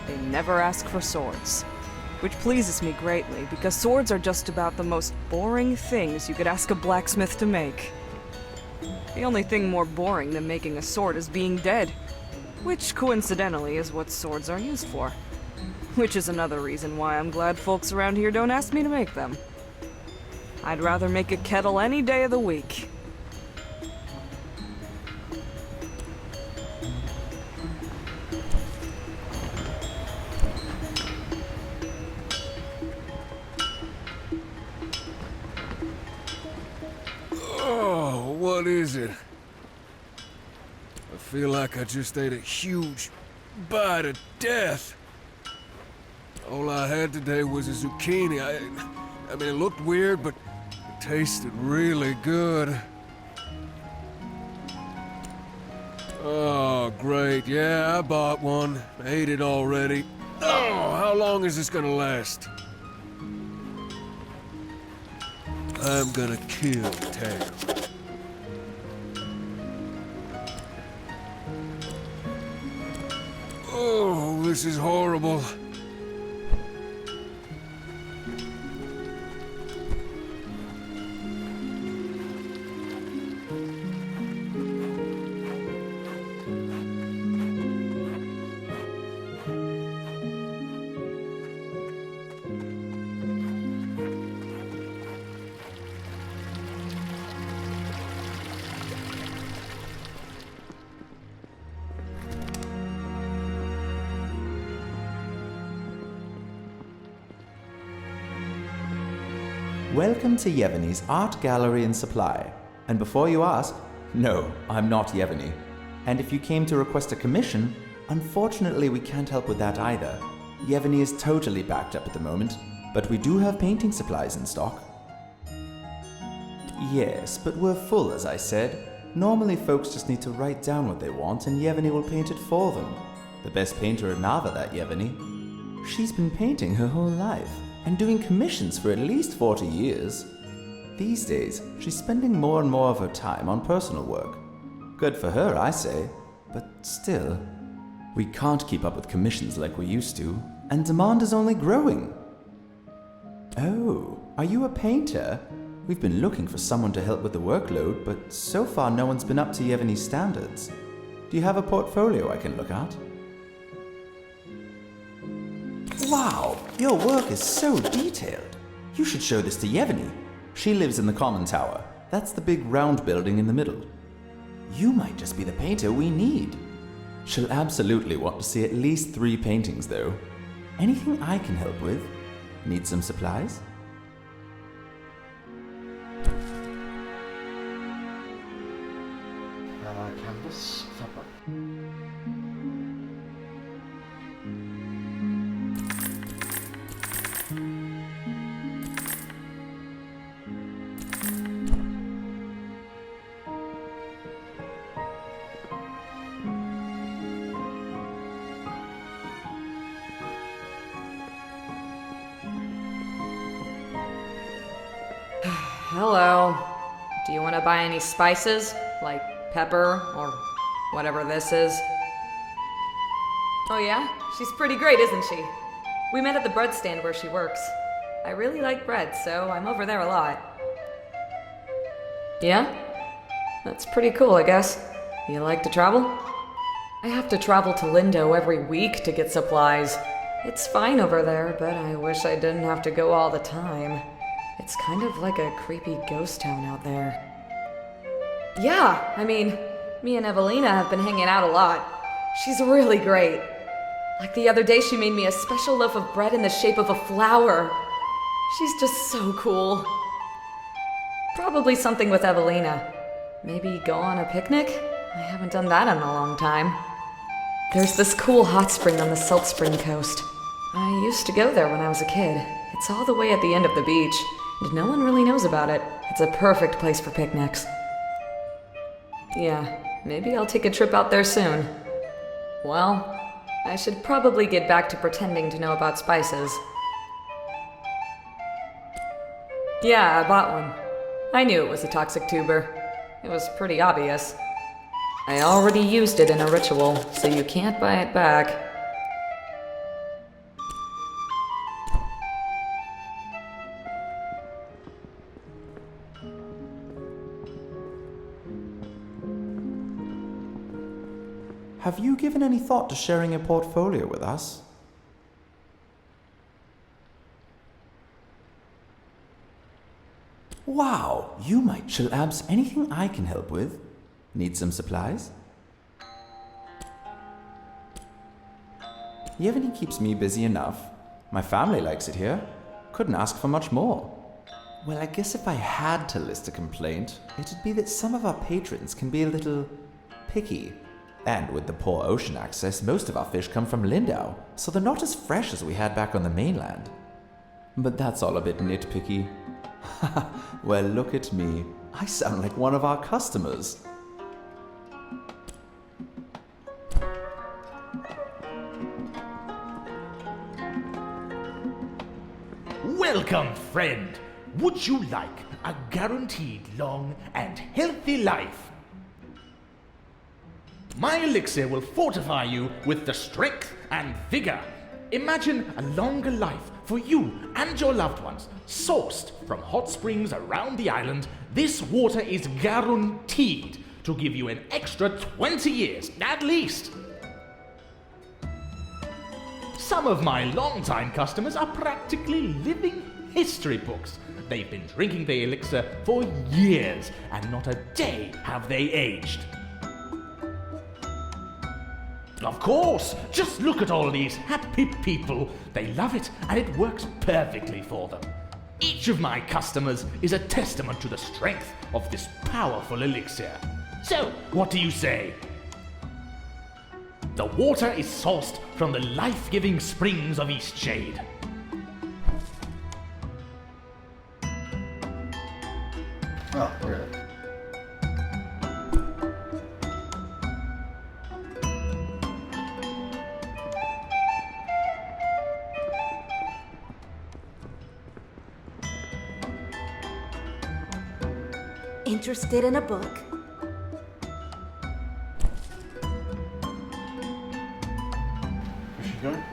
they never ask for swords. Which pleases me greatly, because swords are just about the most boring things you could ask a blacksmith to make. The only thing more boring than making a sword is being dead, which coincidentally is what swords are used for. Which is another reason why I'm glad folks around here don't ask me to make them. I'd rather make a kettle any day of the week. What is it? I feel like I just ate a huge bite of death. All I had today was a zucchini. I mean, it looked weird, but it tasted really good. Oh, great. Yeah, I bought one. Ate it already. Oh, how long is this gonna last? I'm gonna kill Tam. Oh, this is horrible. Welcome to Yevony's Art Gallery and Supply. And before you ask, no, I'm not Yevony. And if you came to request a commission, unfortunately we can't help with that either. Yevony is totally backed up at the moment, but we do have painting supplies in stock. Yes, but we're full, as I said. Normally folks just need to write down what they want and Yevony will paint it for them. The best painter in Nava, that Yevony. She's been painting her whole life, and doing commissions for at least 40 years. These days, she's spending more and more of her time on personal work. Good for her, I say, but still, we can't keep up with commissions like we used to, and demand is only growing. Oh, are you a painter? We've been looking for someone to help with the workload, but so far no one's been up to Yevony's standards. Do you have a portfolio I can look at? Wow, your work is so detailed. You should show this to Yevony. She lives in the common tower. That's the big round building in the middle. You might just be the painter we need. She'll absolutely want to see at least 3 paintings, though. Anything I can help with? Need some supplies? Canvas, fabric. Hello. Do you want to buy any spices? Like pepper or whatever this is? Oh yeah? She's pretty great, isn't she? We met at the bread stand where she works. I really like bread, so I'm over there a lot. Yeah? That's pretty cool, I guess. You like to travel? I have to travel to Lindo every week to get supplies. It's fine over there, but I wish I didn't have to go all the time. It's kind of like a creepy ghost town out there. Yeah, I mean, me and Evelina have been hanging out a lot. She's really great. Like the other day, she made me a special loaf of bread in the shape of a flower. She's just so cool. Probably something with Evelina. Maybe go on a picnic? I haven't done that in a long time. There's this cool hot spring on the Salt Spring coast. I used to go there when I was a kid. It's all the way at the end of the beach, and no one really knows about it. It's a perfect place for picnics. Yeah, maybe I'll take a trip out there soon. Well, I should probably get back to pretending to know about spices. Yeah, I bought one. I knew it was a toxic tuber. It was pretty obvious. I already used it in a ritual, so you can't buy it back. Have you given any thought to sharing your portfolio with us? Wow, you might chill abs. Anything I can help with? Need some supplies? Yevony keeps me busy enough. My family likes it here. Couldn't ask for much more. Well, I guess if I had to list a complaint, it'd be that some of our patrons can be a little picky. And with the poor ocean access, most of our fish come from Lindau, so they're not as fresh as we had back on the mainland. But that's all a bit nitpicky. Well, look at me. I sound like one of our customers. Welcome, friend. Would you like a guaranteed long and healthy life? My elixir will fortify you with the strength and vigor. Imagine a longer life for you and your loved ones, sourced from hot springs around the island. This water is guaranteed to give you an extra 20 years, at least. Some of my longtime customers are practically living history books. They've been drinking the elixir for years, and not a day have they aged. Of course, just look at all these happy people. They love it, and it works perfectly for them. Each of my customers is a testament to the strength of this powerful elixir. So, what do you say? The water is sourced from the life-giving springs of Eastshade. Oh, really? Interested in a book? Where's she going?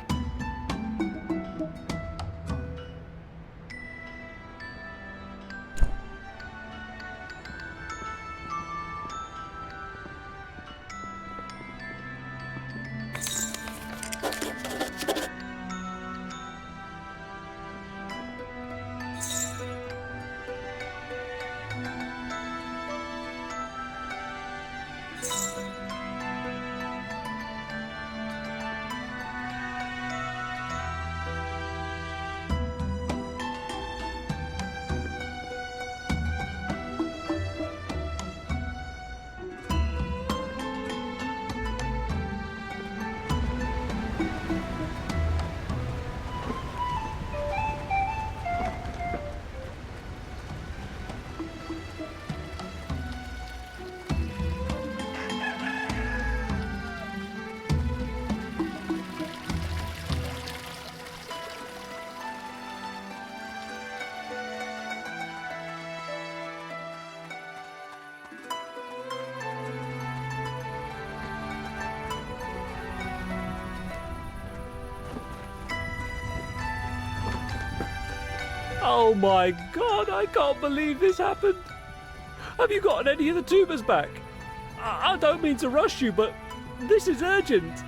Oh my god, I can't believe this happened. Have you gotten any of the tubers back? I don't mean to rush you, but this is urgent.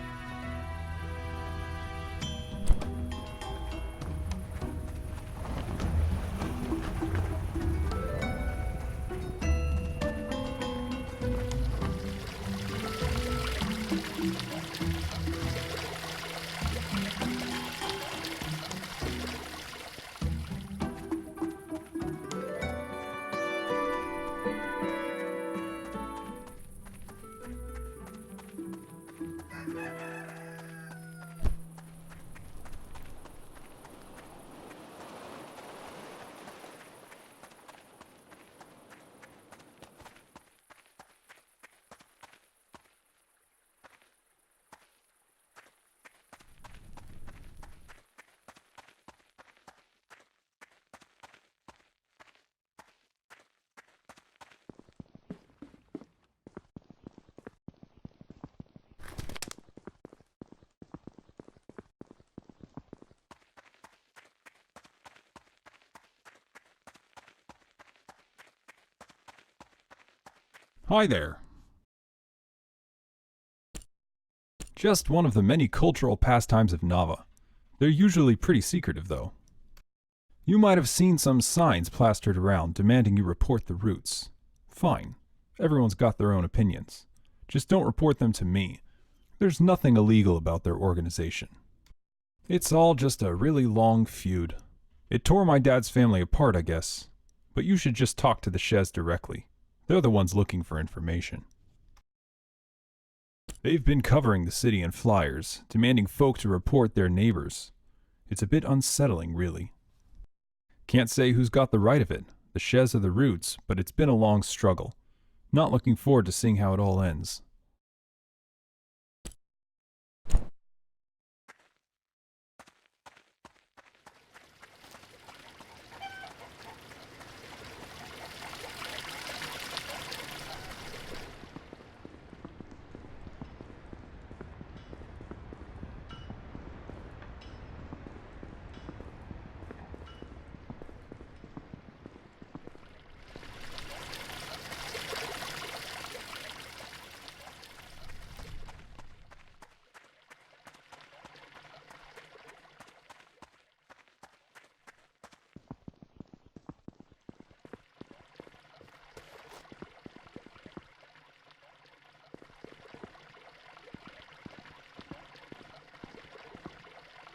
Hi there. Just one of the many cultural pastimes of Nava. They're usually pretty secretive, though. You might have seen some signs plastered around demanding you report the routes. Fine. Everyone's got their own opinions. Just don't report them to me. There's nothing illegal about their organization. It's all just a really long feud. It tore my dad's family apart, I guess. But you should just talk to the Shez directly. They're the ones looking for information. They've been covering the city in flyers, demanding folk to report their neighbors. It's a bit unsettling, really. Can't say who's got the right of it, the Shez or the Roots, but it's been a long struggle. Not looking forward to seeing how it all ends.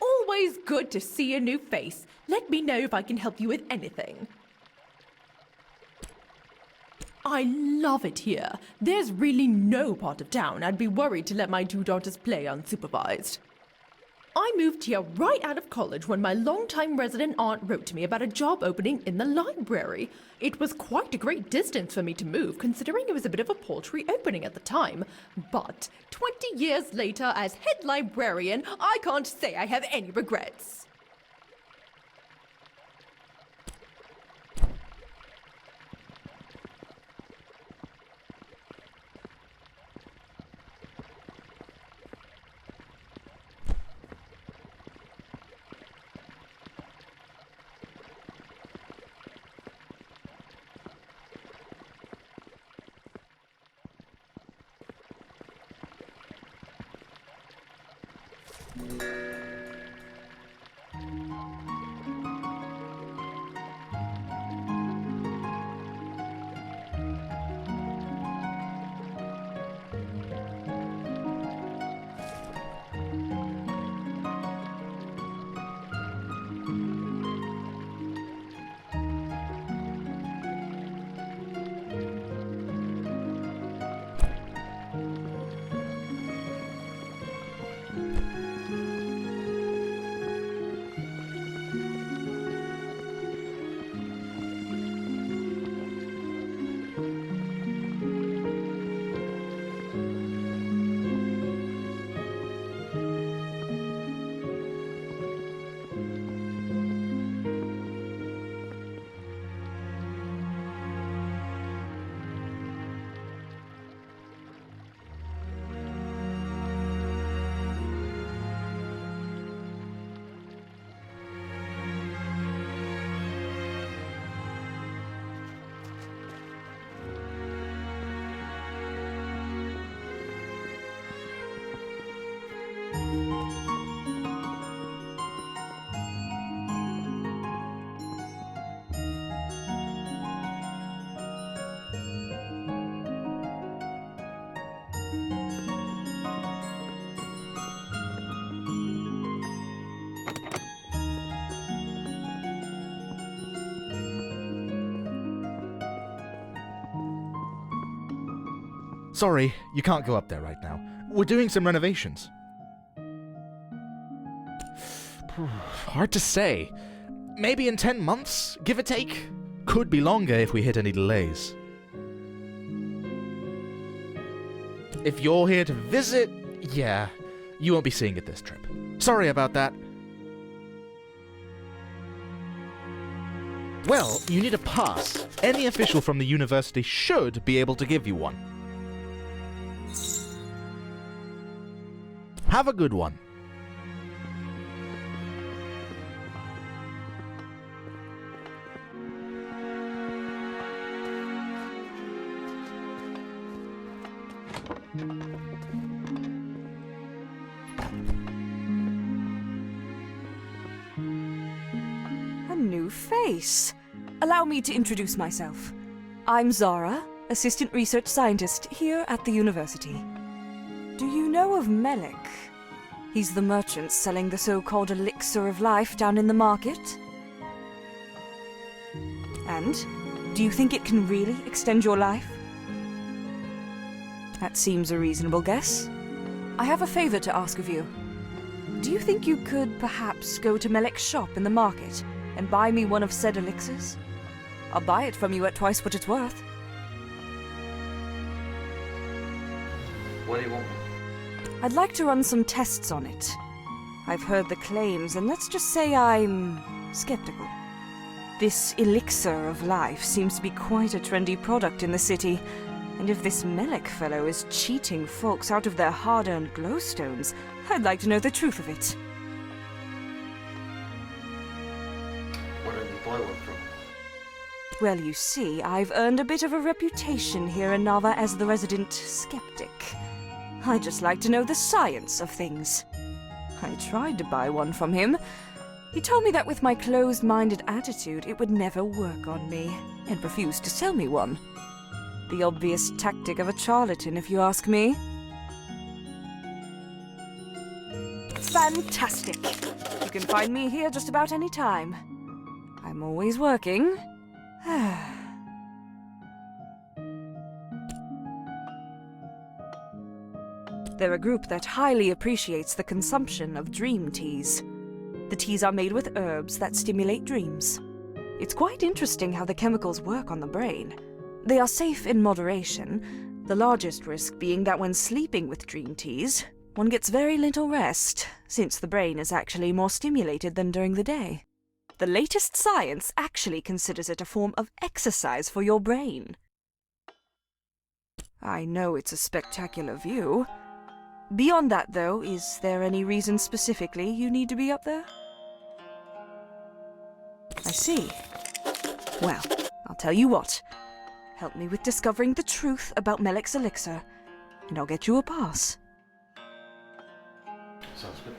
Always good to see a new face. Let me know if I can help you with anything. I love it here. There's really no part of town I'd be worried to let my 2 daughters play unsupervised. I moved here right out of college when my longtime resident aunt wrote to me about a job opening in the library. It was quite a great distance for me to move, considering it was a bit of a paltry opening at the time. But 20 years later, as head librarian, I can't say I have any regrets. Sorry, you can't go up there right now. We're doing some renovations. Hard to say. Maybe in 10 months, give or take. Could be longer if we hit any delays. If you're here to visit, yeah, you won't be seeing it this trip. Sorry about that. Well, you need a pass. Any official from the university should be able to give you one. Have a good one. A new face. Allow me to introduce myself. I'm Zara, assistant research scientist here at the university. Do you know of Melik? He's the merchant selling the so-called elixir of life down in the market. And do you think it can really extend your life? That seems a reasonable guess. I have a favor to ask of you. Do you think you could perhaps go to Melik's shop in the market and buy me one of said elixirs? I'll buy it from you at twice what it's worth. What do you want? I'd like to run some tests on it. I've heard the claims, and let's just say I'm skeptical. This elixir of life seems to be quite a trendy product in the city, and if this Melik fellow is cheating folks out of their hard-earned glowstones, I'd like to know the truth of it. Where did you buy one from? Well, you see, I've earned a bit of a reputation here in Nava as the resident skeptic. I just like to know the science of things. I tried to buy one from him. He told me that with my closed-minded attitude, it would never work on me, and refused to sell me one. The obvious tactic of a charlatan, if you ask me. Fantastic! You can find me here just about any time. I'm always working. They're a group that highly appreciates the consumption of dream teas. The teas are made with herbs that stimulate dreams. It's quite interesting how the chemicals work on the brain. They are safe in moderation, the largest risk being that when sleeping with dream teas, one gets very little rest, since the brain is actually more stimulated than during the day. The latest science actually considers it a form of exercise for your brain. I know it's a spectacular view. Beyond that, though, is there any reason specifically you need to be up there? I see. Well, I'll tell you what. Help me with discovering the truth about Melek's elixir, and I'll get you a pass. Sounds good.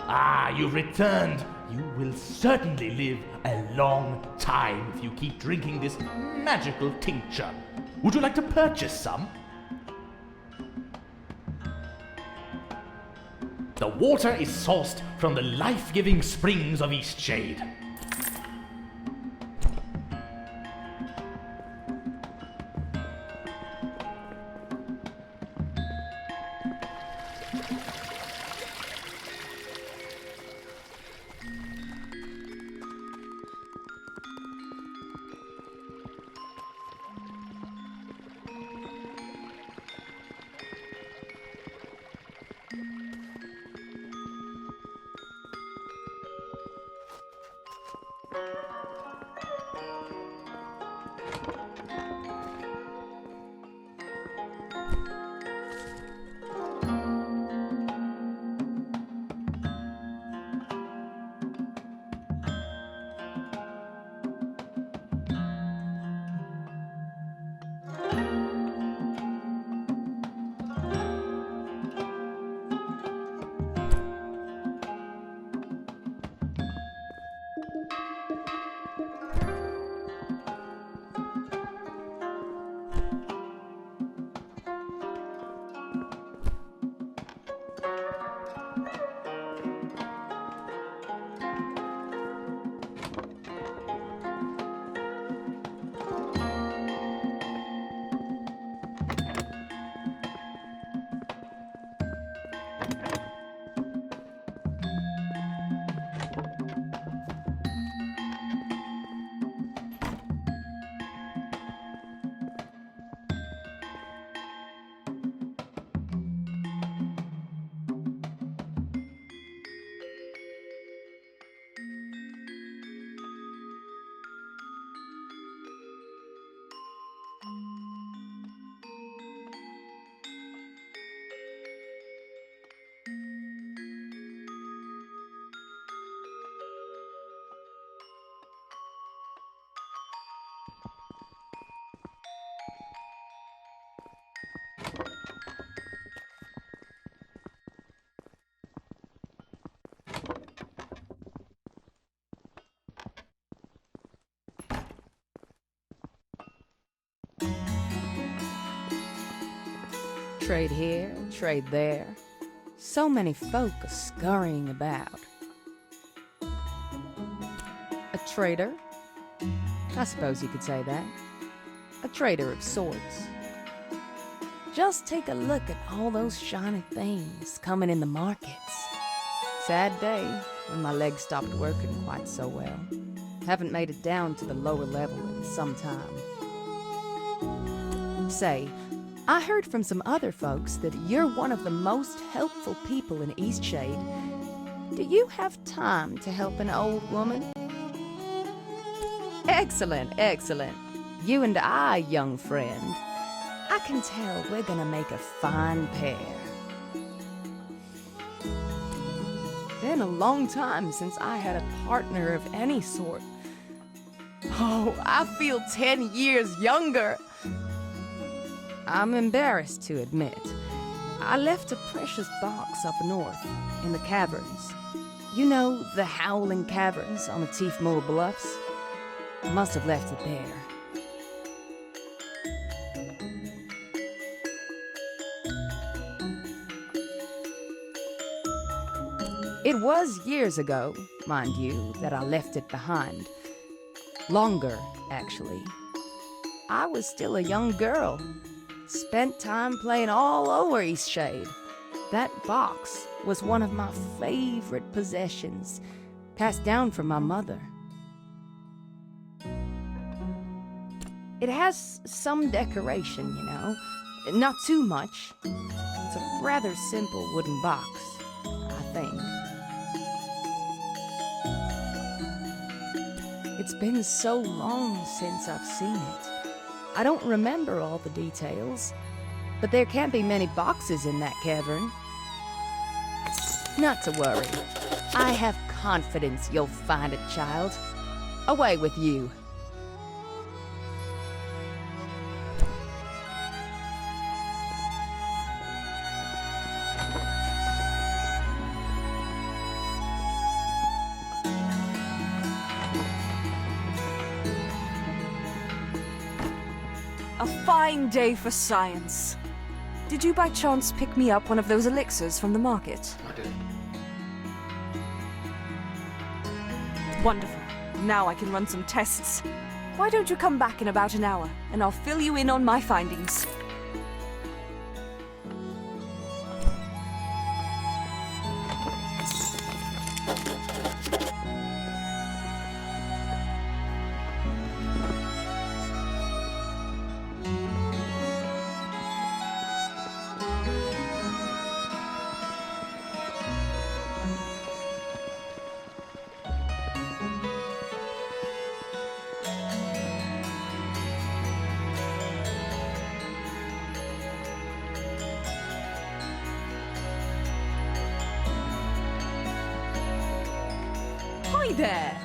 Ah, you've returned. You will certainly live a long time if you keep drinking this magical tincture. Would you like to purchase some? The water is sourced from the life-giving springs of Eastshade. Trade here, trade there. So many folk are scurrying about. A trader? I suppose you could say that. A trader of sorts. Just take a look at all those shiny things coming in the markets. Sad day when my legs stopped working quite so well. Haven't made it down to the lower level in some time. Say, I heard from some other folks that you're one of the most helpful people in Eastshade. Do you have time to help an old woman? Excellent, excellent. You and I, young friend. I can tell we're gonna make a fine pair. Been a long time since I had a partner of any sort. Oh, I feel 10 years younger. I'm embarrassed to admit. I left a precious box up north, in the caverns. You know, the howling caverns on the Tiefmoor Bluffs? I must have left it there. It was years ago, mind you, that I left it behind. Longer, actually. I was still a young girl. Spent time playing all over Eastshade. That box was one of my favorite possessions, passed down from my mother. It has some decoration, you know. Not too much. It's a rather simple wooden box, I think. It's been so long since I've seen it. I don't remember all the details, but there can't be many boxes in that cavern. Not to worry. I have confidence you'll find it, child. Away with you. A fine day for science. Did you by chance pick me up one of those elixirs from the market? I did. Wonderful. Now I can run some tests. Why don't you come back in about an hour, and I'll fill you in on my findings. Hi there!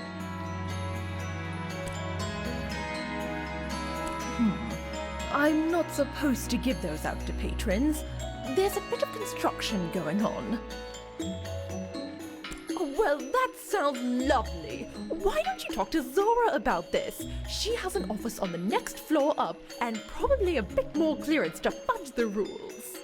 I'm not supposed to give those out to patrons. There's a bit of construction going on. Oh, well, that sounds lovely. Why don't you talk to Zora about this? She has an office on the next floor up and probably a bit more clearance to fudge the rules.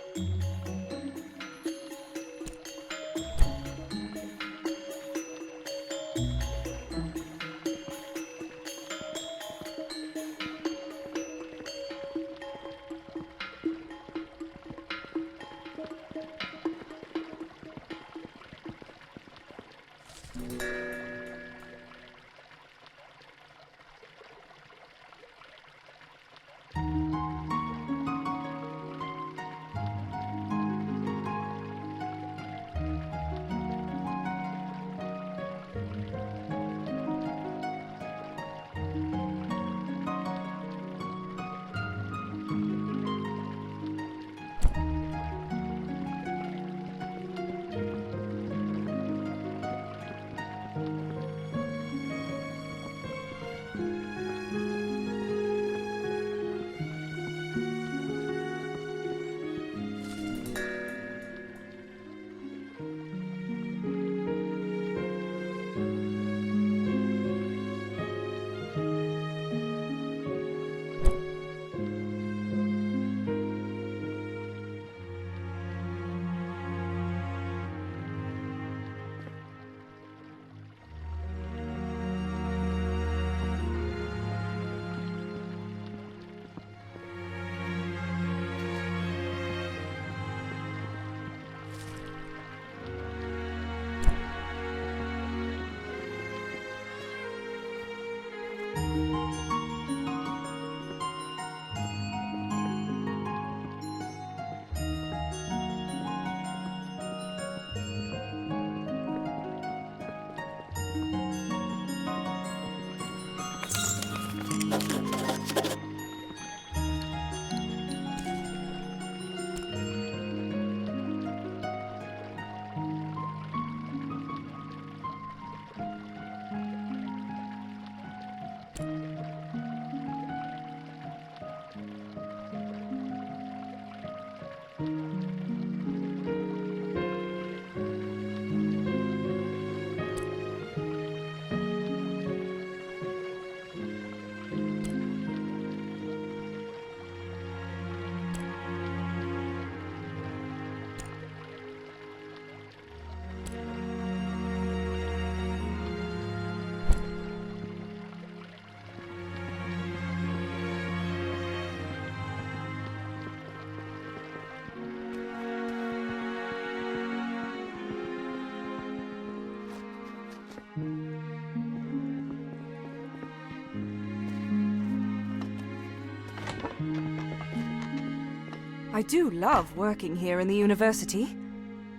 I do love working here in the university,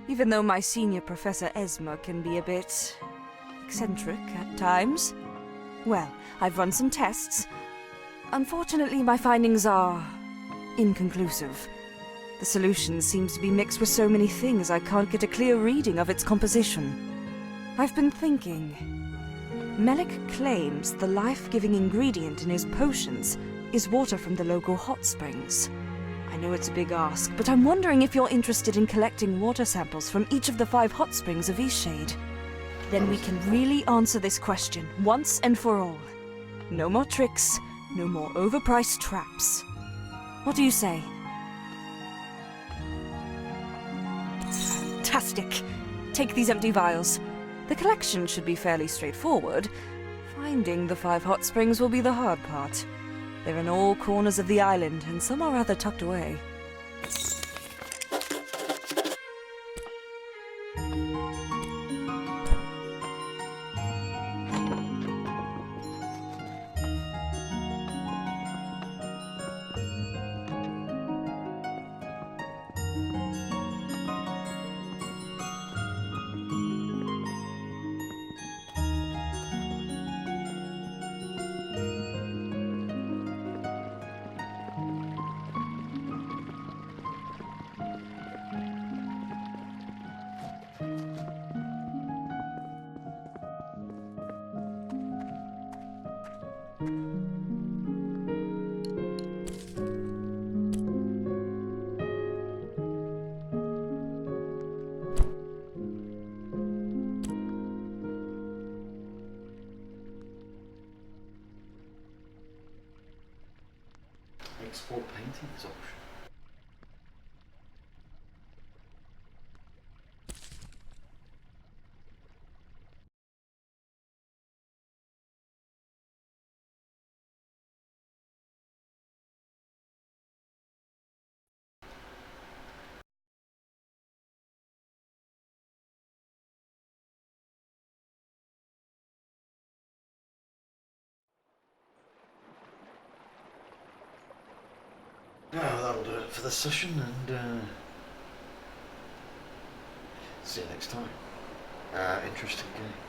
even though my senior Professor Esma can be a bit eccentric at times. Well, I've run some tests. Unfortunately, my findings are inconclusive. The solution seems to be mixed with so many things I can't get a clear reading of its composition. I've been thinking. Melik claims the life-giving ingredient in his potions is water from the local hot springs. I know it's a big ask, but I'm wondering if you're interested in collecting water samples from each of the 5 hot springs of Eastshade. Then we can really answer this question once and for all. No more tricks, no more overpriced traps. What do you say? Fantastic! Take these empty vials. The collection should be fairly straightforward. Finding the 5 hot springs will be the hard part. They're in all corners of the island, and some are rather tucked away. Export paintings option. Well, that'll do it for this session, and see you next time. Interesting game.